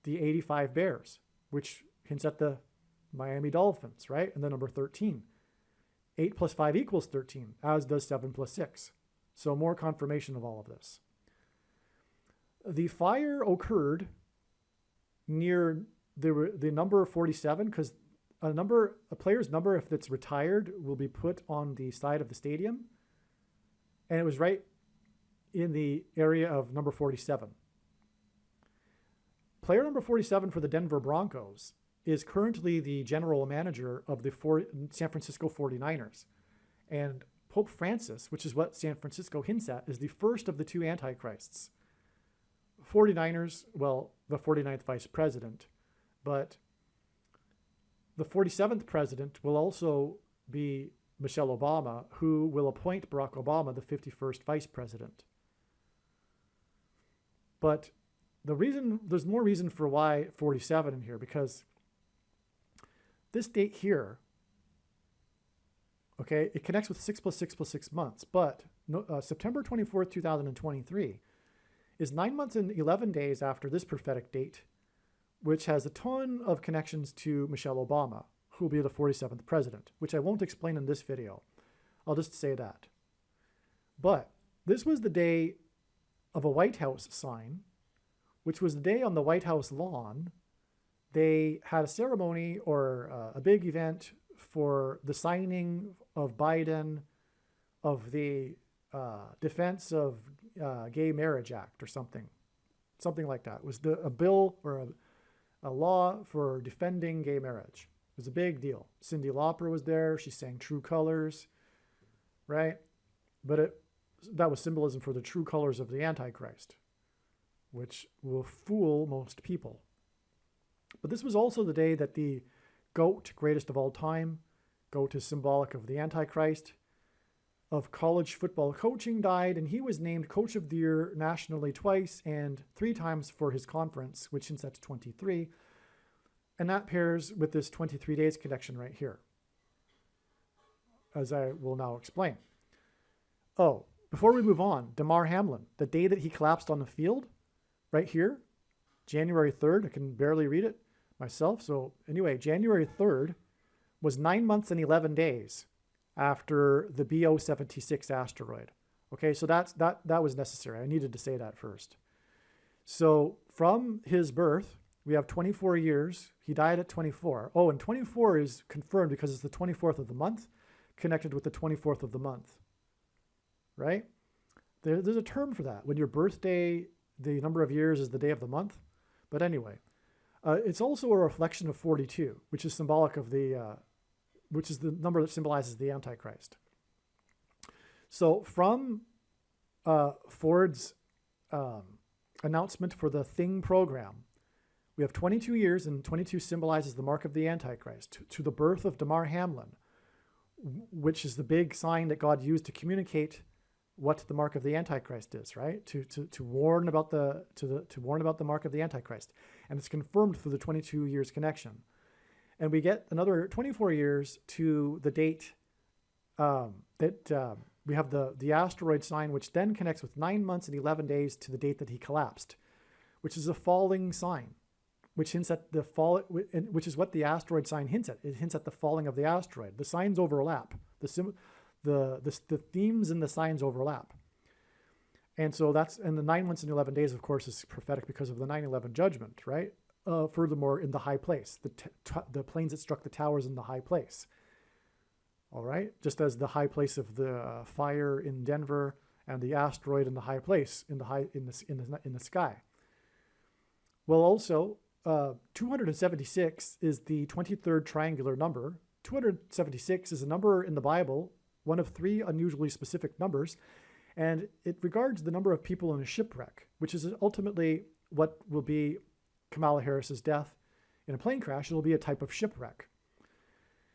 the 85 Bears, which hints at the Miami Dolphins, right? And the number 13. 8 plus 5 equals 13, as does 7 plus 6. So more confirmation of all of this. The fire occurred near the number 47 because a player's number, if it's retired, will be put on the side of the stadium. And it was right in the area of number 47. Player number 47 for the Denver Broncos is currently the general manager of the San Francisco 49ers. And Pope Francis, which is what San Francisco hints at, is the first of the two antichrists. 49ers, well, the 49th vice president, but the 47th president will also be Michelle Obama, who will appoint Barack Obama the 51st vice president. But there's more reason for why 47 in here, because this date here, okay, it connects with 6 plus 6 plus 6 months, but September 24th, 2023 is 9 months and 11 days after this prophetic date, which has a ton of connections to Michelle Obama, who will be the 47th president, which I won't explain in this video. I'll just say that. But this was the day of a White House sign, which was the day on the White House lawn. They had a ceremony or a big event for the signing of Biden of the Defense of Gay Marriage Act or something like that. It was a bill or a law for defending gay marriage. It was a big deal. Cyndi Lauper was there. She sang True Colors, right? But that was symbolism for the true colors of the Antichrist, which will fool most people. But this was also the day that the GOAT, greatest of all time, GOAT is symbolic of the Antichrist, of college football coaching, died, and he was named Coach of the Year nationally twice and 3 times for his conference, which hints at 23. And that pairs with this 23 days connection right here, as I will now explain. Oh, before we move on, Damar Hamlin, the day that he collapsed on the field, right here, January 3rd, I can barely read it myself. So anyway, January 3rd was 9 months and 11 days after the BO 76 asteroid. Okay, so that was necessary. I needed to say that first. So from his birth, we have 24 years. He died at 24. Oh, and 24 is confirmed because it's the 24th of the month, connected with the 24th of the month, right? There's a term for that. When your birthday, the number of years is the day of the month. But anyway, it's also a reflection of 42, which is symbolic of which is the number that symbolizes the Antichrist. So from Ford's announcement for the Thing program, we have 22 years, and 22 symbolizes the mark of the Antichrist, to the birth of Damar Hamlin, which is the big sign that God used to communicate what the mark of the Antichrist is, right? To warn about to warn about the mark of the Antichrist, and it's confirmed through the 22 years connection, and we get another 24 years to the date that we have the asteroid sign, which then connects with 9 months and 11 days to the date that he collapsed, which is a falling sign, which hints at the fall, which is what the asteroid sign hints at. It hints at the falling of the asteroid. The signs overlap. The themes and the signs overlap. And so and the 9 months and 11 days, of course, is prophetic because of the 9/11 judgment, right? Furthermore, in the high place, the planes that struck the towers in the high place. All right, just as the high place of the fire in Denver and the asteroid in the high place in the sky. Well, also 276 is the 23rd triangular number. 276 is a number in the Bible, one of 3 unusually specific numbers, and it regards the number of people in a shipwreck, which is ultimately what will be Kamala Harris's death in a plane crash. It'll be a type of shipwreck.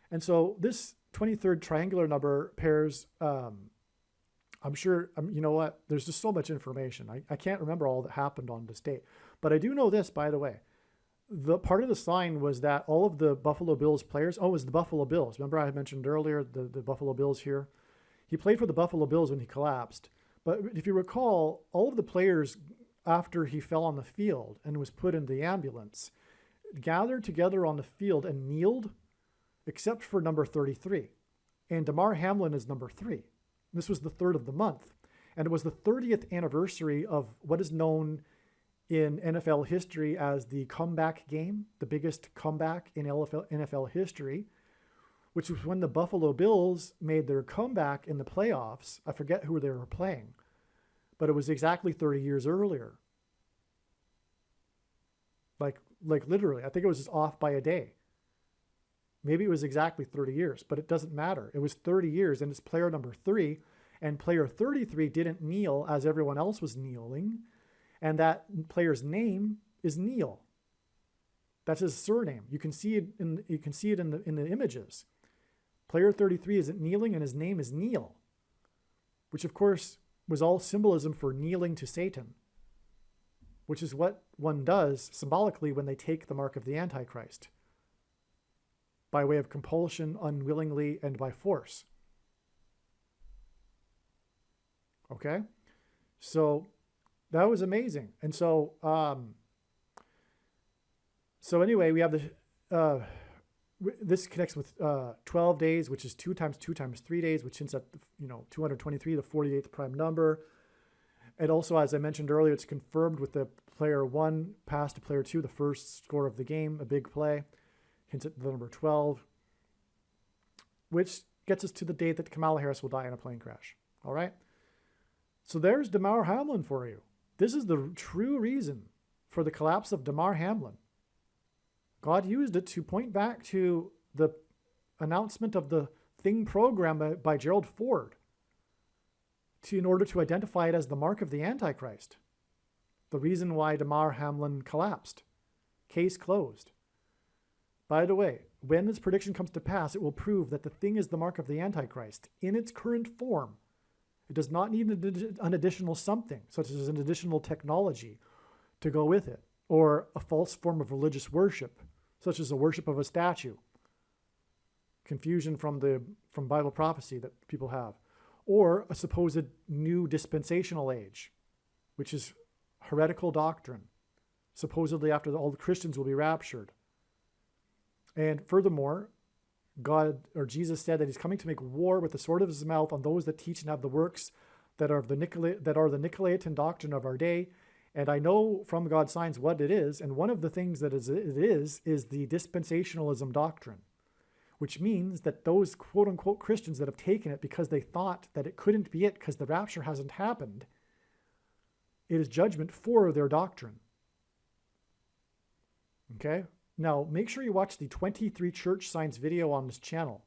And so this 23rd triangular number pairs, I'm sure, you know what, there's just so much information. I can't remember all that happened on this date. But I do know this, by the way. The part of the sign was that all of the Buffalo Bills players, it was the Buffalo Bills. Remember I mentioned earlier the Buffalo Bills here? He played for the Buffalo Bills when he collapsed. But if you recall, all of the players, after he fell on the field and was put in the ambulance, gathered together on the field and kneeled, except for number 33. And Damar Hamlin is number 3. This was the 3rd of the month. And it was the 30th anniversary of what is known in NFL history as the comeback game, the biggest comeback in NFL history, which was when the Buffalo Bills made their comeback in the playoffs. I forget who they were playing, but it was exactly 30 years earlier. Like literally, I think it was just off by a day. Maybe it was exactly 30 years, but it doesn't matter. It was 30 years, and it's player number 3, and player 33 didn't kneel as everyone else was kneeling, and that player's name is Neil. That's his surname. You can see it in the images. Player 33 isn't kneeling, and his name is Neil, which of course was all symbolism for kneeling to Satan, which is what one does symbolically when they take the mark of the Antichrist, by way of compulsion, unwillingly, and by force. Okay? So that was amazing. And so, anyway, we have this connects with 12 days, which is 2 times 2 times 3 days, which hints at, 223, the 48th prime number. And also, as I mentioned earlier, it's confirmed with the player 1 pass to player 2, the first score of the game, a big play. Hints at the number 12, which gets us to the date that Kamala Harris will die in a plane crash. All right? So there's Damar Hamlin for you. This is the true reason for the collapse of Damar Hamlin. God used it to point back to the announcement of the Thing program by Gerald Ford in order to identify it as the mark of the Antichrist. The reason why Damar Hamlin collapsed. Case closed. By the way, when this prediction comes to pass, it will prove that the Thing is the mark of the Antichrist in its current form. It does not need an additional something, such as an additional technology, to go with it, or a false form of religious worship, such as the worship of a statue. Confusion from Bible prophecy that people have. Or a supposed new dispensational age, which is heretical doctrine. Supposedly after all the Christians will be raptured. And furthermore, God or Jesus said that he's coming to make war with the sword of his mouth on those that teach and have the works that are the Nicolaitan doctrine of our day. And I know from God's signs what it is. And one of the things that it is the dispensationalism doctrine, which means that those quote unquote Christians that have taken it because they thought that it couldn't be it because the rapture hasn't happened, it is judgment for their doctrine. Okay? Now, make sure you watch the 23 church signs video on this channel.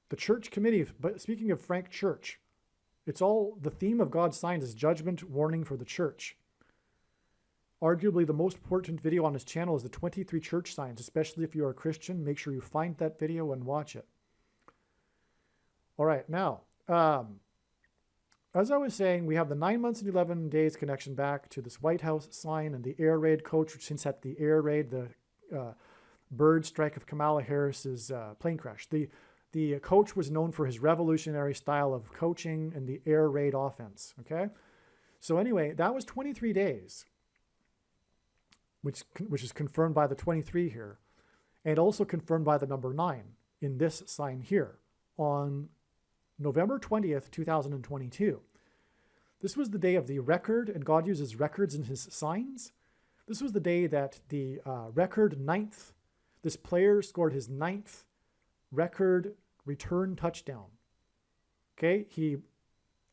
The church committee, but speaking of Frank Church, it's all, the theme of God's signs is judgment, warning for the church. Arguably the most important video on his channel is the 23 church signs, especially if you are a Christian. Make sure you find that video and watch it. All right, now, as I was saying, we have the 9 months and 11 days connection back to this White House sign and the air raid coach, which hints at the air raid, the bird strike of Kamala Harris's plane crash. The coach was known for his revolutionary style of coaching and the air raid offense, okay? So anyway, that was 23 days, which is confirmed by the 23 here, and also confirmed by the number 9 in this sign here on November 20th, 2022. This was the day of the record, and God uses records in his signs. This was the day that the record 9th, this player scored his 9th record return touchdown. Okay,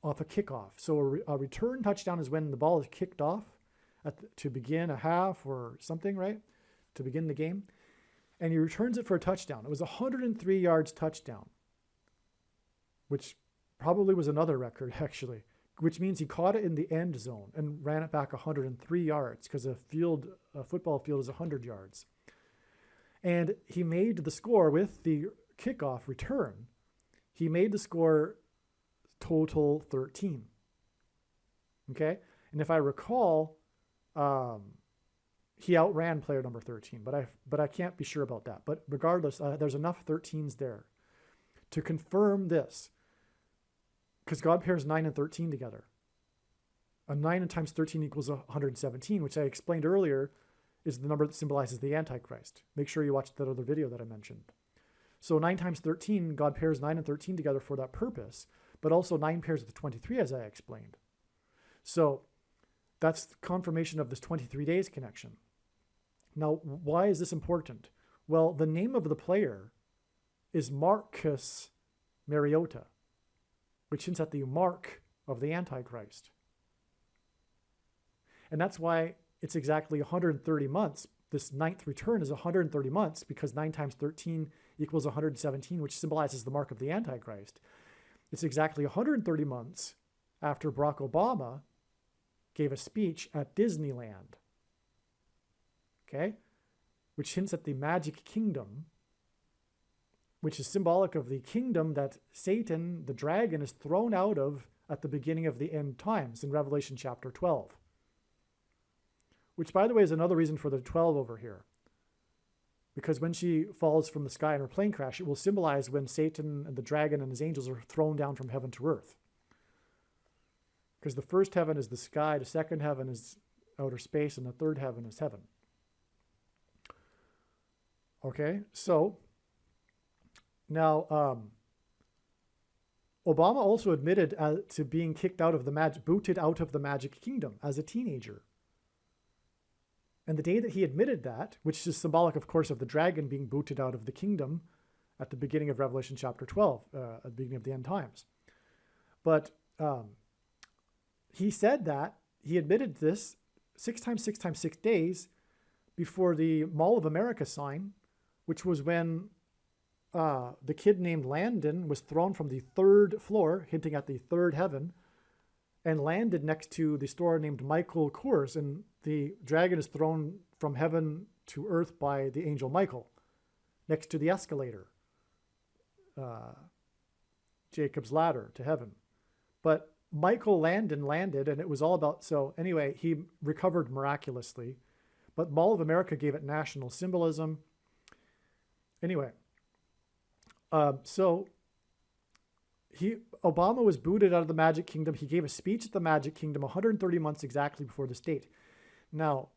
off a kickoff. So a return touchdown is when the ball is kicked off to begin a half or something, right? To begin the game. And he returns it for a touchdown. It was 103 yards touchdown, which probably was another record actually, which means he caught it in the end zone and ran it back 103 yards because a football field is 100 yards. And he made the score with the kickoff return. He made the score total 13. Okay? And if I recall, he outran player number 13, but I can't be sure about that. But regardless, there's enough 13s there to confirm this, because God pairs 9 and 13 together. A 9 times 13 equals 117, which I explained earlier is the number that symbolizes the Antichrist. Make sure you watch that other video that I mentioned. So 9 times 13, God pairs 9 and 13 together for that purpose, but also 9 pairs with 23, as I explained. So that's the confirmation of this 23 days connection. Now, why is this important? Well, the name of the player is Marcus Mariota, which hints at the mark of the Antichrist. And that's why it's exactly 130 months. This 9th return is 130 months because 9 times 13 equals 117, which symbolizes the mark of the Antichrist. It's exactly 130 months after Barack Obama gave a speech at Disneyland, okay, which hints at the magic kingdom, which is symbolic of the kingdom that Satan, the dragon, is thrown out of at the beginning of the end times in Revelation chapter 12. Which, by the way, is another reason for the 12 over here. Because when she falls from the sky in her plane crash, it will symbolize when Satan and the dragon and his angels are thrown down from heaven to earth. Because the first heaven is the sky, the second heaven is outer space, and the third heaven is heaven. Okay, so now Obama also admitted to being kicked out of booted out of the magic kingdom as a teenager. And the day that he admitted that, which is symbolic, of course, of the dragon being booted out of the kingdom at the beginning of Revelation chapter 12, at the beginning of the end times. But he said that, he admitted this 6 times 6 times 6 days before the Mall of America sign, which was when the kid named Landon was thrown from the 3rd floor, hinting at the 3rd heaven, and landed next to the store named Michael Kors, and the dragon is thrown from heaven to earth by the angel Michael, next to the escalator, Jacob's ladder to heaven. But Michael Landon landed, and it was all about, so anyway, he recovered miraculously, but Mall of America gave it national symbolism. Anyway, Obama was booted out of the Magic Kingdom. He gave a speech at the Magic Kingdom 130 months exactly before this date. Now,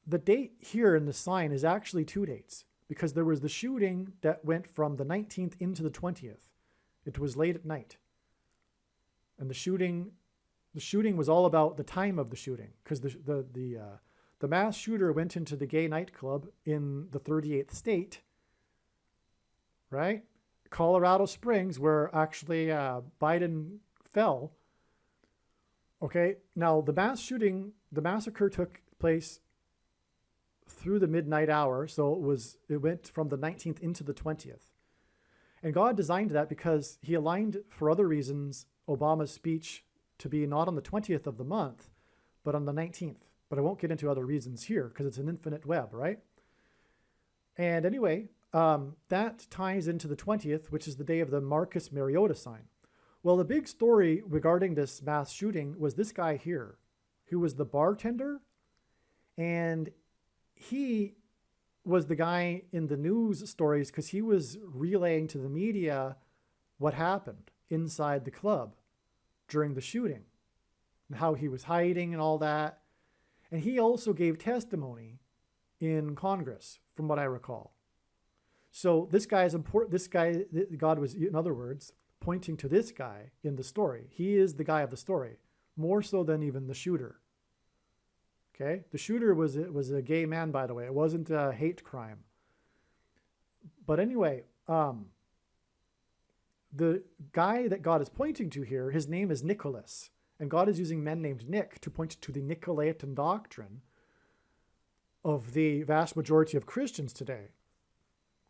the date here in the sign is actually 2 dates because there was the shooting that went from the 19th into the 20th. It was late at night. And the shooting was all about the time of the shooting, because the mass shooter went into the gay nightclub in the 38th state, right? Colorado Springs, where actually Biden fell. Okay, now the massacre took place through the midnight hour, so it went from the 19th into the 20th. And God designed that because he aligned, for other reasons, Obama's speech to be not on the 20th of the month, but on the 19th. But I won't get into other reasons here because it's an infinite web, right? And anyway, that ties into the 20th, which is the day of the Marcus Mariota sign. Well, the big story regarding this mass shooting was this guy here, who was the bartender, and he was the guy in the news stories because he was relaying to the media what happened inside the club during the shooting and how he was hiding and all that. And he also gave testimony in Congress, from what I recall. So this guy is important. This guy, God was, in other words, pointing to this guy in the story. He is the guy of the story, more so than even the shooter. Okay, the shooter was a gay man, by the way. It wasn't a hate crime. But anyway, the guy that God is pointing to here, his name is Nicholas. And God is using men named Nick to point to the Nicolaitan doctrine of the vast majority of Christians today,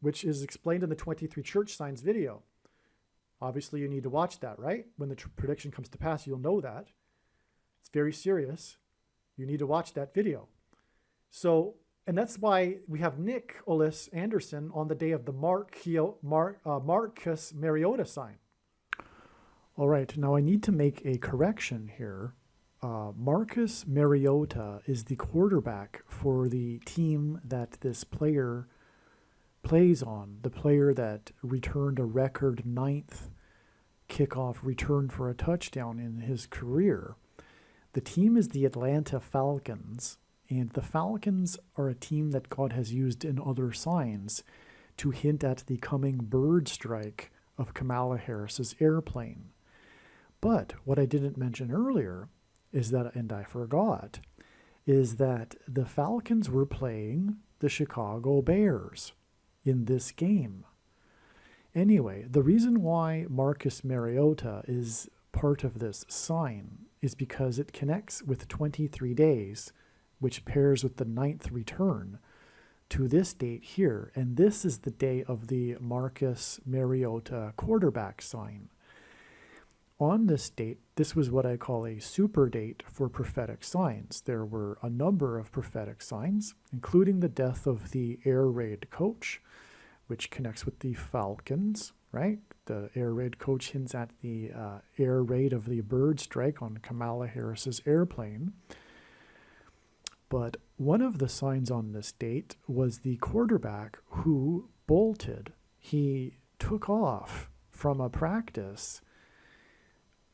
which is explained in the 23 church signs video. Obviously, you need to watch that, right? When the prediction comes to pass, you'll know that. It's very serious. You need to watch that video. So, and that's why we have Nicholas Anderson on the day of the Marcus Mariota sign. All right, now I need to make a correction here. Marcus Mariota is the quarterback for the team that this player plays on, the player that returned a record 9th kickoff return for a touchdown in his career. The team is the Atlanta Falcons, and the Falcons are a team that God has used in other signs to hint at the coming bird strike of Kamala Harris's airplane. But what I didn't mention earlier is that, and I forgot, is that the Falcons were playing the Chicago Bears in this game. Anyway, the reason why Marcus Mariota is part of this sign is because it connects with 23 days, which pairs with the 9th return to this date here. And this is the day of the Marcus Mariota quarterback sign. On this date, this was what I call a super date for prophetic signs. There were a number of prophetic signs, including the death of the air raid coach, which connects with the Falcons, right? The air raid coach hints at the air raid of the bird strike on Kamala Harris's airplane. But one of the signs on this date was the quarterback who bolted. He took off from a practice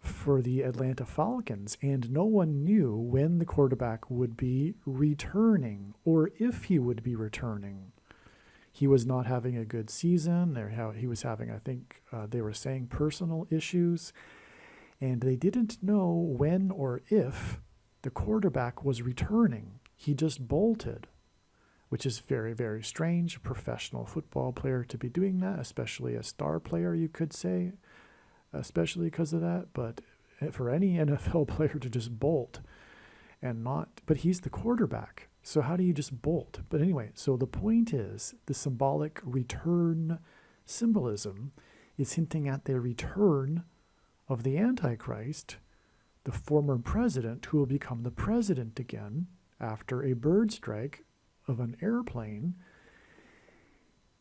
for the Atlanta Falcons, and no one knew when the quarterback would be returning or if he would be returning. He was not having a good season. He was having, I think they were saying, personal issues, and they didn't know when or if the quarterback was returning. He just bolted, which is very, very strange. A professional football player to be doing that, especially a star player, you could say, especially because of that. But for any NFL player to just bolt and not, but he's the quarterback. So how do you just bolt? But anyway, so the point is the symbolic return symbolism is hinting at the return of the Antichrist, the former president who will become the president again after a bird strike of an airplane.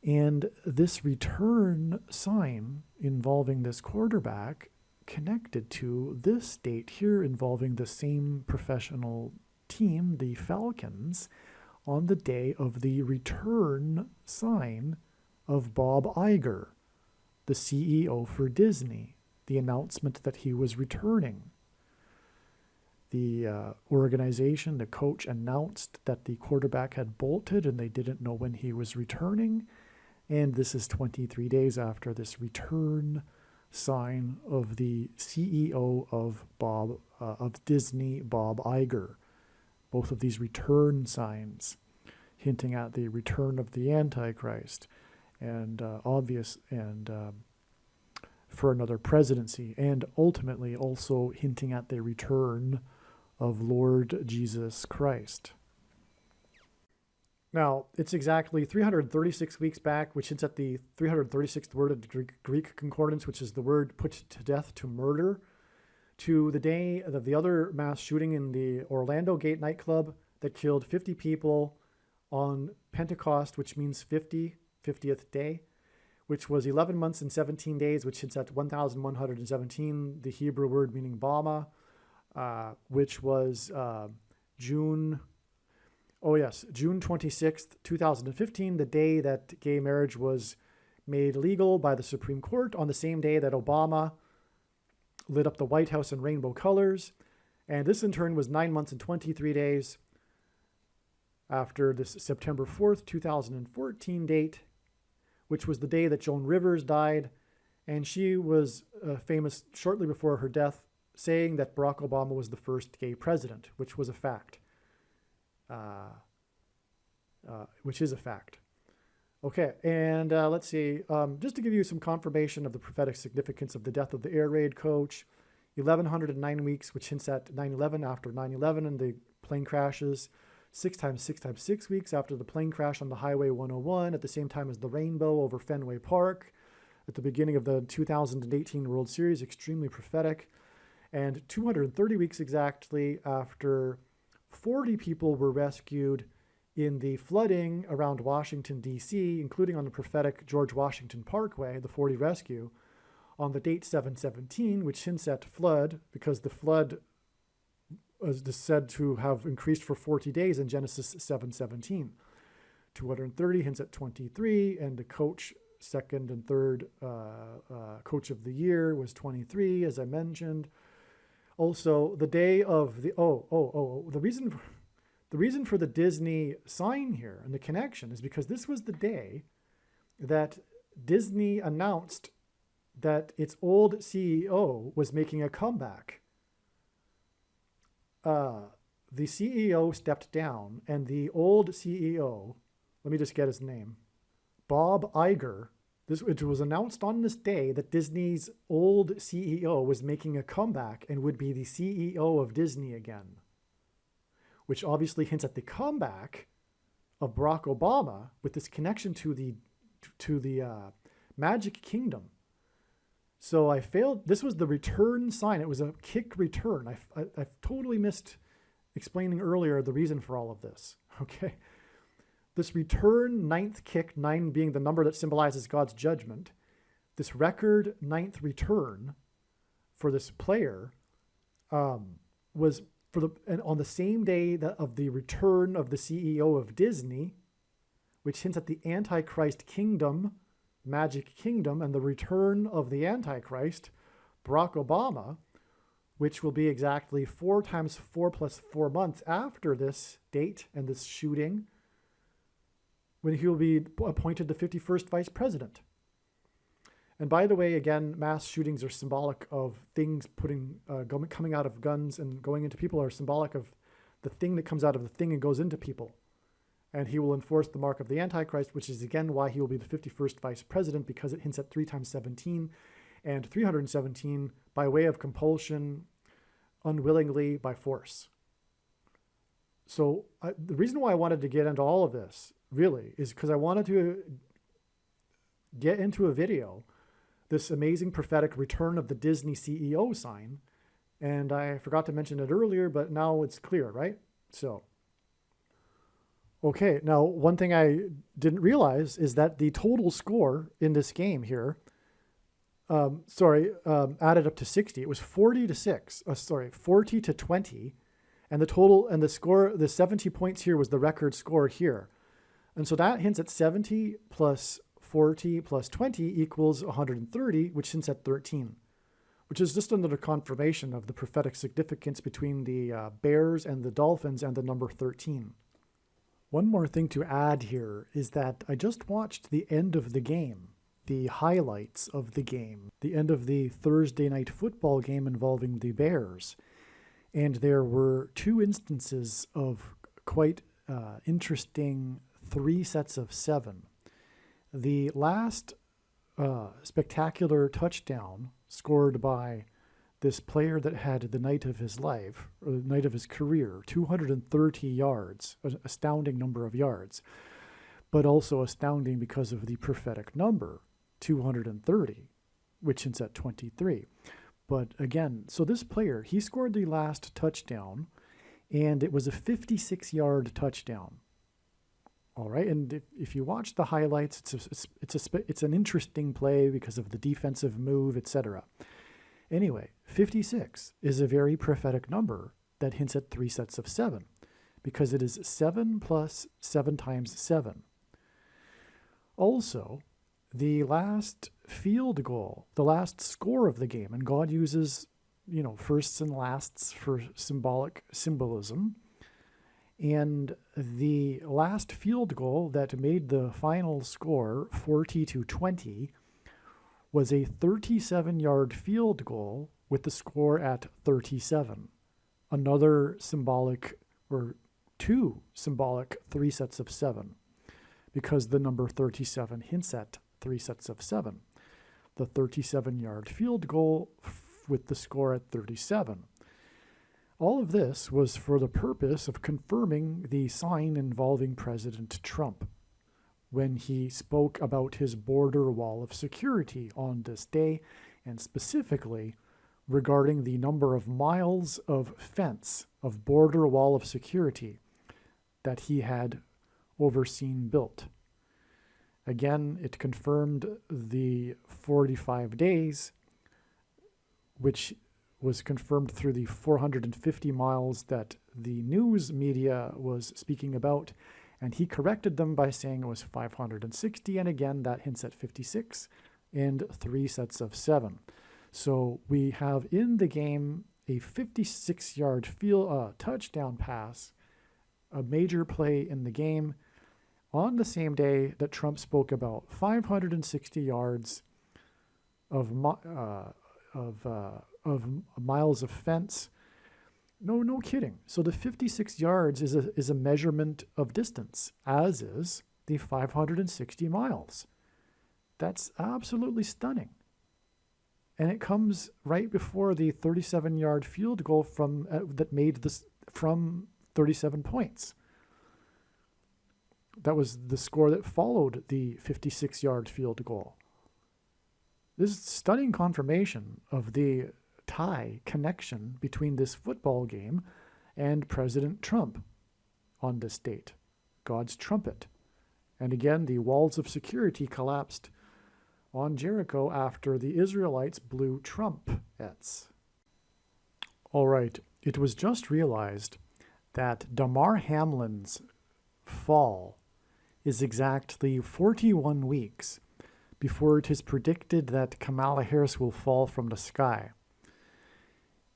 And this return sign involving this quarterback connected to this date here involving the same professional team, the Falcons, on the day of the return sign of Bob Iger, the CEO for Disney, the announcement that he was returning. The organization, the coach, announced that the quarterback had bolted and they didn't know when he was returning. And this is 23 days after this return sign of the CEO of Disney, Bob Iger. Both of these return signs, hinting at the return of the Antichrist, and for another presidency, and ultimately also hinting at the return of Lord Jesus Christ. Now, it's exactly 336 weeks back, which hints at the 336th word of the Greek concordance, which is the word put to death, to murder, to the day of the other mass shooting in the Orlando Gate nightclub that killed 50 people on Pentecost, which means 50th day, which was 11 months and 17 days, which hints at 1,117, the Hebrew word meaning Bama, which was June 26th, 2015, the day that gay marriage was made legal by the Supreme Court, on the same day that Obama lit up the White House in rainbow colors. And this in turn was 9 months and 23 days after this September 4th, 2014 date, which was the day that Joan Rivers died. And she was famous shortly before her death, saying that Barack Obama was the first gay president, which was a fact. Which is a fact. Okay, and let's see, just to give you some confirmation of the prophetic significance of the death of the air raid coach, 1,109 weeks, which hints at 9/11, after 9/11 and the plane crashes, 6 times 6 times 6 weeks after the plane crash on the Highway 101, at the same time as the rainbow over Fenway Park, at the beginning of the 2018 World Series, extremely prophetic, and 230 weeks exactly after 40 people were rescued in the flooding around Washington, D.C., including on the prophetic George Washington Parkway, the 40 rescue, on the date 7/17, which hints at flood, because the flood is said to have increased for 40 days in Genesis 7:17. 230 hints at 23, and the coach, second and third coach of the year, was 23, as I mentioned. Also, the day of the the reason for the Disney sign here and the connection is because this was the day that Disney announced that its old CEO was making a comeback. The CEO stepped down, and the old CEO, let me just get his name, Bob Iger. It was announced on this day that Disney's old CEO was making a comeback and would be the CEO of Disney again, which obviously hints at the comeback of Barack Obama with this connection to the Magic Kingdom. So I failed. This was the return sign. It was a kick return. I totally missed explaining earlier the reason for all of this. Okay. This return ninth kick, 9 being the number that symbolizes God's judgment, this record ninth return for this player was on the same day of the return of the CEO of Disney, which hints at the Antichrist kingdom, Magic Kingdom, and the return of the Antichrist, Barack Obama, which will be exactly 4 times 4 plus 4 months after this date and this shooting, when he will be appointed the 51st vice president. And by the way, again, mass shootings are symbolic of things coming out of guns and going into people, are symbolic of the thing that comes out of the thing and goes into people. And he will enforce the mark of the Antichrist, which is again why he will be the 51st vice president, because it hints at 3 times 17 and 317 by way of compulsion, unwillingly, by force. So the reason why I wanted to get into all of this really is because I wanted to get into a video, this amazing prophetic return of the Disney CEO sign. And I forgot to mention it earlier, but now it's clear, right? So, okay. Now, one thing I didn't realize is that the total score in this game here, added up to 60. It was 40 to 20. And the total, and the score, the 70 points here was the record score here. And so that hints at 70 plus 40 plus 20 equals 130, which hints at 13, which is just another confirmation of the prophetic significance between the Bears and the Dolphins and the number 13. One more thing to add here is that I just watched the end of the game, the highlights of the game, the end of the Thursday night football game involving the Bears. And there were two instances of quite interesting 3 sets of 7. The last spectacular touchdown scored by this player that had the night of his life, or the night of his career, 230 yards, an astounding number of yards, but also astounding because of the prophetic number, 230, which hints at 23. But again, so this player, he scored the last touchdown, and it was a 56-yard touchdown. All right, and if you watch the highlights, it's an interesting play because of the defensive move, etc. Anyway, 56 is a very prophetic number that hints at 3 sets of 7, because it is 7 plus 7 times 7. Also, the last field goal, the last score of the game, and God uses, firsts and lasts for symbolism. And the last field goal that made the final score 40-20 was a 37-yard field goal with the score at 37. Another symbolic, or 2 symbolic 3 sets of 7, because the number 37 hints at 3 sets of 7. The 37-yard field goal with the score at 37. All of this was for the purpose of confirming the sign involving President Trump when he spoke about his border wall of security on this day, and specifically regarding the number of miles of fence, of border wall of security, that he had overseen built. Again, it confirmed the 45 days, which was confirmed through the 450 miles that the news media was speaking about, and he corrected them by saying it was 560, and again, that hints at 56 and 3 sets of 7. So we have in the game a 56-yard touchdown pass, a major play in the game, on the same day that Trump spoke about 560 yards of miles of fence. No kidding. So the 56 yards is a measurement of distance, as is the 560 miles. That's absolutely stunning. And it comes right before the 37-yard field goal that made this from 37 points. That was the score that followed the 56-yard field goal. This is stunning confirmation of the tie connection between this football game and President Trump on this date, God's trumpet. And again, the walls of security collapsed on Jericho after the Israelites blew trumpets. All right, it was just realized that Damar Hamlin's fall is exactly 41 weeks before it is predicted that Kamala Harris will fall from the sky.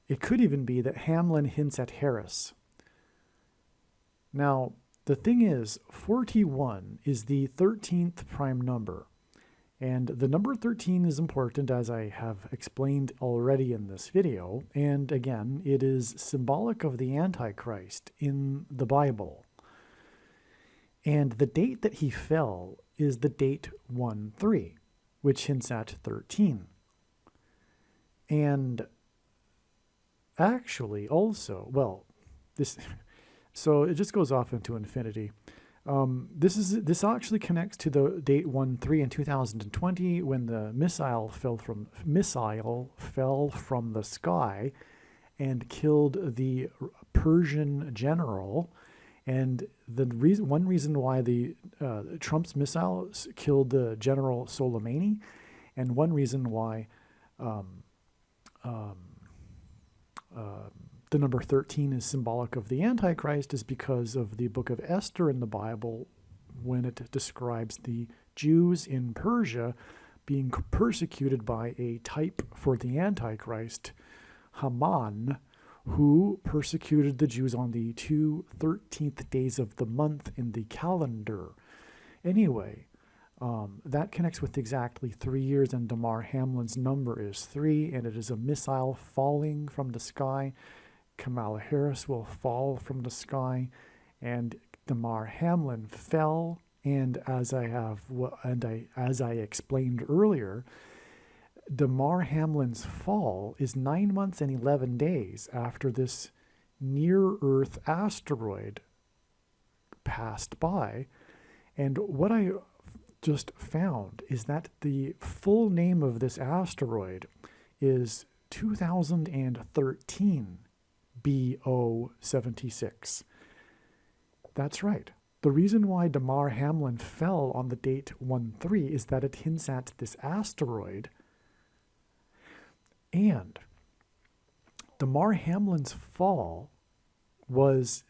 It could even be that Hamlin hints at Harris. Now, the thing is, 41 is the 13th prime number. And the number 13 is important, as I have explained already in this video. And again, it is symbolic of the Antichrist in the Bible. And the date that he fell is the date 1-3, which hints at 13. And actually also, so it just goes off into infinity. This actually connects to the date 1-3 in 2020 when the missile fell from the sky and killed the Persian general. And one reason why the Trump's missile killed the General Soleimani, and one reason why the number 13 is symbolic of the Antichrist is because of the book of Esther in the Bible, when it describes the Jews in Persia being persecuted by a type for the Antichrist, Haman, who persecuted the Jews on the 13th days of the month in the calendar. Anyway, That connects with exactly 3 years, and Damar Hamlin's number is 3, and it is a missile falling from the sky. Kamala Harris will fall from the sky, and Damar Hamlin fell. And as I explained earlier, Damar Hamlin's fall is 9 months and 11 days after this near-Earth asteroid passed by. And what I just found is that the full name of this asteroid is 2013 BO76. That's right. The reason why Damar Hamlin fell on the date 1-3 is that it hints at this asteroid. And Damar Hamlin's fall was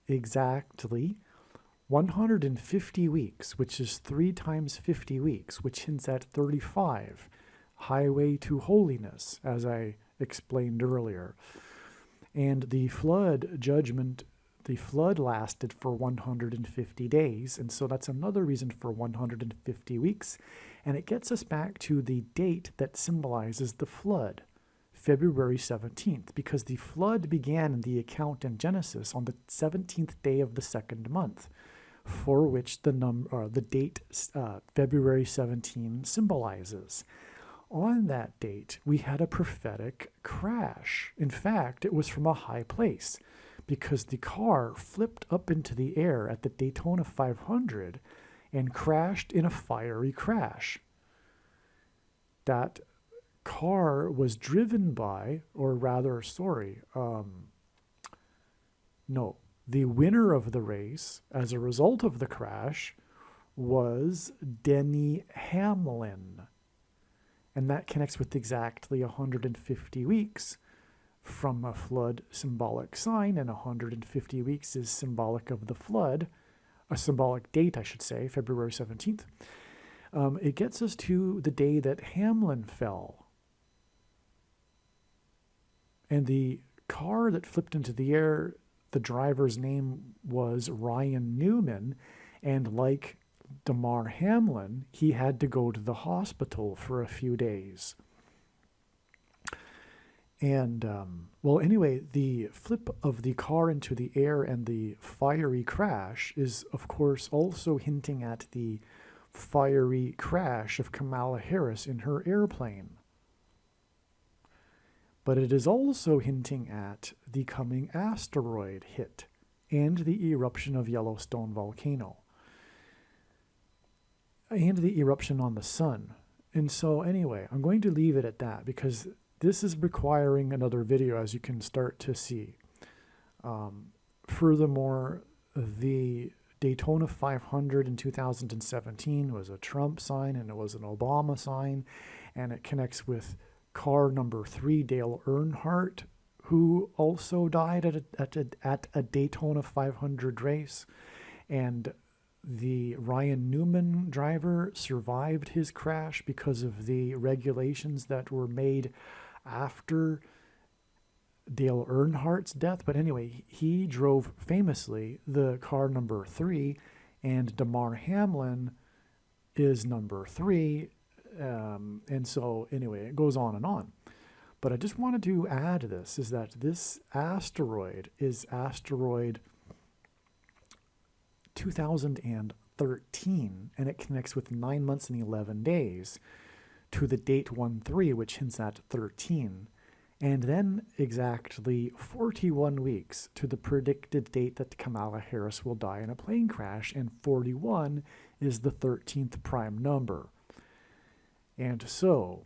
exactly 150 weeks, which is 3 times 50 weeks, which hints at 35, highway to holiness, as I explained earlier. And the flood judgment, the flood lasted for 150 days, and so that's another reason for 150 weeks. And it gets us back to the date that symbolizes the flood, February 17th, because the flood began in the account in Genesis on the 17th day of the second month, for which the date February 17 symbolizes. On that date, we had a prophetic crash. In fact, it was from a high place, because the car flipped up into the air at the Daytona 500 and crashed in a fiery crash. That car was driven by, the winner of the race as a result of the crash was Denny Hamlin. And that connects with exactly 150 weeks from a flood symbolic sign, and 150 weeks is symbolic of the flood, a symbolic date, I should say, February 17th. It gets us to the day that Hamlin fell. And the car that flipped into the air, the driver's name was Ryan Newman, and like Damar Hamlin, he had to go to the hospital for a few days. And, anyway, the flip of the car into the air and the fiery crash is, of course, also hinting at the fiery crash of Kamala Harris in her airplane. But it is also hinting at the coming asteroid hit and the eruption of Yellowstone volcano and the eruption on the sun. And so anyway, I'm going to leave it at that, because this is requiring another video, as you can start to see. Furthermore, the Daytona 500 in 2017 was a Trump sign, and it was an Obama sign, and it connects with car number 3, Dale Earnhardt, who also died at a Daytona 500 race. And the Ryan Newman driver survived his crash because of the regulations that were made after Dale Earnhardt's death. But anyway, he drove famously the car number 3, and Damar Hamlin is number 3. And so anyway, it goes on and on. But I just wanted to add this, is that this asteroid is asteroid 2013, and it connects with 9 months and 11 days to the date 1-3, which hints at 13, and then exactly 41 weeks to the predicted date that Kamala Harris will die in a plane crash, and 41 is the 13th prime number. And so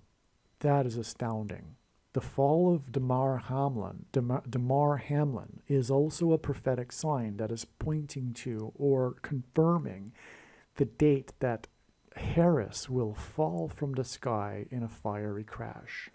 that is astounding. The fall of Damar Hamlin is also a prophetic sign that is pointing to or confirming the date that Harris will fall from the sky in a fiery crash.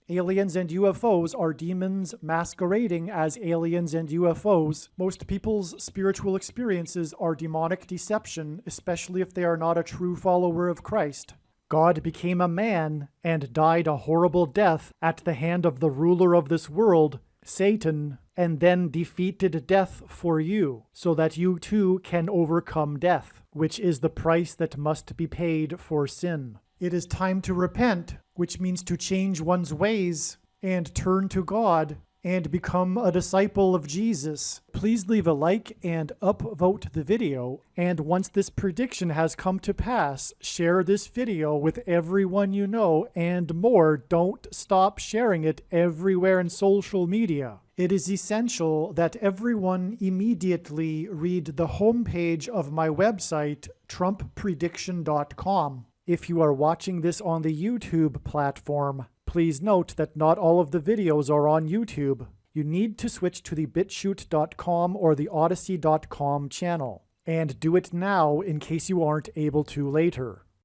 Aliens and UFOs are demons masquerading as aliens and UFOs. Most people's spiritual experiences are demonic deception, especially if they are not a true follower of Christ. God became a man and died a horrible death at the hand of the ruler of this world, Satan, and then defeated death for you, so that you too can overcome death, which is the price that must be paid for sin. It is time to repent, which means to change one's ways and turn to God and become a disciple of Jesus. Please leave a like and upvote the video. And once this prediction has come to pass, share this video with everyone you know, and more. Don't stop sharing it everywhere in social media. It is essential that everyone immediately read the homepage of my website, TrumpPrediction.com. If you are watching this on the YouTube platform, please note that not all of the videos are on YouTube. You need to switch to the BitChute.com or the Odyssey.com channel. And do it now in case you aren't able to later.